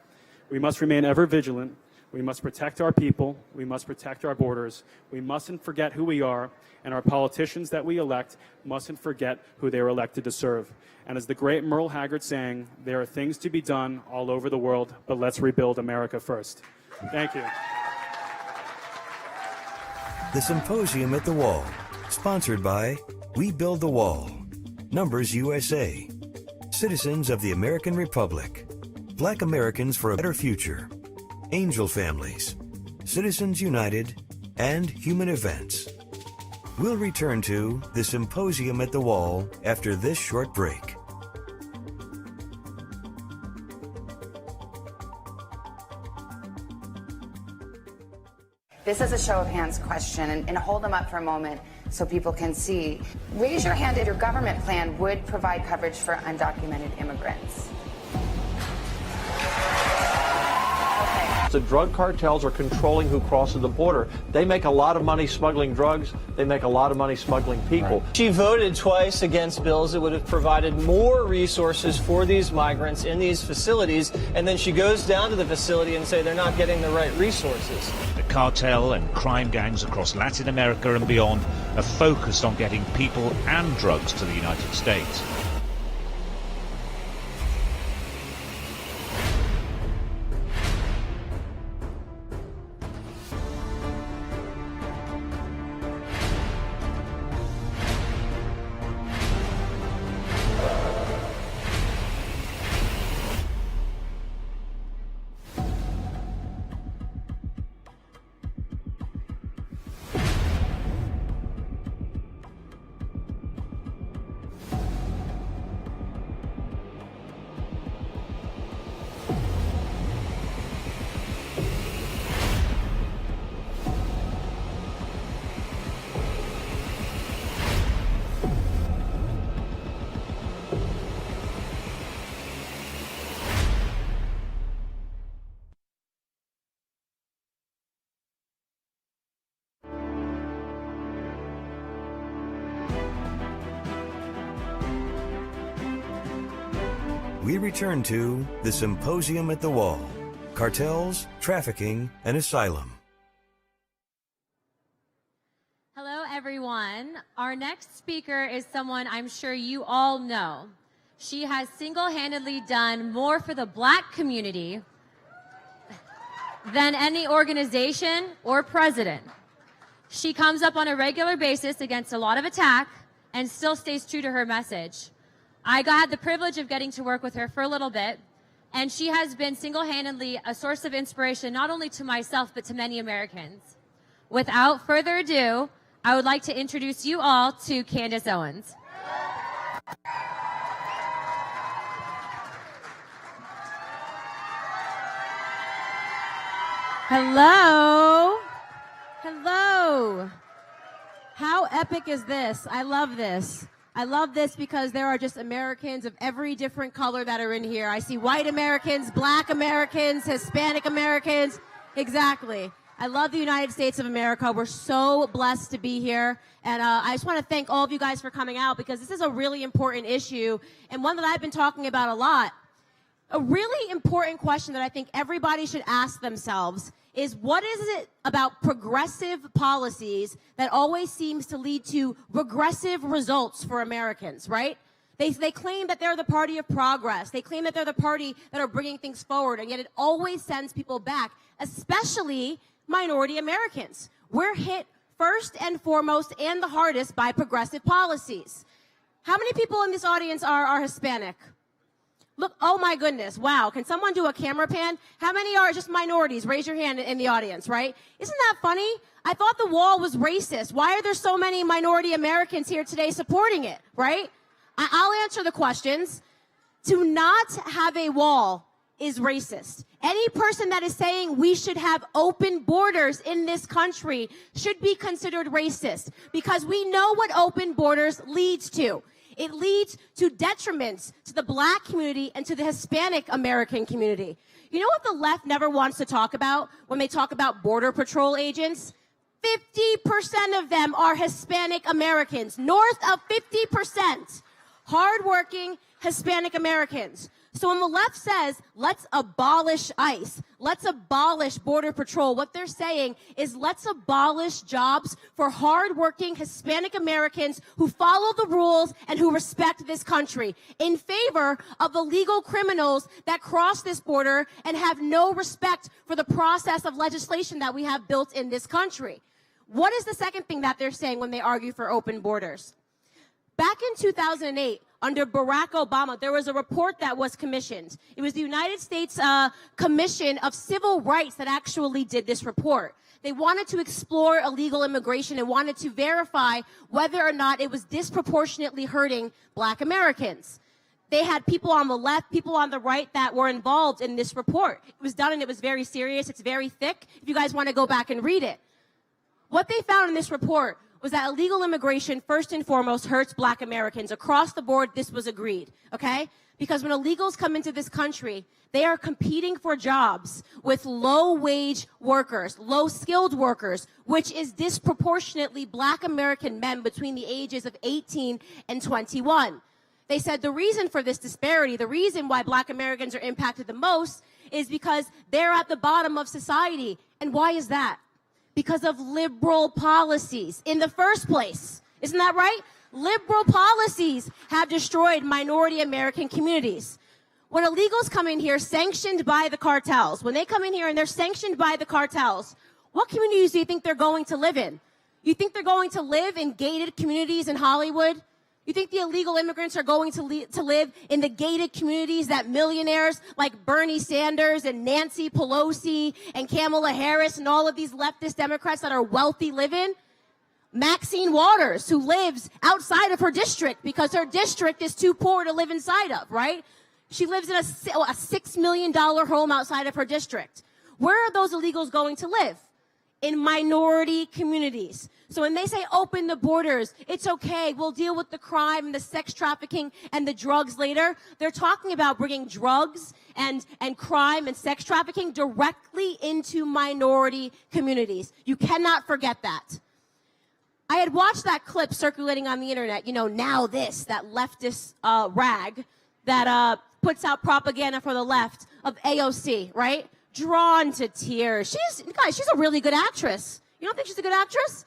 We must remain ever vigilant. We must protect our people. We must protect our borders. We mustn't forget who we are, and our politicians that we elect mustn't forget who they were elected to serve. And as the great Merle Haggard sang, there are things to be done all over the world, but let's rebuild America first. Thank you. The Symposium at the Wall, sponsored by We Build the Wall, Numbers USA, Citizens of the American Republic, Black Americans for a Better Future, Angel Families, Citizens United, and Human Events. We'll return to the Symposium at the Wall after this short break. This is a show of hands question, and hold them up for a moment so people can see. Raise your hand if your government plan would provide coverage for undocumented immigrants. The drug cartels are controlling who crosses the border. They make a lot of money smuggling drugs. They make a lot of money smuggling people. Right. She voted twice against bills that would have provided more resources for these migrants in these facilities, and then she goes down to the facility and say they're not getting the right resources. The cartel and crime gangs across Latin America and beyond are focused on getting people and drugs to the United States. We return to the Symposium at the Wall, Cartels, Trafficking, and Asylum. Hello, everyone. Our next speaker is someone I'm sure you all know. She has single-handedly done more for the Black community than any organization or president. She comes up on a regular basis against a lot of attack and still stays true to her message. I had the privilege of getting to work with her for a little bit, and she has been single-handedly a source of inspiration not only to myself but to many Americans. Without further ado, I would like to introduce you all to Candace Owens. Hello. Hello. How epic is this? I love this. I love this because there are just Americans of every different color that are in here. I see white Americans, black Americans, Hispanic Americans. Exactly. I love the United States of America. We're so blessed to be here. And I just want to thank all of you guys for coming out because this is a really important issue and one that I've been talking about a lot. A really important question that I think everybody should ask themselves is what is it about progressive policies that always seems to lead to regressive results for Americans, right? They claim that they're the party of progress. They claim that they're the party that are bringing things forward, and yet it always sends people back, especially minority Americans. We're hit first and foremost and the hardest by progressive policies. How many people in this audience are Hispanic? Look, oh my goodness, wow. Can someone do a camera pan? How many are just minorities? Raise your hand in the audience, right? Isn't that funny? I thought the wall was racist. Why are there so many minority Americans here today supporting it, right? I'll answer the questions. To not have a wall is racist. Any person that is saying we should have open borders in this country should be considered racist because we know what open borders leads to. It leads to detriments to the black community and to the Hispanic American community. You know what the left never wants to talk about when they talk about Border Patrol agents? 50% of them are Hispanic Americans, north of 50%. Hardworking Hispanic Americans. So when the left says, let's abolish ICE, let's abolish Border Patrol, what they're saying is let's abolish jobs for hardworking Hispanic Americans who follow the rules and who respect this country in favor of the legal criminals that cross this border and have no respect for the process of legislation that we have built in this country. What is the second thing that they're saying when they argue for open borders? Back in 2008, under Barack Obama, there was a report that was commissioned. It was the United States Commission of Civil Rights that actually did this report. They wanted to explore illegal immigration and wanted to verify whether or not it was disproportionately hurting black Americans. They had people on the left, people on the right that were involved in this report. It was done and it was very serious. It's very thick. If you guys want to go back and read it. What they found in this report was that illegal immigration, first and foremost, hurts black Americans. Across the board, this was agreed, okay? Because when illegals come into this country, they are competing for jobs with low-wage workers, low-skilled workers, which is disproportionately black American men between the ages of 18 and 21. They said the reason for this disparity, the reason why black Americans are impacted the most is because they're at the bottom of society. And why is that? Because of liberal policies in the first place. Isn't that right? Liberal policies have destroyed minority American communities. When illegals come in here sanctioned by the cartels, when they come in here and they're sanctioned by the cartels, what communities do you think they're going to live in? You think they're going to live in gated communities in Hollywood? You think the illegal immigrants are going to live in the gated communities that millionaires like Bernie Sanders and Nancy Pelosi and Kamala Harris and all of these leftist Democrats that are wealthy live in? Maxine Waters, who lives outside of her district because her district is too poor to live inside of, right? She lives in a $6 million home outside of her district. Where are those illegals going to live? In minority communities. So when they say open the borders, it's okay, we'll deal with the crime and the sex trafficking and the drugs later. They're talking about bringing drugs and crime and sex trafficking directly into minority communities. You cannot forget that. I had watched that clip circulating on the internet, you know, Now This, that leftist rag that puts out propaganda for the left of AOC, right? Drawn to tears. She's a really good actress. You don't think she's a good actress?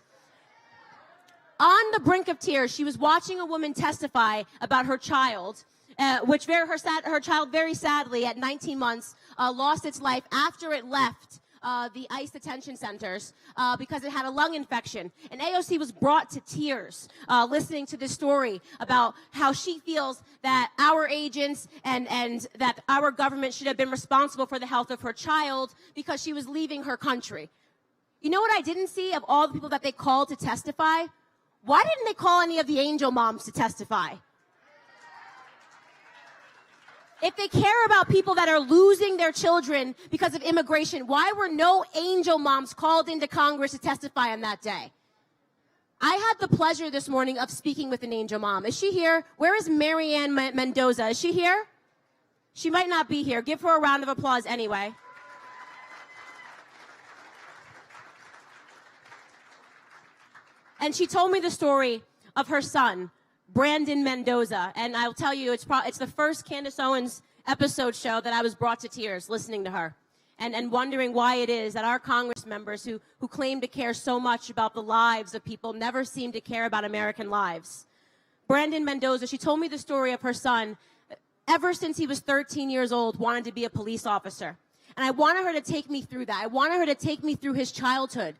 On the brink of tears, she was watching a woman testify about her child, her child very sadly at 19 months lost its life after it left the ICE detention centers because it had a lung infection. And AOC was brought to tears listening to this story about how she feels that our agents and that our government should have been responsible for the health of her child because she was leaving her country. You know what I didn't see of all the people that they called to testify? Why didn't they call any of the angel moms to testify? If they care about people that are losing their children because of immigration, why were no angel moms called into Congress to testify on that day? I had the pleasure this morning of speaking with an angel mom. Is she here? Where is Marianne Mendoza? Is she here? She might not be here. Give her a round of applause anyway. And she told me the story of her son, Brandon Mendoza. And I'll tell you, it's the first Candace Owens episode show that I was brought to tears listening to her and wondering why it is that our Congress members who claim to care so much about the lives of people never seem to care about American lives. Brandon Mendoza, she told me the story of her son, ever since he was 13 years old, wanted to be a police officer. And I wanted her to take me through that. I wanted her to take me through his childhood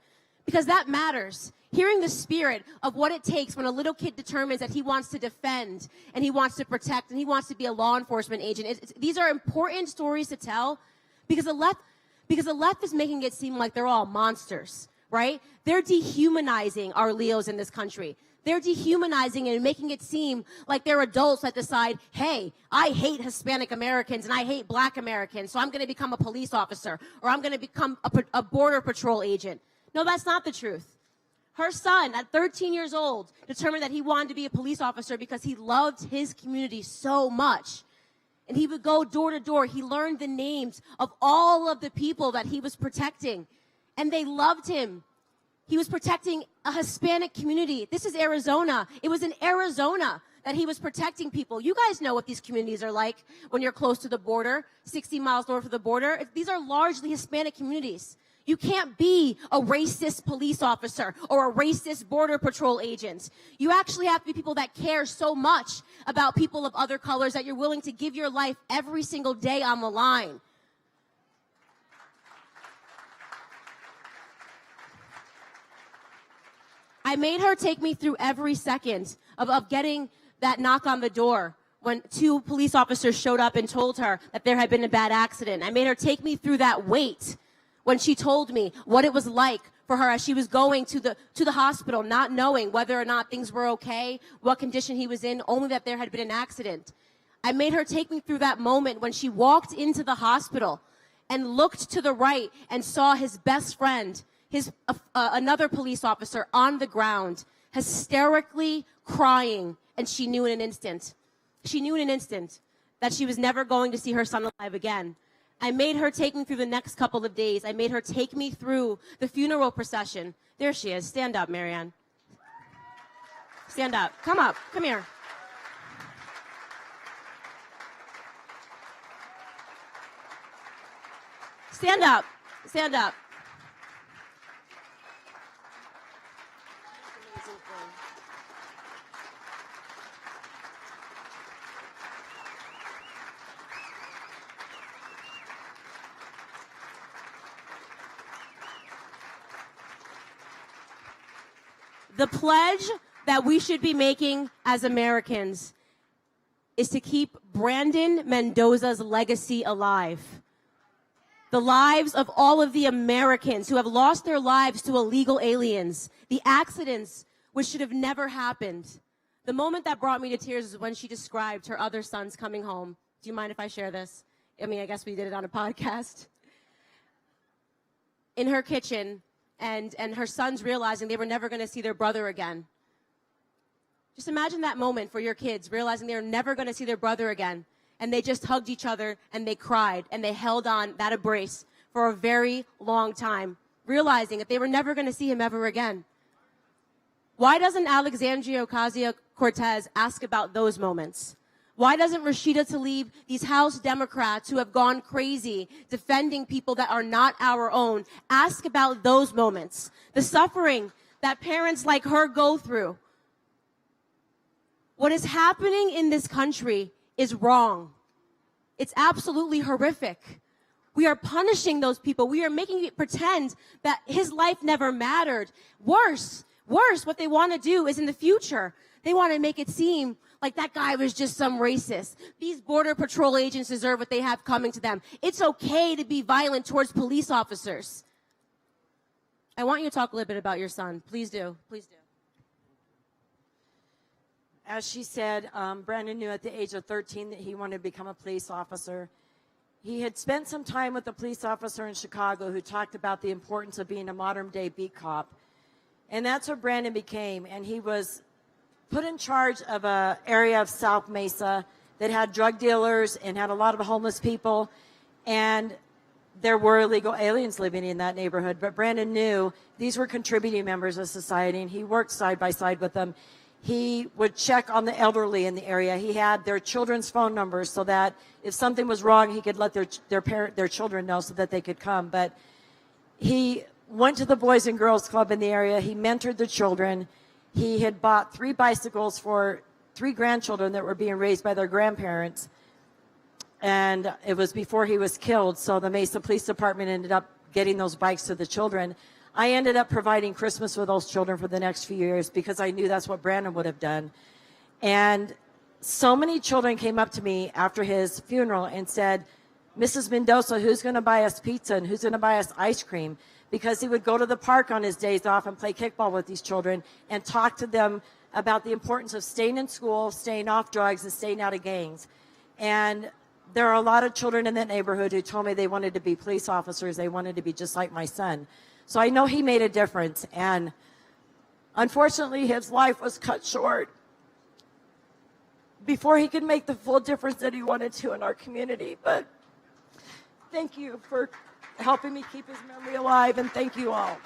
because that matters. Hearing the spirit of what it takes when a little kid determines that he wants to defend and he wants to protect and he wants to be a law enforcement agent. These are important stories to tell because the left is making it seem like they're all monsters, right? They're dehumanizing our Leos in this country. They're dehumanizing it and making it seem like they're adults that decide, hey, I hate Hispanic Americans and I hate Black Americans, so I'm going to become a police officer or I'm going to become a border patrol agent. No, that's not the truth. Her son, at 13 years old, determined that he wanted to be a police officer because he loved his community so much. And he would go door to door. He learned the names of all of the people that he was protecting. And they loved him. He was protecting a Hispanic community. This is Arizona. It was in Arizona that he was protecting people. You guys know what these communities are like when you're close to the border, 60 miles north of the border. These are largely Hispanic communities. You can't be a racist police officer or a racist border patrol agent. You actually have to be people that care so much about people of other colors that you're willing to give your life every single day on the line. I made her take me through every second of getting that knock on the door when 2 police officers showed up and told her that there had been a bad accident. I made her take me through that wait when she told me what it was like for her as she was going to the hospital, not knowing whether or not things were okay, what condition he was in, only that there had been an accident. I made her take me through that moment when she walked into the hospital and looked to the right and saw his best friend, another police officer, on the ground, hysterically crying, and she knew in an instant. She knew in an instant that she was never going to see her son alive again. I made her take me through the next couple of days. I made her take me through the funeral procession. There she is. Stand up, Marianne. Stand up. Come up. Come here. Stand up. Stand up. The pledge that we should be making as Americans is to keep Brandon Mendoza's legacy alive. The lives of all of the Americans who have lost their lives to illegal aliens, the accidents which should have never happened. The moment that brought me to tears is when she described her other sons coming home. Do you mind if I share this? I mean, I guess we did it on a podcast. In her kitchen, and her sons realizing they were never going to see their brother again. Just imagine that moment for your kids, realizing they're never going to see their brother again. And they just hugged each other, and they cried, and they held on that embrace for a very long time, realizing that they were never going to see him ever again. Why doesn't Alexandria Ocasio-Cortez ask about those moments? Why doesn't Rashida Tlaib, these House Democrats who have gone crazy defending people that are not our own, ask about those moments? The suffering that parents like her go through. What is happening in this country is wrong. It's absolutely horrific. We are punishing those people. We are making it pretend that his life never mattered. Worse, what they want to do is in the future, they want to make it seem like that guy was just some racist. These Border Patrol agents deserve what they have coming to them. It's okay to be violent towards police officers. I want you to talk a little bit about your son. Please do. Please do. As she said, Brandon knew at the age of 13 that he wanted to become a police officer. He had spent some time with a police officer in Chicago who talked about the importance of being a modern-day beat cop. And that's what Brandon became. And he was put in charge of an area of South Mesa that had drug dealers and had a lot of homeless people. And there were illegal aliens living in that neighborhood. But Brandon knew these were contributing members of society, and he worked side by side with them. He would check on the elderly in the area. He had their children's phone numbers so that if something was wrong, he could let their children know so that they could come. But he went to the Boys and Girls Club in the area. He mentored the children. He had bought 3 bicycles for 3 grandchildren that were being raised by their grandparents. And it was before he was killed, so the Mesa Police Department ended up getting those bikes to the children. I ended up providing Christmas for those children for the next few years because I knew that's what Brandon would have done. And so many children came up to me after his funeral and said, Mrs. Mendoza, who's going to buy us pizza and who's going to buy us ice cream? Because he would go to the park on his days off and play kickball with these children and talk to them about the importance of staying in school, staying off drugs, and staying out of gangs. And there are a lot of children in that neighborhood who told me they wanted to be police officers. They wanted to be just like my son. So I know he made a difference. And unfortunately, his life was cut short before he could make the full difference that he wanted to in our community. But thank you for helping me keep his memory alive, and thank you all.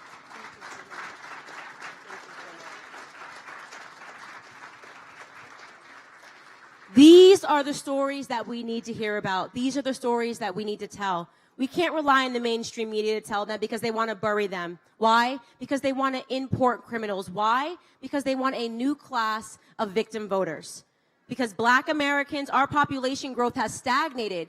These are the stories that we need to hear about. These are the stories that we need to tell. We can't rely on the mainstream media to tell them because they want to bury them. Why? Because they want to import criminals. Why? Because they want a new class of victim voters. Because Black Americans, our population growth has stagnated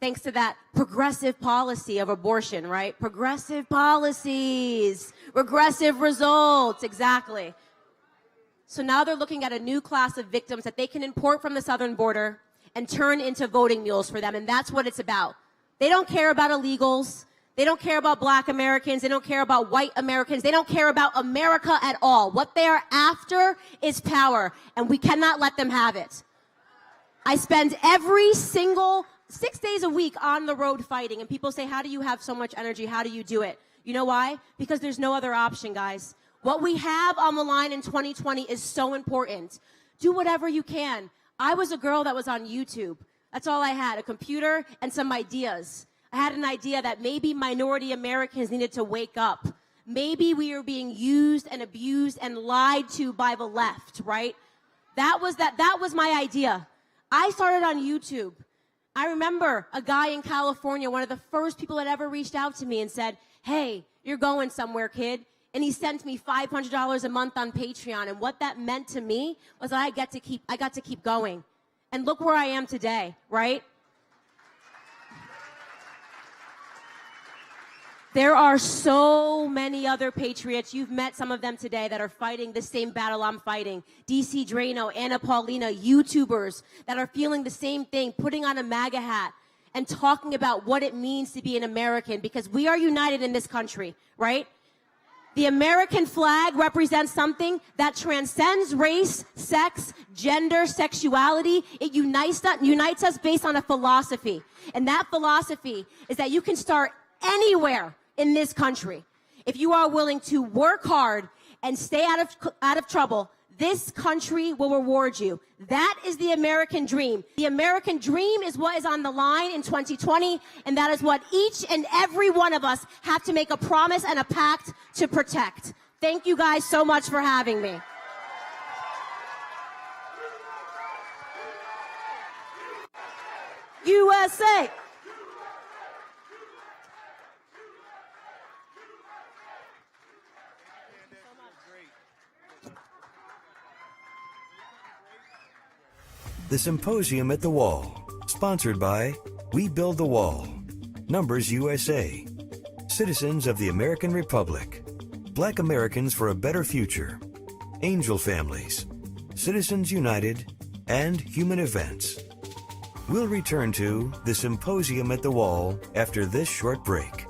thanks to that progressive policy of abortion, right? Progressive policies, regressive results, exactly. So now they're looking at a new class of victims that they can import from the southern border and turn into voting mules for them, and that's what it's about. They don't care about illegals. They don't care about Black Americans. They don't care about white Americans. They don't care about America at all. What they are after is power, and we cannot let them have it. I spend every single 6 days a week on the road fighting, and people say, how do you have so much energy? How do you do it? You know why? Because there's no other option, guys. What we have on the line in 2020 is so important. Do whatever you can. I was a girl that was on YouTube. That's all I had, a computer and some ideas. I had an idea that maybe minority Americans needed to wake up. Maybe we are being used and abused and lied to by the left, right? That was my idea. I started on YouTube. I remember a guy in California, one of the first people that ever reached out to me and said, hey, you're going somewhere, kid. And he sent me $500 a month on Patreon. And what that meant to me was that I got to keep going. And look where I am today, right? There are so many other patriots. You've met some of them today that are fighting the same battle I'm fighting. DC Drano, Anna Paulina, YouTubers that are feeling the same thing, putting on a MAGA hat and talking about what it means to be an American, because we are united in this country, right? The American flag represents something that transcends race, sex, gender, sexuality. It unites us based on a philosophy. And that philosophy is that you can start anywhere in this country. If you are willing to work hard and stay out of trouble, this country will reward you. That is the American dream. The American dream is what is on the line in 2020, and that is what each and every one of us have to make a promise and a pact to protect. Thank you guys so much for having me. USA! The Symposium at the Wall, sponsored by We Build the Wall. Numbers USA. Citizens of the American Republic. Black Americans for a Better Future. Angel Families. Citizens United. And Human Events. We'll return to the Symposium at the Wall after this short break.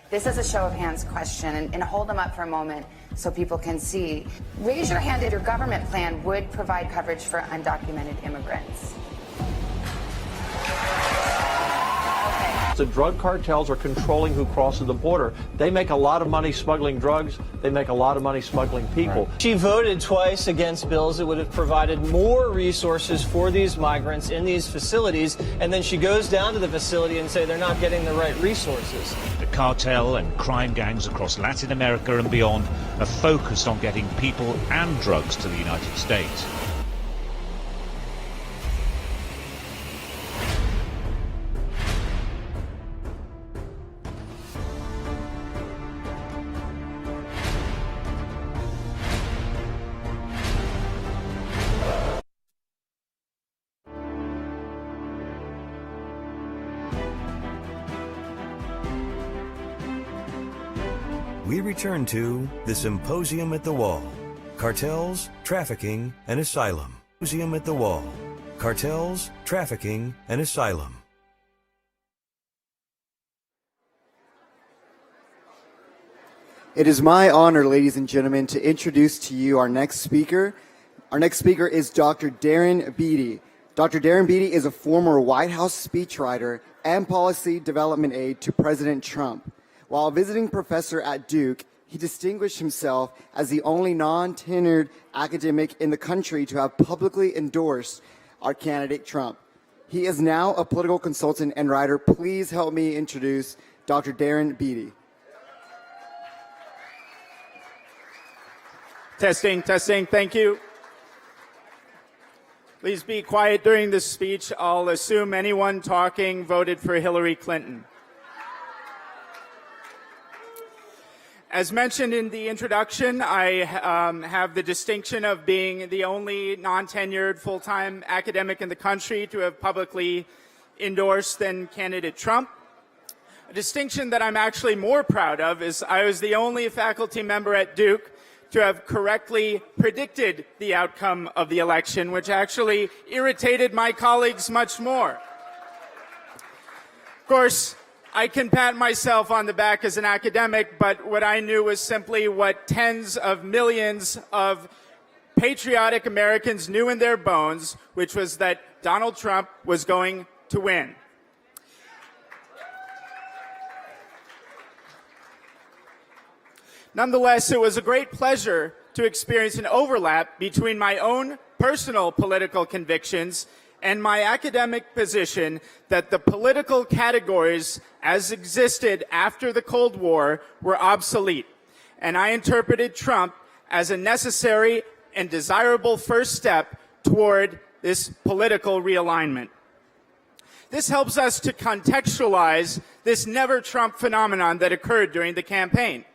This is a show of hands question, and hold them up for a moment so people can see. Raise your hand if your government plan would provide coverage for undocumented immigrants. The drug cartels are controlling who crosses the border. They make a lot of money smuggling drugs. They make a lot of money smuggling people. She voted twice against bills that would have provided more resources for these migrants in these facilities, and then she goes down to the facility and say they're not getting the right resources. The cartel and crime gangs across Latin America and beyond are focused on getting people and drugs to the United States. We return to the Symposium at the Wall. Cartels, Trafficking, and Asylum. Symposium at the Wall. Cartels, Trafficking, and Asylum. It is my honor, ladies and gentlemen, to introduce to you our next speaker. Our next speaker is Dr. Darren Beattie. Dr. Darren Beattie is a former White House speechwriter and policy development aide to President Trump. While a visiting professor at Duke, he distinguished himself as the only non-tenured academic in the country to have publicly endorsed our candidate Trump. He is now a political consultant and writer. Please help me introduce Dr. Darren Beattie. Testing, testing, thank you. Please be quiet during this speech. I'll assume anyone talking voted for Hillary Clinton. As mentioned in the introduction, I have the distinction of being the only non-tenured full-time academic in the country to have publicly endorsed then candidate Trump. A distinction that I'm actually more proud of is I was the only faculty member at Duke to have correctly predicted the outcome of the election, which actually irritated my colleagues much more. Of course, I can pat myself on the back as an academic, but what I knew was simply what tens of millions of patriotic Americans knew in their bones, which was that Donald Trump was going to win. Nonetheless, it was a great pleasure to experience an overlap between my own personal political convictions and my academic position that the political categories as existed after the Cold War were obsolete. And I interpreted Trump as a necessary and desirable first step toward this political realignment. This helps us to contextualize this Never Trump phenomenon that occurred during the campaign.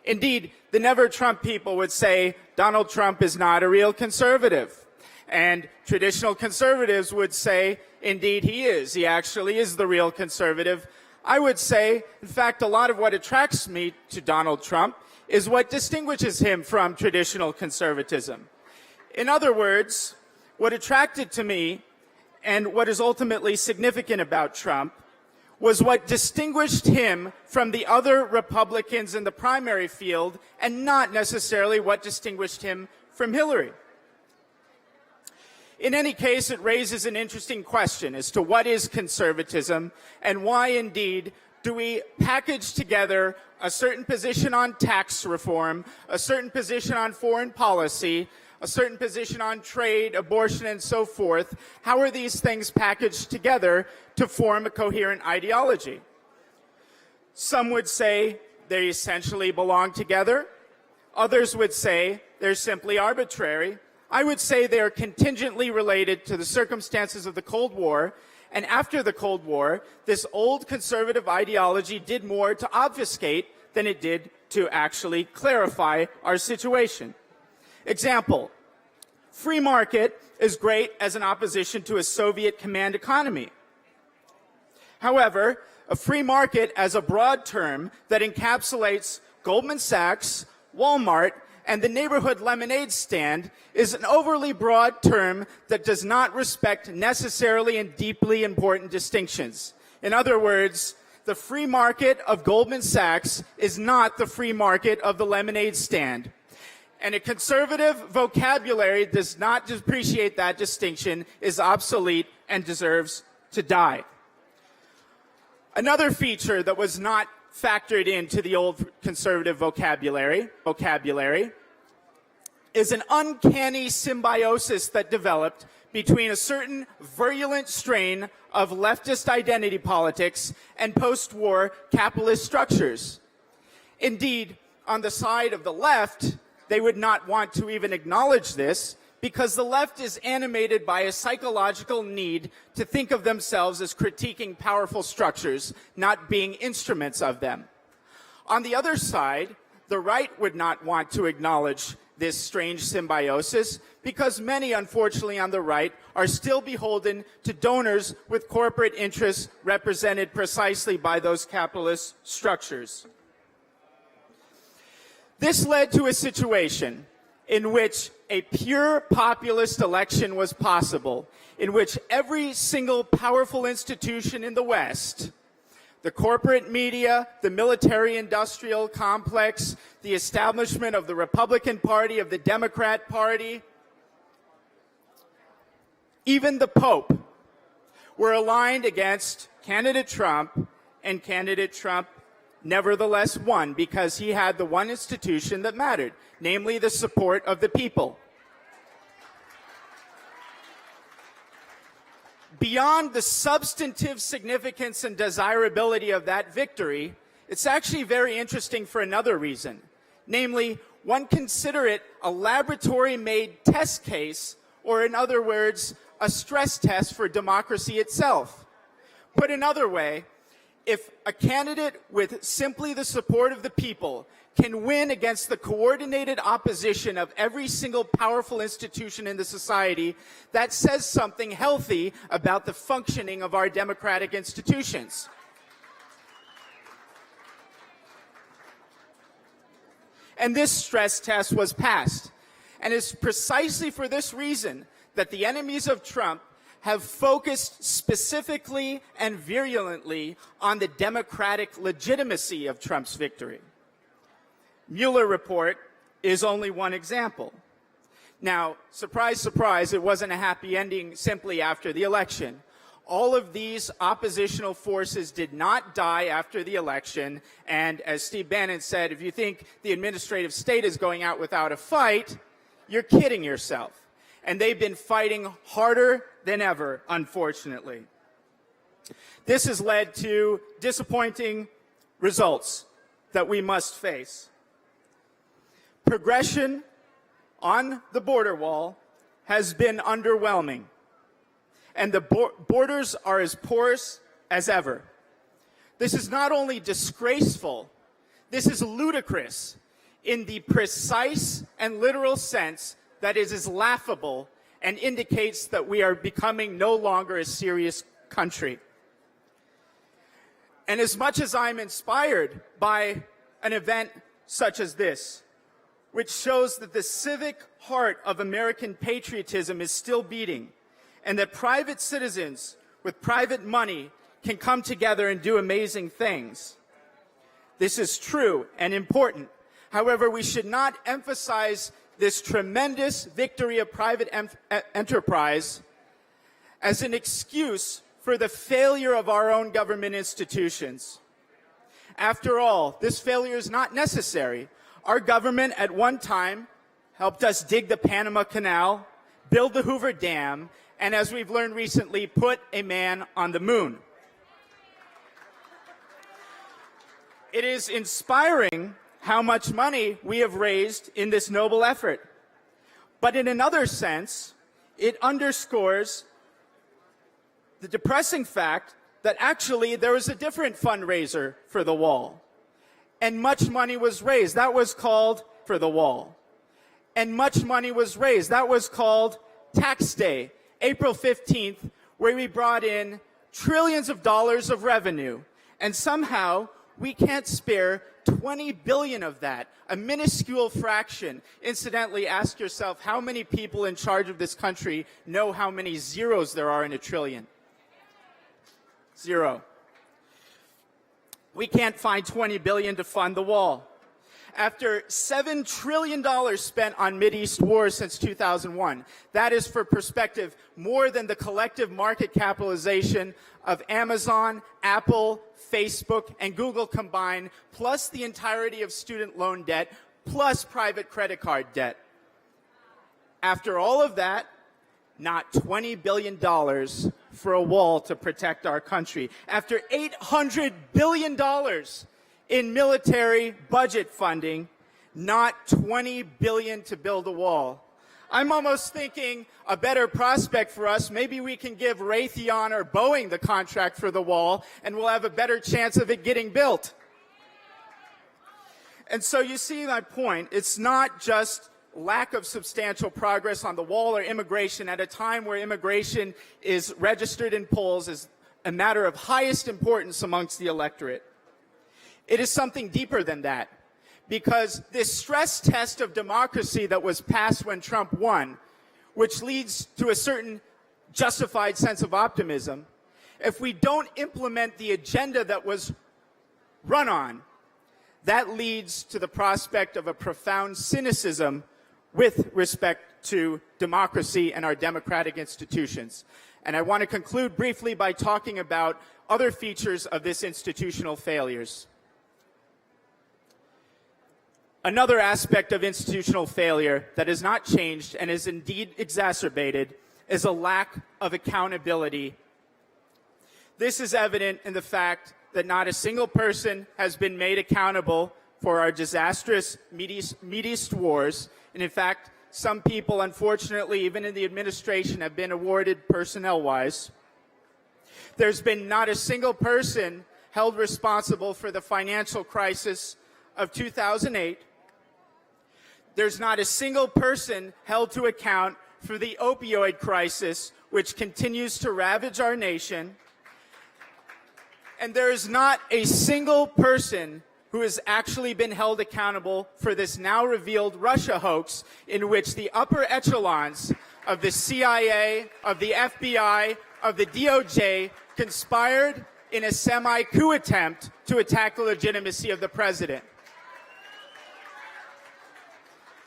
Indeed, the Never Trump people would say Donald Trump is not a real conservative. And traditional conservatives would say, indeed, he is. He actually is the real conservative. I would say, in fact, a lot of what attracts me to Donald Trump is what distinguishes him from traditional conservatism. In other words, what attracted to me and what is ultimately significant about Trump was what distinguished him from the other Republicans in the primary field and not necessarily what distinguished him from Hillary. In any case, it raises an interesting question as to what is conservatism and why, indeed, do we package together a certain position on tax reform, a certain position on foreign policy, a certain position on trade, abortion, and so forth. How are these things packaged together to form a coherent ideology? Some would say they essentially belong together. Others would say they're simply arbitrary. I would say they are contingently related to the circumstances of the Cold War. And after the Cold War, this old conservative ideology did more to obfuscate than it did to actually clarify our situation. Example, Free market is great as an opposition to a Soviet command economy. However, a free market as a broad term that encapsulates Goldman Sachs, Walmart, and the neighborhood lemonade stand is an overly broad term that does not respect necessarily and deeply important distinctions. In other words, the free market of Goldman Sachs is not the free market of the lemonade stand. And a conservative vocabulary does not appreciate that distinction, is obsolete, and deserves to die. Another feature that was not factored into the old conservative vocabulary is an uncanny symbiosis that developed between a certain virulent strain of leftist identity politics and post-war capitalist structures. Indeed, on the side of the left, they would not want to even acknowledge this because the left is animated by a psychological need to think of themselves as critiquing powerful structures, not being instruments of them. On the other side, the right would not want to acknowledge this strange symbiosis because many, unfortunately, on the right are still beholden to donors with corporate interests represented precisely by those capitalist structures. This led to a situation in which a pure populist election was possible, in which every single powerful institution in the West, the corporate media, the military-industrial complex, the establishment of the Republican Party, of the Democrat Party, even the Pope, were aligned against candidate Trump, and candidate Trump nevertheless won because he had the one institution that mattered, namely the support of the people. Beyond the substantive significance and desirability of that victory, it's actually very interesting for another reason. Namely, one consider it a laboratory-made test case, or in other words, a stress test for democracy itself. Put another way, if a candidate with simply the support of the people can win against the coordinated opposition of every single powerful institution in the society, that says something healthy about the functioning of our democratic institutions. And this stress test was passed. And it's precisely for this reason that the enemies of Trump have focused specifically and virulently on the democratic legitimacy of Trump's victory. Mueller report is only one example. Now, surprise, surprise, it wasn't a happy ending simply after the election. All of these oppositional forces did not die after the election, and as Steve Bannon said, if you think the administrative state is going out without a fight, you're kidding yourself. And they've been fighting harder than ever, unfortunately. This has led to disappointing results that we must face. Progression on the border wall has been underwhelming, and the borders are as porous as ever. This is not only disgraceful, this is ludicrous in the precise and literal sense that it is laughable and indicates that we are becoming no longer a serious country. And as much as I'm inspired by an event such as this, which shows that the civic heart of American patriotism is still beating, and that private citizens with private money can come together and do amazing things. This is true and important. However, we should not emphasize this tremendous victory of private enterprise as an excuse for the failure of our own government institutions. After all, this failure is not necessary. Our government at one time helped us dig the Panama Canal, build the Hoover Dam, and as we've learned recently, put a man on the moon. It is inspiring how much money we have raised in this noble effort. But in another sense, it underscores the depressing fact that actually there was a different fundraiser for the wall. And much money was raised. That was called for the wall. and much money was raised. That was called Tax Day, April 15th, where we brought in trillions of dollars of revenue. And somehow we can't spare 20 billion of that, a minuscule fraction. Incidentally, ask yourself how many people in charge of this country know how many zeros there are in a trillion? Zero. We can't find 20 billion to fund the wall. After $7 trillion spent on Mideast wars since 2001, that is, for perspective, more than the collective market capitalization of Amazon, Apple, Facebook, and Google combined, plus the entirety of student loan debt, plus private credit card debt. After all of that, not $20 billion for a wall to protect our country. After $800 billion in military budget funding, not $20 billion to build a wall. I'm almost thinking a better prospect for us, maybe we can give Raytheon or Boeing the contract for the wall, and we'll have a better chance of it getting built. And so you see my point. It's not just lack of substantial progress on the wall or immigration at a time where immigration is registered in polls as a matter of highest importance amongst the electorate. It is something deeper than that, because this stress test of democracy that was passed when Trump won, which leads to a certain justified sense of optimism, if we don't implement the agenda that was run on, that leads to the prospect of a profound cynicism with respect to democracy and our democratic institutions. And I want to conclude briefly by talking about other features of this institutional failures. Another aspect of institutional failure that has not changed and is indeed exacerbated is a lack of accountability. This is evident in the fact that not a single person has been made accountable for our disastrous Mideast wars. And in fact, some people, unfortunately, even in the administration, have been awarded personnel-wise. There's been not a single person held responsible for the financial crisis of 2008. There's not a single person held to account for the opioid crisis, which continues to ravage our nation. And there is not a single person who has actually been held accountable for this now revealed Russia hoax, in which the upper echelons of the CIA, of the FBI, of the DOJ conspired in a semi-coup attempt to attack the legitimacy of the president.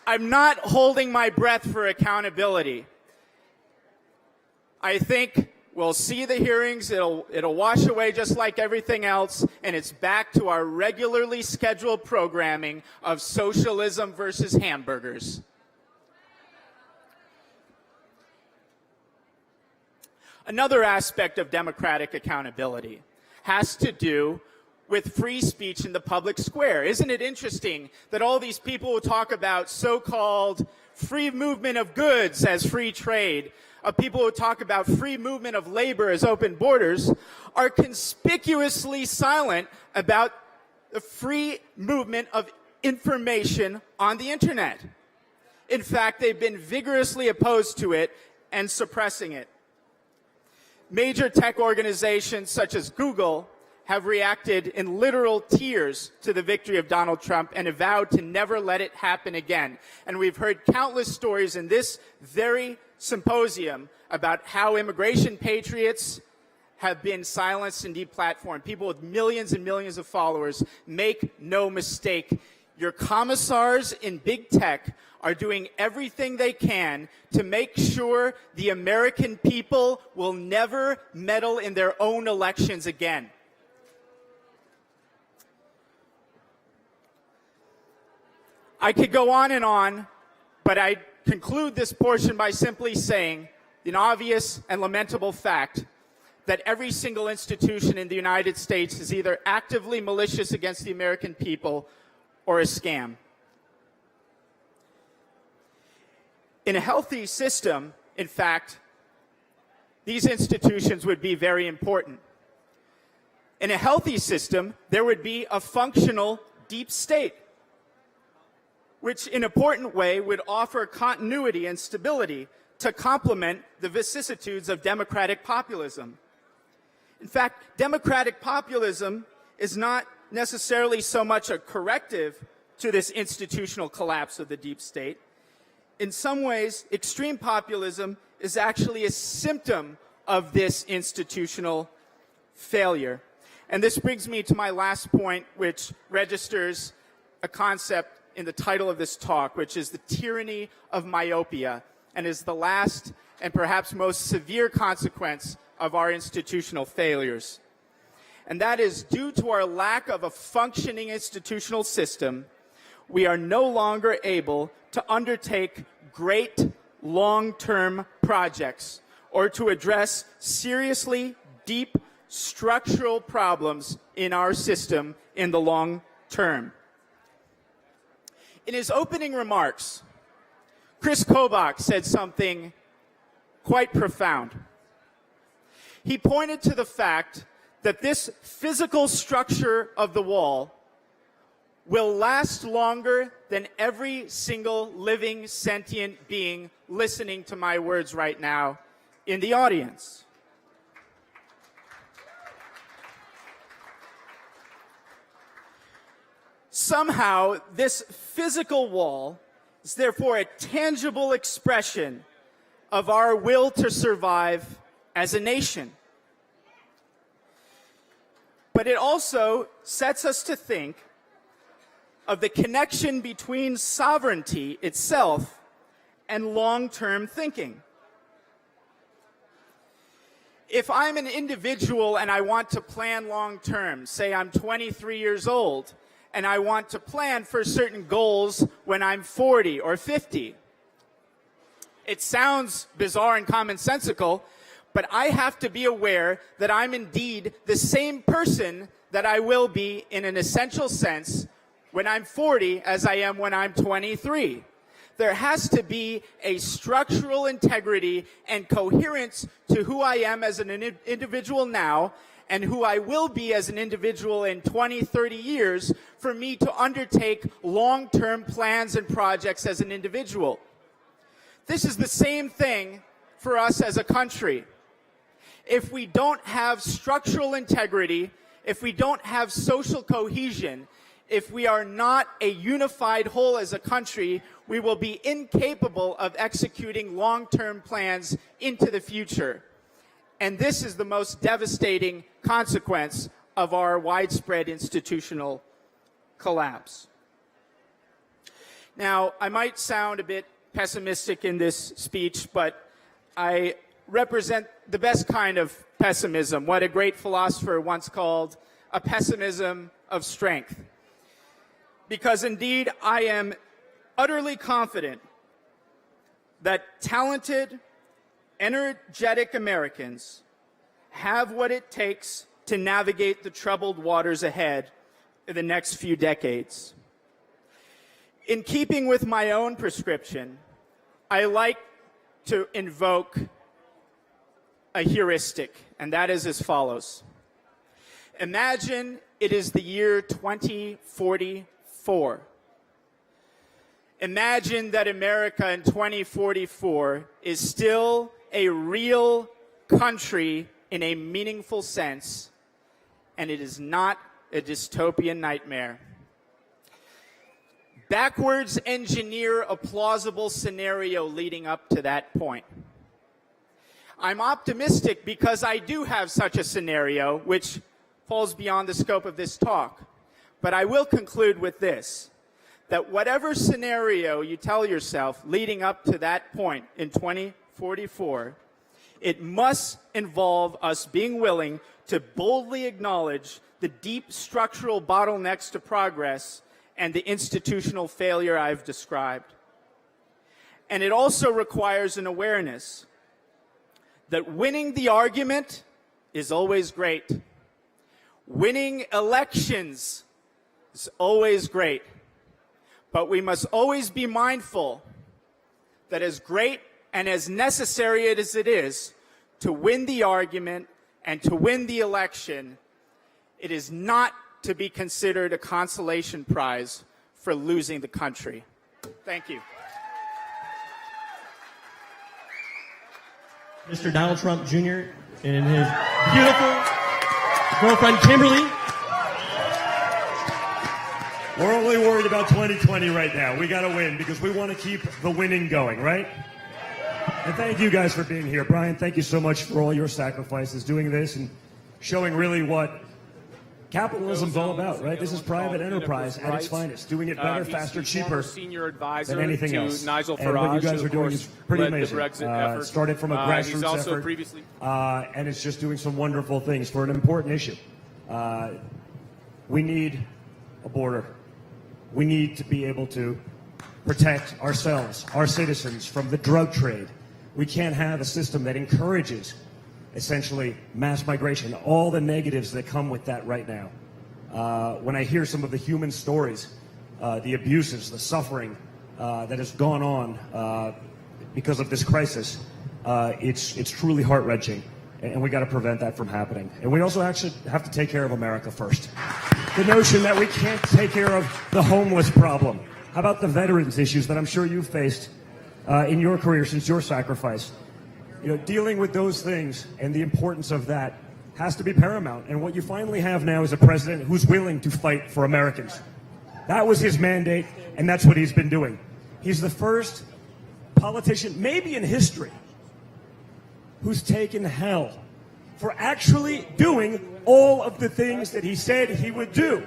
I'm not holding my breath for accountability. I think we'll see the hearings, it'll wash away just like everything else, and it's back to our regularly scheduled programming of socialism versus hamburgers. Another aspect of democratic accountability has to do with free speech in the public square. Isn't it interesting that all these people who talk about so-called free movement of goods as free trade, people who talk about free movement of labor as open borders, are conspicuously silent about the free movement of information on the internet. In fact, they've been vigorously opposed to it and suppressing it. Major tech organizations such as Google have reacted in literal tears to the victory of Donald Trump and have vowed to never let it happen again. And we've heard countless stories in this very symposium about how immigration patriots have been silenced and deplatformed. People with millions and millions of followers. Make no mistake, your commissars in big tech are doing everything they can to make sure the American people will never meddle in their own elections again. I could go on, but I conclude this portion by simply saying an obvious and lamentable fact that every single institution in the United States is either actively malicious against the American people or a scam. In a healthy system, in fact, these institutions would be very important. In a healthy system, there would be a functional deep state. which in an important way would offer continuity and stability to complement the vicissitudes of democratic populism. In fact, democratic populism is not necessarily so much a corrective to this institutional collapse of the deep state. In some ways, extreme populism is actually a symptom of this institutional failure. And this brings me to my last point, which registers a concept in the title of this talk, which is the tyranny of myopia, and is the last and perhaps most severe consequence of our institutional failures. And that is, due to our lack of a functioning institutional system, we are no longer able to undertake great long-term projects or to address seriously deep structural problems in our system in the long term. In his opening remarks, Chris Kobach said something quite profound. He pointed to the fact that this physical structure of the wall will last longer than every single living sentient being listening to my words right now in the audience. Somehow, this physical wall is therefore a tangible expression of our will to survive as a nation. But it also sets us to think of the connection between sovereignty itself and long-term thinking. If I'm an individual and I want to plan long-term, say I'm 23 years old, and I want to plan for certain goals when I'm 40 or 50. It sounds bizarre and commonsensical, but I have to be aware that I'm indeed the same person that I will be in an essential sense when I'm 40 as I am when I'm 23. There has to be a structural integrity and coherence to who I am as an individual now and who I will be as an individual in 20, 30 years for me to undertake long-term plans and projects as an individual. This is the same thing for us as a country. If we don't have structural integrity, if we don't have social cohesion, if we are not a unified whole as a country, we will be incapable of executing long-term plans into the future. And this is the most devastating consequence of our widespread institutional collapse. Now, I might sound a bit pessimistic in this speech, but I represent the best kind of pessimism, what a great philosopher once called a pessimism of strength. Because indeed, I am utterly confident that talented, energetic Americans have what it takes to navigate the troubled waters ahead in the next few decades. In keeping with my own prescription, I like to invoke a heuristic, and that is as follows. Imagine it is the year 2044. Imagine that America in 2044 is still a real country in a meaningful sense, and it is not a dystopian nightmare. Backwards engineer a plausible scenario leading up to that point. I'm optimistic because I do have such a scenario, which falls beyond the scope of this talk. But I will conclude with this, that whatever scenario you tell yourself leading up to that point in 2044, it must involve us being willing to boldly acknowledge the deep structural bottlenecks to progress and the institutional failure I've described. And it also requires an awareness that winning the argument is always great. Winning elections is always great. But we must always be mindful that as great and as necessary as it is to win the argument and to win the election, it is not to be considered a consolation prize for losing the country. Thank you. Mr. Donald Trump Jr. and his beautiful girlfriend, Kimberly. We're only worried about 2020 right now. We got to win because we want to keep the winning going, right? And thank you guys for being here. Brian, thank you so much for all your sacrifices doing this and showing really what capitalism's all about, right? This is private enterprise at its finest, doing it better, faster, cheaper senior advisor than anything to else. Nigel And what you Farage, guys who are doing of is course pretty led amazing. the Brexit effort. Started from a He's grassroots also effort, previously and it's just doing some wonderful things for an important issue. We need a border. We need to be able to protect ourselves, our citizens, from the drug trade. We can't have a system that encourages, essentially, mass migration, all the negatives that come with that right now. When I hear some of the human stories, the abuses, the suffering that has gone on because of this crisis, it's truly heart-wrenching, and we got to prevent that from happening. And we also actually have to take care of America first. The notion that we can't take care of the homeless problem. How about the veterans issues that I'm sure you've faced in your career since your sacrifice? You know, dealing with those things and the importance of that has to be paramount. And what you finally have now is a president who's willing to fight for Americans. That was his mandate, and that's what he's been doing. He's the first politician, maybe in history, who's taken hell for actually doing all of the things that he said he would do.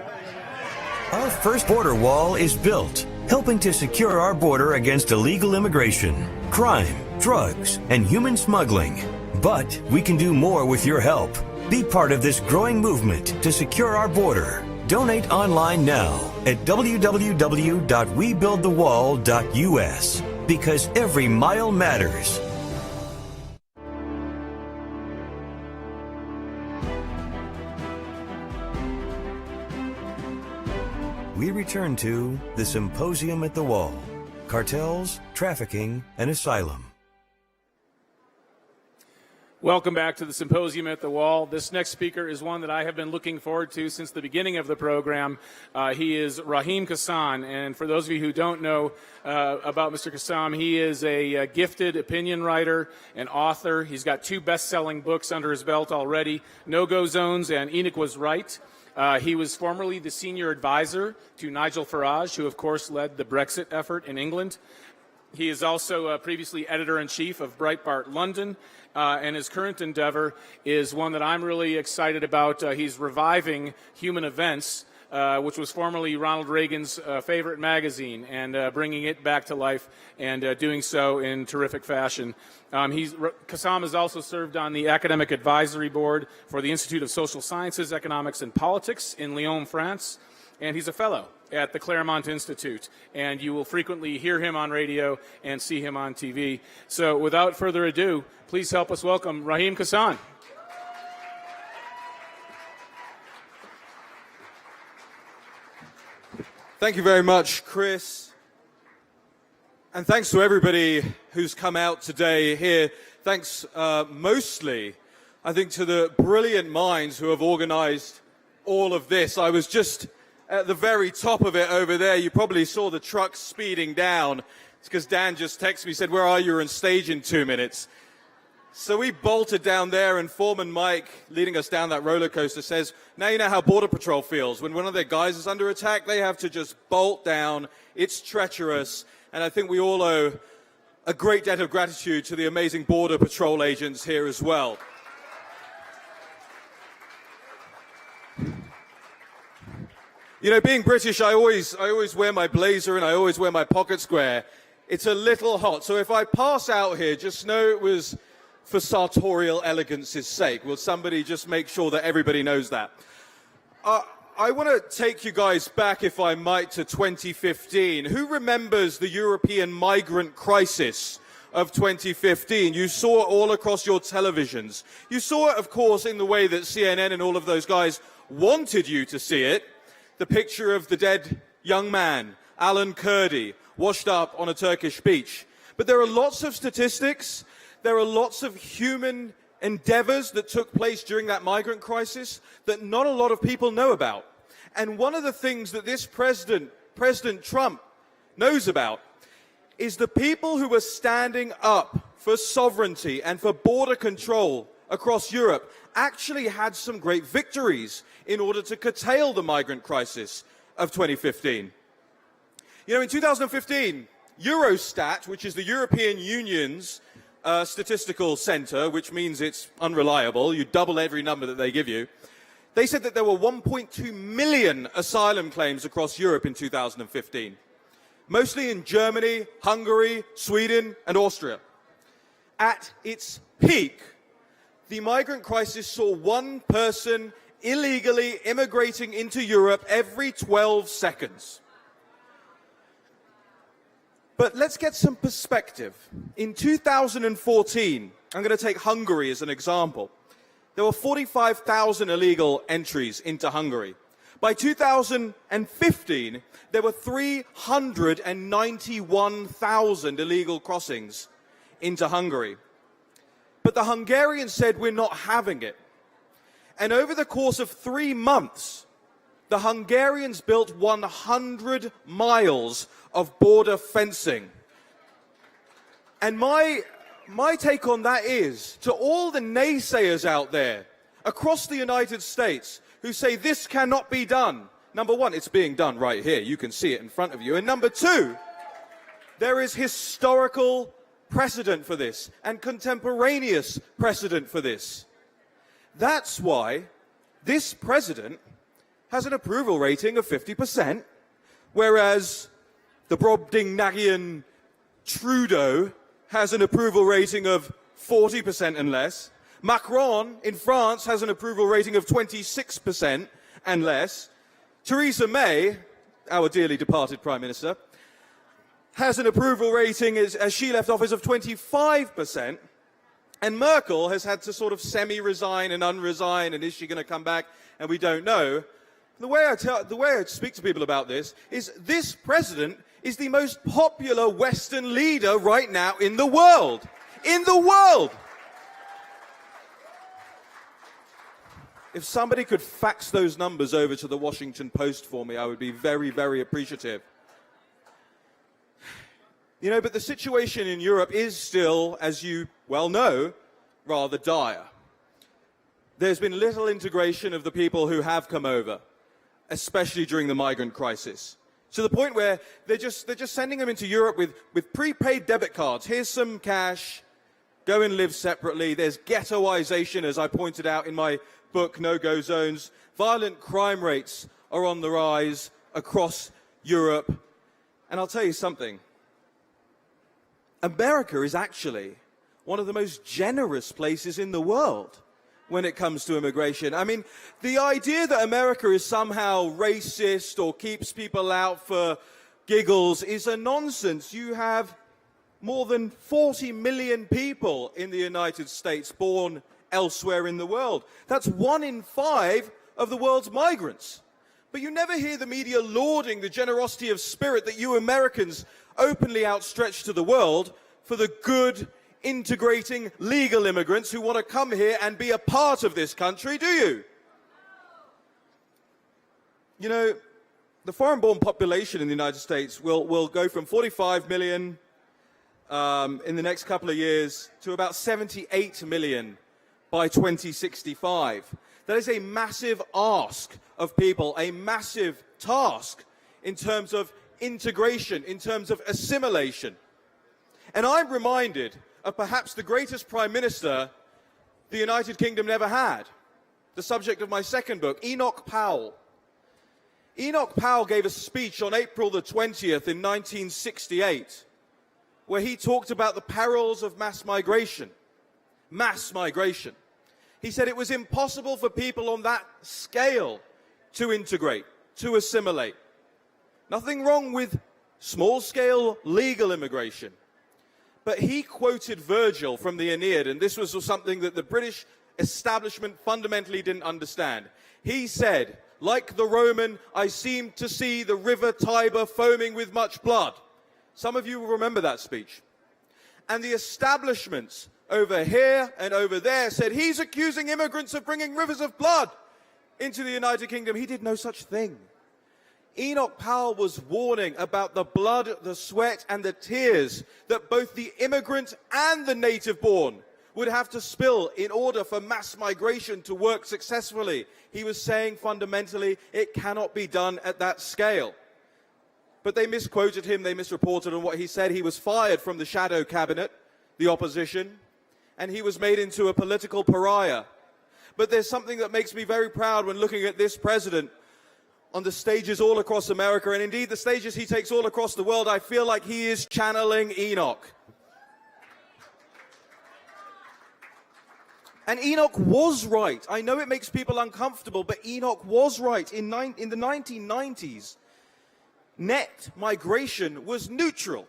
Our first border wall is built, helping to secure our border against illegal immigration, crime, drugs, and human smuggling. But we can do more with your help. Be part of this growing movement to secure our border. Donate online now at www.webuildthewall.us, because every mile matters. We return to the Symposium at the Wall, Cartels, Trafficking, and Asylum. Welcome back to the Symposium at the Wall. This next speaker is one that I have been looking forward to since the beginning of the program. He is Raheem Kassam, and for those of you who don't know about Mr. Kassam, he is a gifted opinion writer and author. He's got 2 best-selling books under his belt already, No-Go Zones and Enoch Was Right. He was formerly the senior advisor to Nigel Farage, who of course led the Brexit effort in England. He is also previously editor-in-chief of Breitbart London, and his current endeavor is one that I'm really excited about. He's reviving Human Events, which was formerly Ronald Reagan's favorite magazine, and bringing it back to life and doing so in terrific fashion. Kassam has also served on the Academic Advisory Board for the Institute of Social Sciences, Economics, and Politics in Lyon, France, and he's a fellow at the Claremont Institute, and you will frequently hear him on radio and see him on TV. So without further ado, please help us welcome Raheem Kassam. Thank you very much, Chris. And thanks to everybody who's come out today here. Thanks mostly, I think, to the brilliant minds who have organized all of this. I was just at the very top of it over there. You probably saw the truck speeding down. It's because Dan just texted me, said, "Where are you? You're on stage in 2 minutes." So we bolted down there, and Foreman Mike, leading us down that roller coaster, says, "Now you know how Border Patrol feels. When one of their guys is under attack, they have to just bolt down. It's treacherous." And I think we all owe a great debt of gratitude to the amazing Border Patrol agents here as well. You know, being British, I always wear my blazer and I always wear my pocket square. It's a little hot, so if I pass out here, just know it was for sartorial elegance's sake. Will somebody just make sure that everybody knows that? I want to take you guys back, if I might, to 2015. Who remembers the European migrant crisis of 2015? You saw it all across your televisions. You saw it, of course, in the way that CNN and all of those guys wanted you to see it. The picture of the dead young man, Alan Kurdi, washed up on a Turkish beach. But there are lots of statistics. There are lots of human endeavors that took place during that migrant crisis that not a lot of people know about. And one of the things that this President Trump knows about, is the people who were standing up for sovereignty and for border control across Europe actually had some great victories in order to curtail the migrant crisis of 2015. You know, in 2015, Eurostat, which is the European Union's statistical center, which means it's unreliable, you double every number that they give you, they said that there were 1.2 million asylum claims across Europe in 2015, mostly in Germany, Hungary, Sweden, and Austria. At its peak, the migrant crisis saw one person illegally immigrating into Europe every 12 seconds. But let's get some perspective. In 2014, I'm going to take Hungary as an example. There were 45,000 illegal entries into Hungary. By 2015, there were 391,000 illegal crossings into Hungary. But the Hungarians said, we're not having it. And over the course of 3 months, the Hungarians built 100 miles of border fencing. And my take on that is, to all the naysayers out there across the United States who say this cannot be done, number one, it's being done right here. You can see it in front of you. And number two, there is historical precedent for this and contemporaneous precedent for this. That's why this president has an approval rating of 50%, whereas the Brobdingnagian Trudeau has an approval rating of 40% and less. Macron in France has an approval rating of 26% and less. Theresa May, our dearly departed Prime Minister, has an approval rating as she left office of 25%. And Merkel has had to sort of semi-resign and unresign, and is she going to come back? And we don't know. The way I speak to people about this is this president is the most popular Western leader right now in the world. In the world! If somebody could fax those numbers over to the Washington Post for me, I would be very, very appreciative. You know, but the situation in Europe is still, as you well know, rather dire. There's been little integration of the people who have come over, especially during the migrant crisis, to the point where they're just sending them into Europe with prepaid debit cards. Here's some cash, go and live separately. There's ghettoization, as I pointed out in my book, No-Go Zones. Violent crime rates are on the rise across Europe. And I'll tell you something. America is actually one of the most generous places in the world when it comes to immigration. I mean, the idea that America is somehow racist or keeps people out for giggles is a nonsense. You have more than 40 million people in the United States born elsewhere in the world. That's 1 in 5 of the world's migrants. But you never hear the media lauding the generosity of spirit that you Americans openly outstretched to the world for the good, integrating legal immigrants who want to come here and be a part of this country, do you? You know, the foreign-born population in the United States will go from 45 million in the next couple of years to about 78 million by 2065. That is a massive ask of people, a massive task in terms of integration, in terms of assimilation. And I'm reminded of perhaps the greatest prime minister the United Kingdom never had, the subject of my second book, Enoch Powell. Enoch Powell gave a speech on April the 20th in 1968, where he talked about the perils of mass migration. Mass migration. He said it was impossible for people on that scale to integrate, to assimilate. Nothing wrong with small-scale legal immigration. But he quoted Virgil from the Aeneid, and this was something that the British establishment fundamentally didn't understand. He said, like the Roman, I seem to see the river Tiber foaming with much blood. Some of you will remember that speech. And the establishments over here and over there said, he's accusing immigrants of bringing rivers of blood into the United Kingdom. He did no such thing. Enoch Powell was warning about the blood, the sweat, and the tears that both the immigrant and the native-born would have to spill in order for mass migration to work successfully. He was saying fundamentally it cannot be done at that scale. But they misquoted him, they misreported on what he said. He was fired from the shadow cabinet, the opposition, and he was made into a political pariah. But there's something that makes me very proud when looking at this president on the stages all across America, and indeed the stages he takes all across the world. I feel like he is channeling Enoch. And Enoch was right. I know it makes people uncomfortable, but Enoch was right. In the 1990s, net migration was neutral.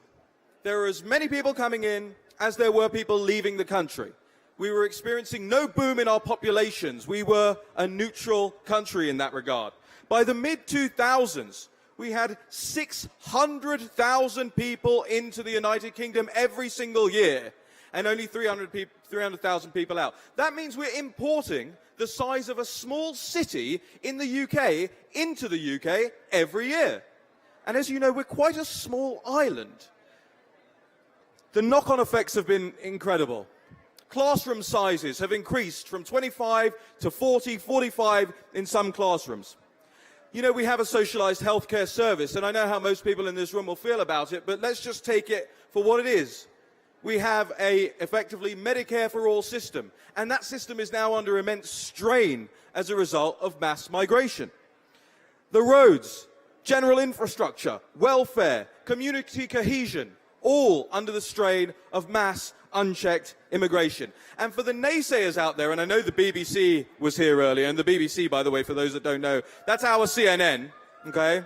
There were as many people coming in as there were people leaving the country. We were experiencing no boom in our populations. We were a neutral country in that regard. By the mid-2000s, we had 600,000 people into the United Kingdom every single year, and only 300,000 people out. That means we're importing the size of a small city in the UK into the UK every year. And as you know, we're quite a small island. The knock-on effects have been incredible. Classroom sizes have increased from 25 to 40, 45 in some classrooms. You know, we have a socialized healthcare service, and I know how most people in this room will feel about it, but let's just take it for what it is. We have a effectively Medicare for all system, and that system is now under immense strain as a result of mass migration. The roads, general infrastructure, welfare, community cohesion, all under the strain of mass unchecked immigration. And for the naysayers out there, and I know the BBC was here earlier, and the BBC, by the way, for those that don't know, that's our CNN, okay?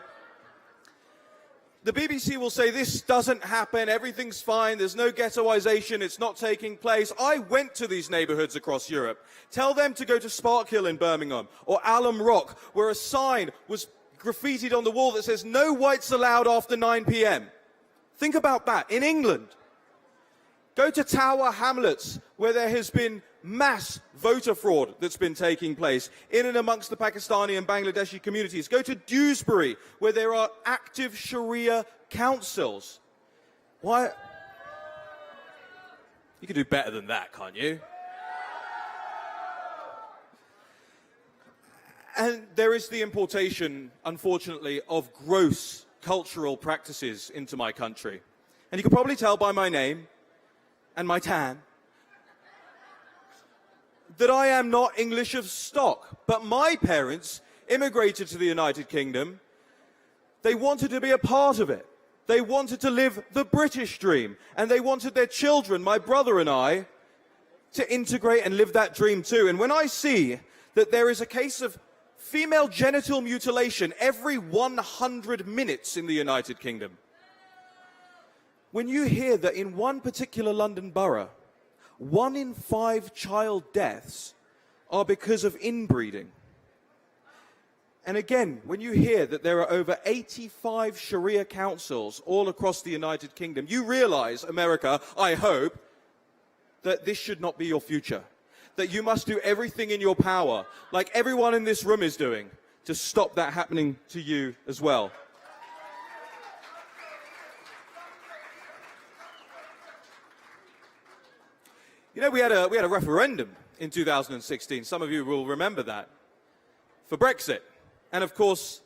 The BBC will say this doesn't happen, everything's fine, there's no ghettoization, it's not taking place. I went to these neighborhoods across Europe. Tell them to go to Sparkhill in Birmingham or Alum Rock, where a sign was graffitied on the wall that says no whites allowed after 9 p.m. Think about that. In England, go to Tower Hamlets, where there has been mass voter fraud that's been taking place in and amongst the Pakistani and Bangladeshi communities. Go to Dewsbury, where there are active Sharia councils. Why? You can do better than that, can't you? And there is the importation, unfortunately, of gross cultural practices into my country. And you can probably tell by my name and my tan that I am not English of stock. But my parents immigrated to the United Kingdom. They wanted to be a part of it. They wanted to live the British dream. And they wanted their children, my brother and I, to integrate and live that dream too. And when I see that there is a case of female genital mutilation every 100 minutes in the United Kingdom, when you hear that in one particular London borough, 1 in 5 child deaths are because of inbreeding. And again, when you hear that there are over 85 Sharia councils all across the United Kingdom, you realize, America, I hope, that this should not be your future. That you must do everything in your power, like everyone in this room is doing, to stop that happening to you as well. You know, we had a referendum in 2016. Some of you will remember that, for Brexit. And of course,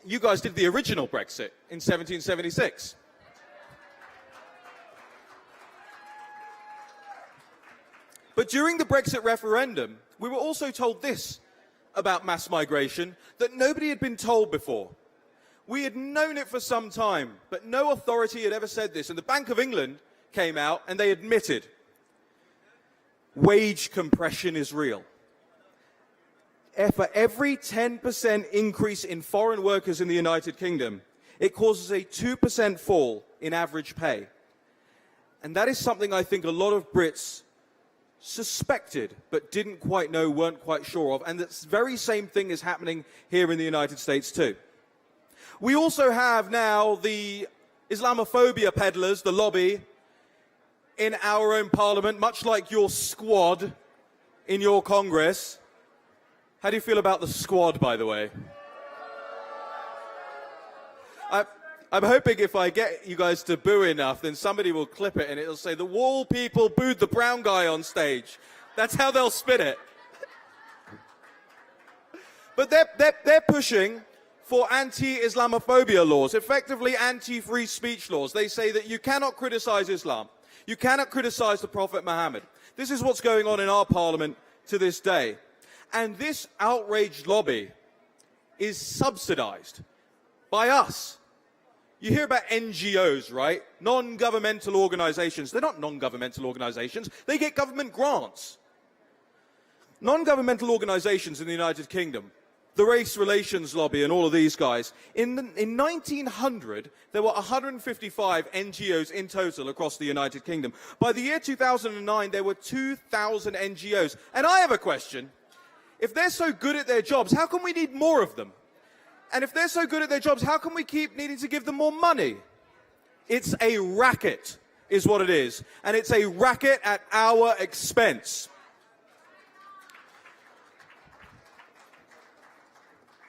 you guys did the original Brexit in 1776. But during the Brexit referendum, we were also told this about mass migration that nobody had been told before. We had known it for some time, but no authority had ever said this. And the Bank of England came out and they admitted wage compression is real. For every 10% increase in foreign workers in the United Kingdom, it causes a 2% fall in average pay. And that is something I think a lot of Brits suspected but didn't quite know, weren't quite sure of. And this very same thing is happening here in the United States too. We also have now the Islamophobia peddlers, the lobby, in our own parliament, much like your squad in your Congress. How do you feel about the squad, by the way? I'm hoping if I get you guys to boo enough, then somebody will clip it and it'll say, the wall people booed the brown guy on stage. That's how they'll spin it. But they're pushing for anti-Islamophobia laws, effectively anti-free speech laws. They say that you cannot criticize Islam. You cannot criticize the Prophet Muhammad. This is what's going on in our parliament to this day. And this outraged lobby is subsidized by us. You hear about NGOs, right? Non-governmental organizations. They're not non-governmental organizations. They get government grants. Non-governmental organizations in the United Kingdom, the Race Relations Lobby and all of these guys, in 1900, there were 155 NGOs in total across the United Kingdom. By the year 2009, there were 2,000 NGOs. And I have a question. If they're so good at their jobs, how come we need more of them? And if they're so good at their jobs, how come we keep needing to give them more money? It's a racket, is what it is. And it's a racket at our expense.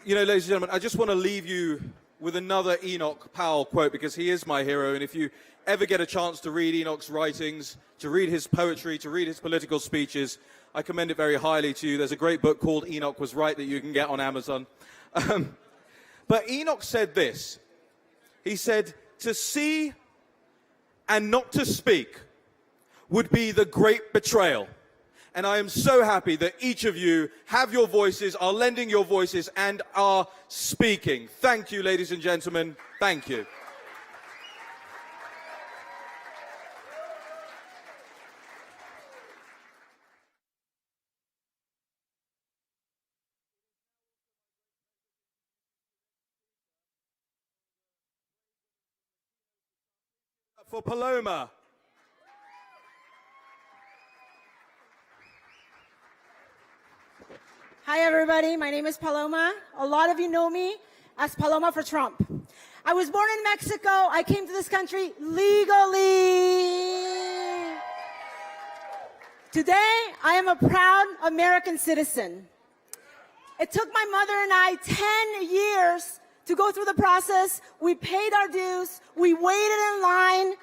You know, ladies and gentlemen, I just want to leave you with another Enoch Powell quote, because he is my hero. And if you ever get a chance to read Enoch's writings, to read his poetry, to read his political speeches, I commend it very highly to you. There's a great book called Enoch Was Right that you can get on Amazon. But Enoch said this. He said, to see and not to speak would be the great betrayal. And I am so happy that each of you have your voices, are lending your voices, and are speaking. Thank you, ladies and gentlemen. Thank you. For Paloma. Hi, everybody. My name is Paloma. A lot of you know me as Paloma for Trump. I was born in Mexico. I came to this country legally. Today, I am a proud American citizen. It took my mother and I 10 years to go through the process. We paid our dues. We waited in line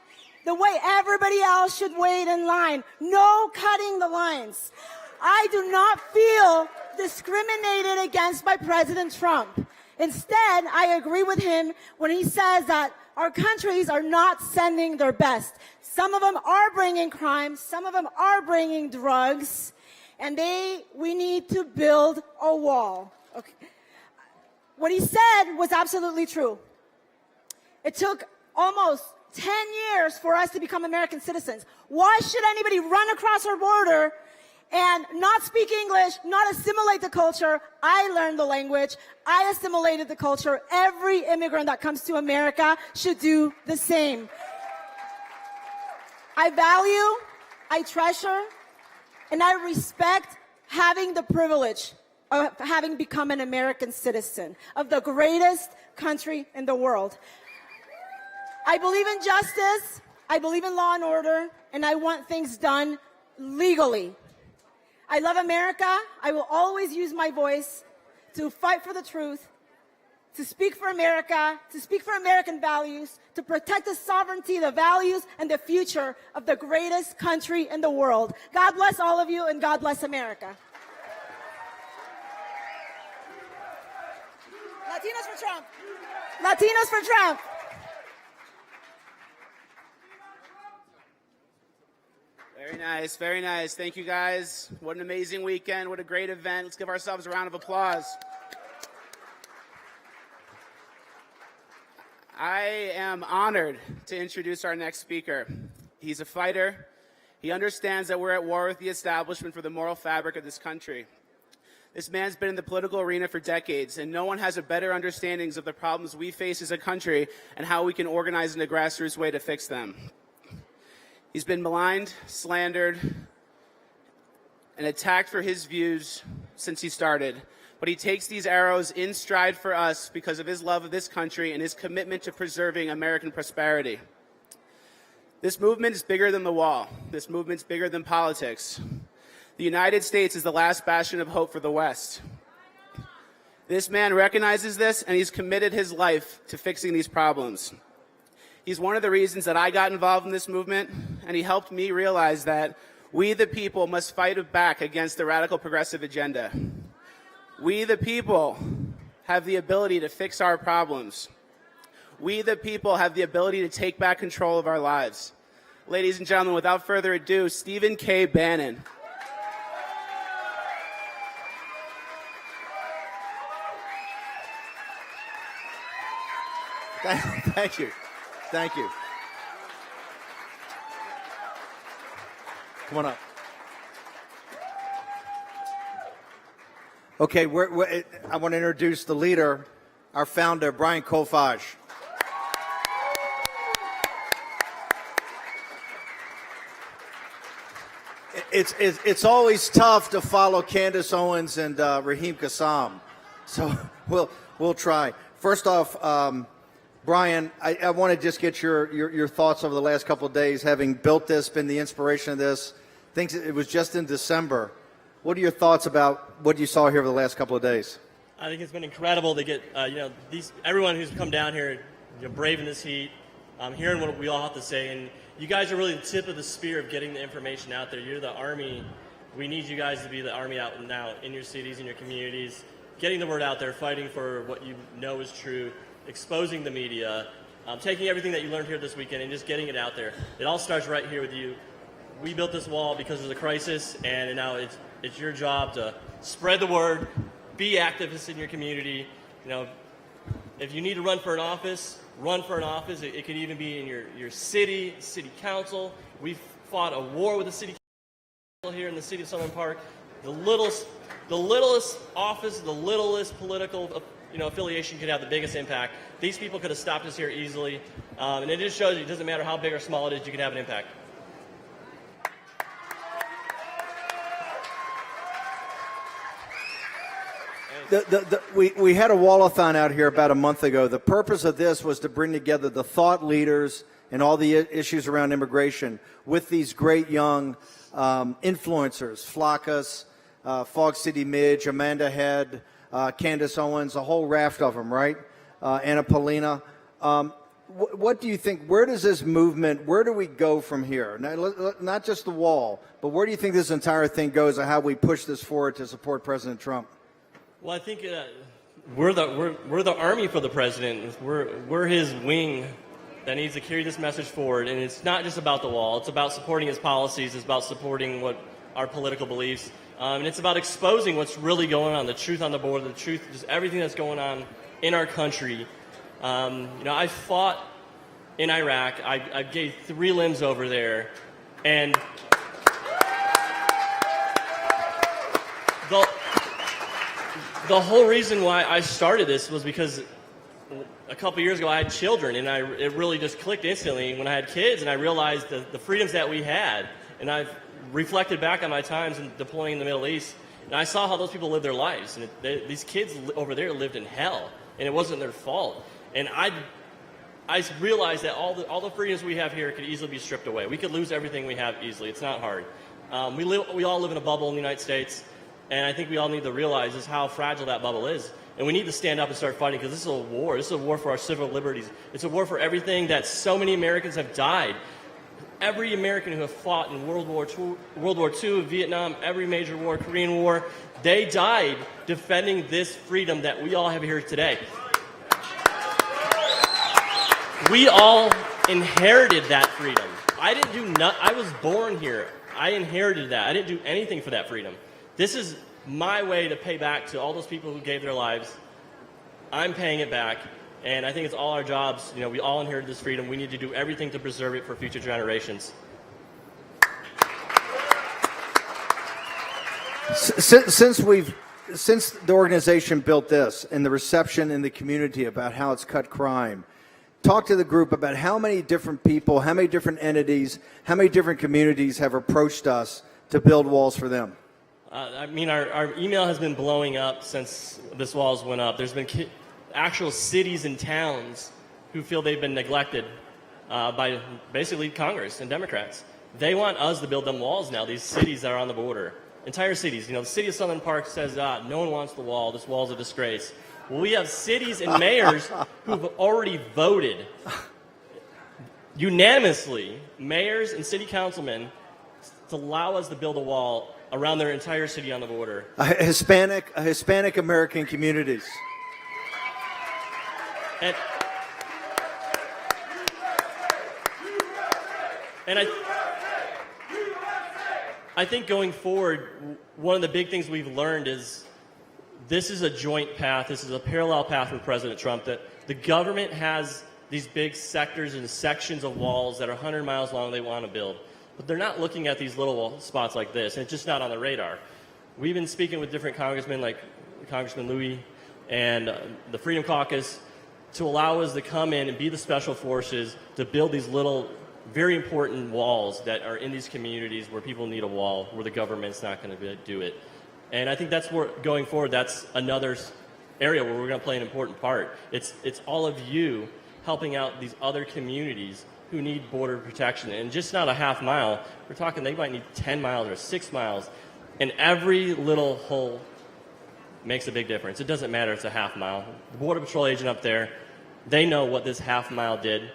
the way everybody else should wait in line. No cutting the lines. I do not feel discriminated against by President Trump. Instead, I agree with him when he says that our countries are not sending their best. Some of them are bringing crime, some of them are bringing drugs, and we need to build a wall. Okay. What he said was absolutely true. It took almost 10 years for us to become American citizens. Why should anybody run across our border and not speak English, not assimilate the culture? I learned the language. I assimilated the culture. Every immigrant that comes to America should do the same. I value, I treasure, and I respect having the privilege of having become an American citizen of the greatest country in the world. I believe in justice, I believe in law and order, and I want things done legally. I love America. I will always use my voice to fight for the truth, to speak for America, to speak for American values, to protect the sovereignty, the values, and the future of the greatest country in the world. God bless all of you, and God bless America. Latinos for Trump. Latinos for Trump. Very nice, very nice. Thank you, guys. What an amazing weekend. What a great event. Let's give ourselves a round of applause. I am honored to introduce our next speaker. He's a fighter. He understands that we're at war with the establishment for the moral fabric of this country. This man's been in the political arena for decades, and no one has a better understanding of the problems we face as a country and how we can organize in a grassroots way to fix them. He's been maligned, slandered, and attacked for his views since he started. But he takes these arrows in stride for us because of his love of this country and his commitment to preserving American prosperity. This movement is bigger than the wall. This movement's bigger than politics. The United States is the last bastion of hope for the West. This man recognizes this, and he's committed his life to fixing these problems. He's one of the reasons that I got involved in this movement, and he helped me realize that we, the people, must fight back against the radical progressive agenda. We, the people, have the ability to fix our problems. We, the people, have the ability to take back control of our lives. Ladies and gentlemen, without further ado, Stephen K. Bannon. Thank you. Thank you. Come on up. Okay, I want to introduce the leader, our founder, Brian Kolfage. It's always tough to follow Candace Owens and Raheem Kassam, so we'll try. First off, Brian, I want to just get your thoughts over the last couple of days, having built this, been the inspiration of this. I think it was just in December. What are your thoughts about what you saw here over the last couple of days? I think it's been incredible to get everyone who's come down here, braving this heat, hearing what we all have to say, and you guys are really the tip of the spear of getting the information out there. You're the army. We need you guys to be the army out now in your cities, in your communities, getting the word out there, fighting for what you know is true, exposing the media, taking everything that you learned here this weekend and just getting it out there. It all starts right here with you. We built this wall because there's a crisis, and now it's your job to spread the word, be activists in your community. If you need to run for an office, run for an office. It could even be in your city council. We've fought a war with the city council here in the city of Summerlin Park. The littlest office, the littlest political affiliation could have the biggest impact. These people could have stopped us here easily, and it just shows you it doesn't matter how big or small it is, you can have an impact. We had a wallathon out here about a month ago. The purpose of this was to bring together the thought leaders and all the issues around immigration with these great young influencers, Flacus, Fog City Midge, Amanda Head, Candace Owens, a whole raft of them, right? Anna Paulina. What do you think? Where does this movement, where do we go from here? Not just the wall, but where do you think this entire thing goes and how we push this forward to support President Trump? Well, I think we're the army for the president. We're his wing that needs to carry this message forward. And it's not just about the wall. It's about supporting his policies. It's about supporting what our political beliefs. And it's about exposing what's really going on, the truth on the border, the truth, just everything that's going on in our country. I fought in Iraq. I gave 3 limbs over there. And the whole reason why I started this was because a couple years ago I had children, and it really just clicked instantly when I had kids, and I realized the freedoms that we had. And I've reflected back on my times in deploying in the Middle East, and I saw how those people lived their lives. And these kids over there lived in hell, and it wasn't their fault. And I realized that all the freedoms we have here could easily be stripped away. We could lose everything we have easily. It's not hard. We all live in a bubble in the United States. And I think we all need to realize just how fragile that bubble is. And we need to stand up and start fighting, because this is a war. This is a war for our civil liberties. It's a war for everything that so many Americans have died. Every American who have fought in World War II, Vietnam, every major war, Korean War, they died defending this freedom that we all have here today. We all inherited that freedom. I was born here. I inherited that. I didn't do anything for that freedom. This is my way to pay back to all those people who gave their lives. I'm paying it back, and I think it's all our jobs. We all inherited this freedom. We need to do everything to preserve it for future generations. Since the organization built this and the reception in the community about how it's cut crime, talk to the group about how many different people, how many different entities, how many different communities have approached us to build walls for them. Our email has been blowing up since this walls went up. There's been actual cities and towns who feel they've been neglected by basically Congress and Democrats. They want us to build them walls now, these cities that are on the border. entire cities. You know, the city of Southern Park says, no one wants the wall. This wall's a disgrace. Well, we have cities and mayors who've already voted unanimously, mayors and city councilmen, to allow us to build a wall around their entire city on the border. Hispanic American communities. And I think going forward, one of the big things we've learned is this is a joint path. This is a parallel path with President Trump, that the government has these big sectors and sections of walls that are 100 miles long they want to build. But they're not looking at these little spots like this, and it's just not on the radar. We've been speaking with different congressmen, like Congressman Louis and the Freedom Caucus, to allow us to come in and be the special forces to build these little, very important walls that are in these communities where people need a wall, where the government's not going to do it. And I think that's where, going forward, that's another area where we're going to play an important part. It's all of you helping out these other communities who need border protection. And just not a half mile. We're talking they might need 10 miles or 6 miles. And every little hole makes a big difference. It doesn't matter if it's a half mile. The Border Patrol agent up there, they know what this half mile did.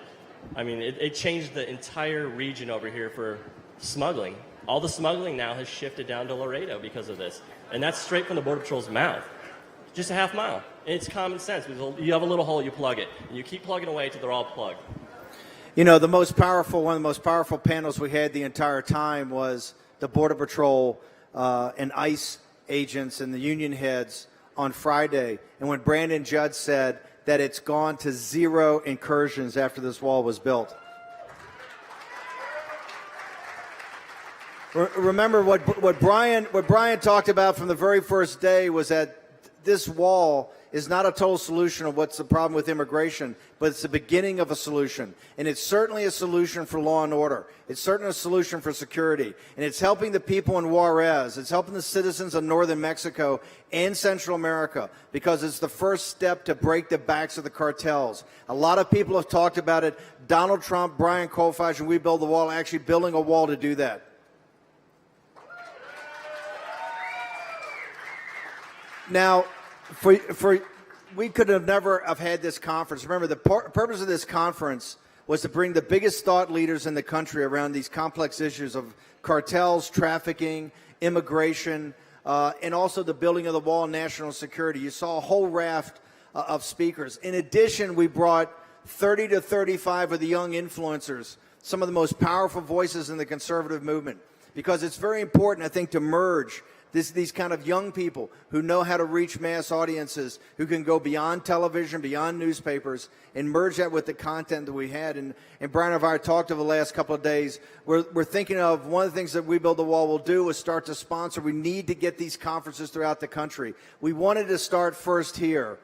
I mean, it changed the entire region over here for smuggling. All the smuggling now has shifted down to Laredo because of this. And that's straight from the Border Patrol's mouth. Just a half mile. And it's common sense. You have a little hole, you plug it. And you keep plugging away till they're all plugged. You know, one of the most powerful panels we had the entire time was the Border Patrol and ICE agents and the union heads on Friday. And when Brandon Judd said that it's gone to 0 incursions after this wall was built. Remember what Brian talked about from the very first day was that this wall is not a total solution of what's the problem with immigration, but it's the beginning of a solution. And it's certainly a solution for law and order. It's certainly a solution for security. And it's helping the people in Juarez. It's helping the citizens of northern Mexico and Central America, because it's the first step to break the backs of the cartels. A lot of people have talked about it. Donald Trump, Brian Kolfage, and We Build the Wall actually building a wall to do that. Now, we could have never have had this conference. Remember, the purpose of this conference was to bring the biggest thought leaders in the country around these complex issues of cartels, trafficking, immigration, and also the building of the wall and national security. You saw a whole raft of speakers. In addition, we brought 30 to 35 of the young influencers, some of the most powerful voices in the conservative movement, because it's very important, I think, to merge these kind of young people who know how to reach mass audiences, who can go beyond television, beyond newspapers, and merge that with the content that we had. And Brian and I talked over the last couple of days. We're thinking of one of the things that We Build the Wall will do is start to sponsor. We need to get these conferences throughout the country. We wanted to start first here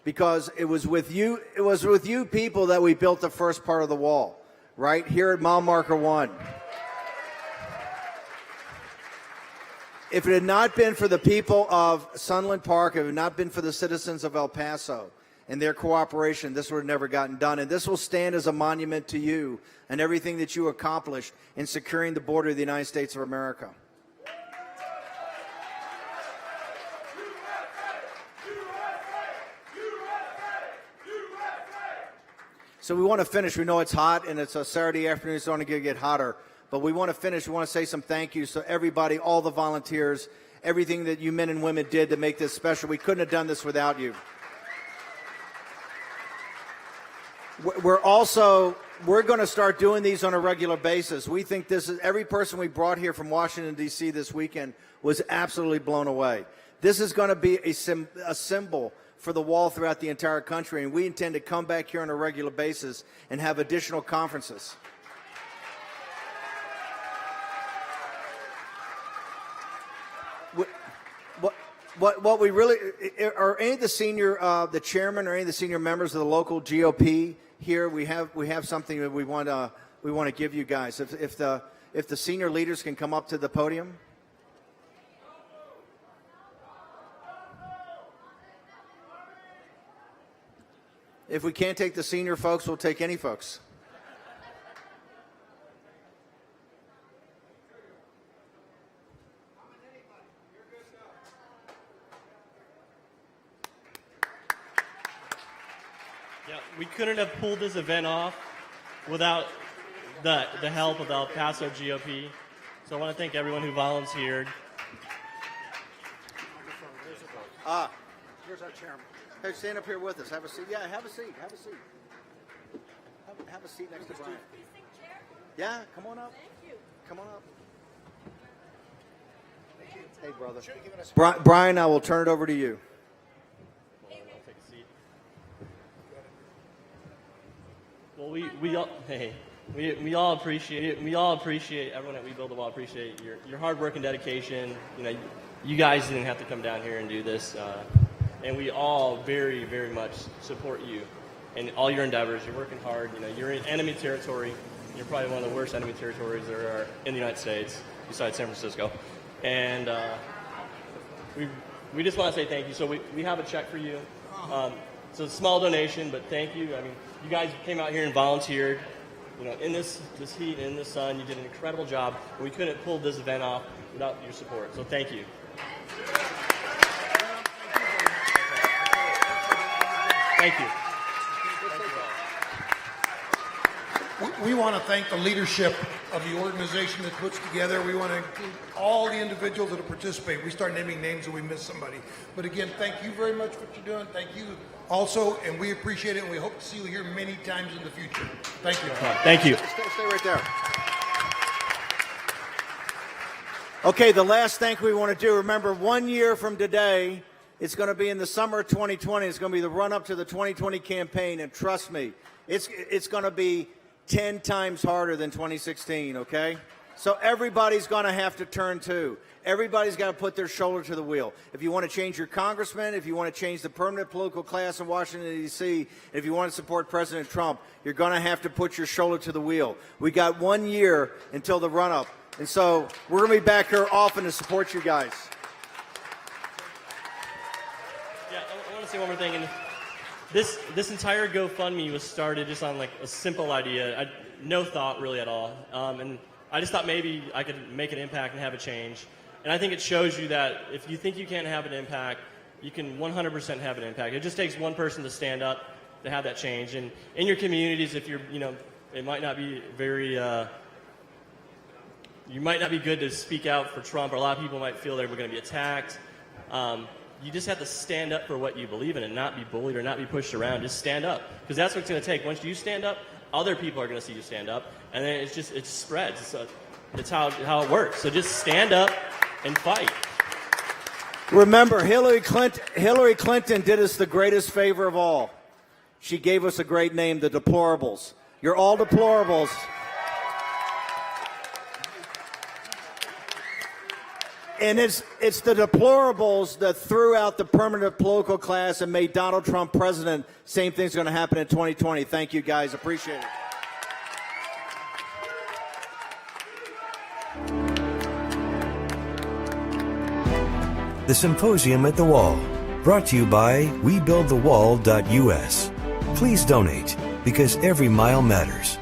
because it was with you people that we built the first part of the wall, right here at mile marker 1. If it had not been for the people of Sunland Park, if it had not been for the citizens of El Paso and their cooperation, this would have never gotten done. And this will stand as a monument to you and everything that you accomplished in securing the border of the United States of America. So we want to finish. We know it's hot and it's a Saturday afternoon, so it's only going to get hotter. But we want to finish. We want to say some thank yous to everybody, all the volunteers, everything that you men and women did to make this special. We couldn't have done this without you. We're going to start doing these on a regular basis. We think this is, every person we brought here from Washington, D.C. this weekend was absolutely blown away. This is going to be a symbol for the wall throughout the entire country, and we intend to come back here on a regular basis and have additional conferences. What we really are, any of the senior, the chairman or any of the senior members of the local GOP here, we have something that we want to give you guys. If the senior leaders can come up to the podium. If we can't take the senior folks, we'll take any folks. couldn't have pulled this event off without the help of the El Paso GOP. So I want to thank everyone who volunteered. Here's our chairman. Hey, stand up here with us. Have a seat. Yeah, have a seat. Have a seat. Have a seat next to Brian. Yeah, come on up. Come on up. Hey, brother. Brian, I will turn it over to you. Take a seat. Well, we all appreciate everyone at We Build the Wall. Appreciate your hard work and dedication. You know, you guys didn't have to come down here and do this, and we all very, very much support you and all your endeavors. You're working hard. You know, you're in enemy territory. You're probably one of the worst enemy territories there are in the United States, besides San Francisco. And we just want to say thank you. So we have a check for you. It's a small donation, but thank you. I mean, you guys came out here and volunteered. You know, in this heat and in the sun, you did an incredible job. We couldn't pull this event off without your support. So thank you. Thank you. We want to thank the leadership of the organization that puts together. We want to include all the individuals that participate. We start naming names and we miss somebody. But again, thank you very much for what you're doing. Thank you also, and we appreciate it, and we hope to see you here many times in the future. Thank you. Thank you. Stay right there. Okay, the last thank we want to do, remember 1 year from today, it's going to be in the summer of 2020. It's going to be the run-up to the 2020 campaign, and trust me, it's going to be 10 times harder than 2016, okay? So everybody's going to have to turn to. Everybody's got to put their shoulder to the wheel. If you want to change your congressman, if you want to change the permanent political class in Washington, D.C., if you want to support President Trump, you're going to have to put your shoulder to the wheel. We got 1 year until the run-up, and so we're going to be back here often to support you guys. Yeah, I want to say one more thing. And this entire GoFundMe was started just on like a simple idea, no thought really at all. And I just thought maybe I could make an impact and have a change. And I think it shows you that if you think you can't have an impact, you can 100% have an impact. It just takes one person to stand up to have that change. And in your communities, if you're, you know, it might not be very, you might not be good to speak out for Trump, or a lot of people might feel they were going to be attacked. You just have to stand up for what you believe in and not be bullied or not be pushed around. Just stand up, because that's what it's going to take. Once you stand up, other people are going to see you stand up, and then it spreads. It's how it works. So just stand up and fight. Remember, Hillary Clinton did us the greatest favor of all. She gave us a great name, the deplorables. You're all deplorables. And it's the deplorables that threw out the permanent political class and made Donald Trump president. Same thing's going to happen in 2020. Thank you, guys. Appreciate it. The Symposium at the Wall, brought to you by WeBuildTheWall.us. Please donate, because every mile matters.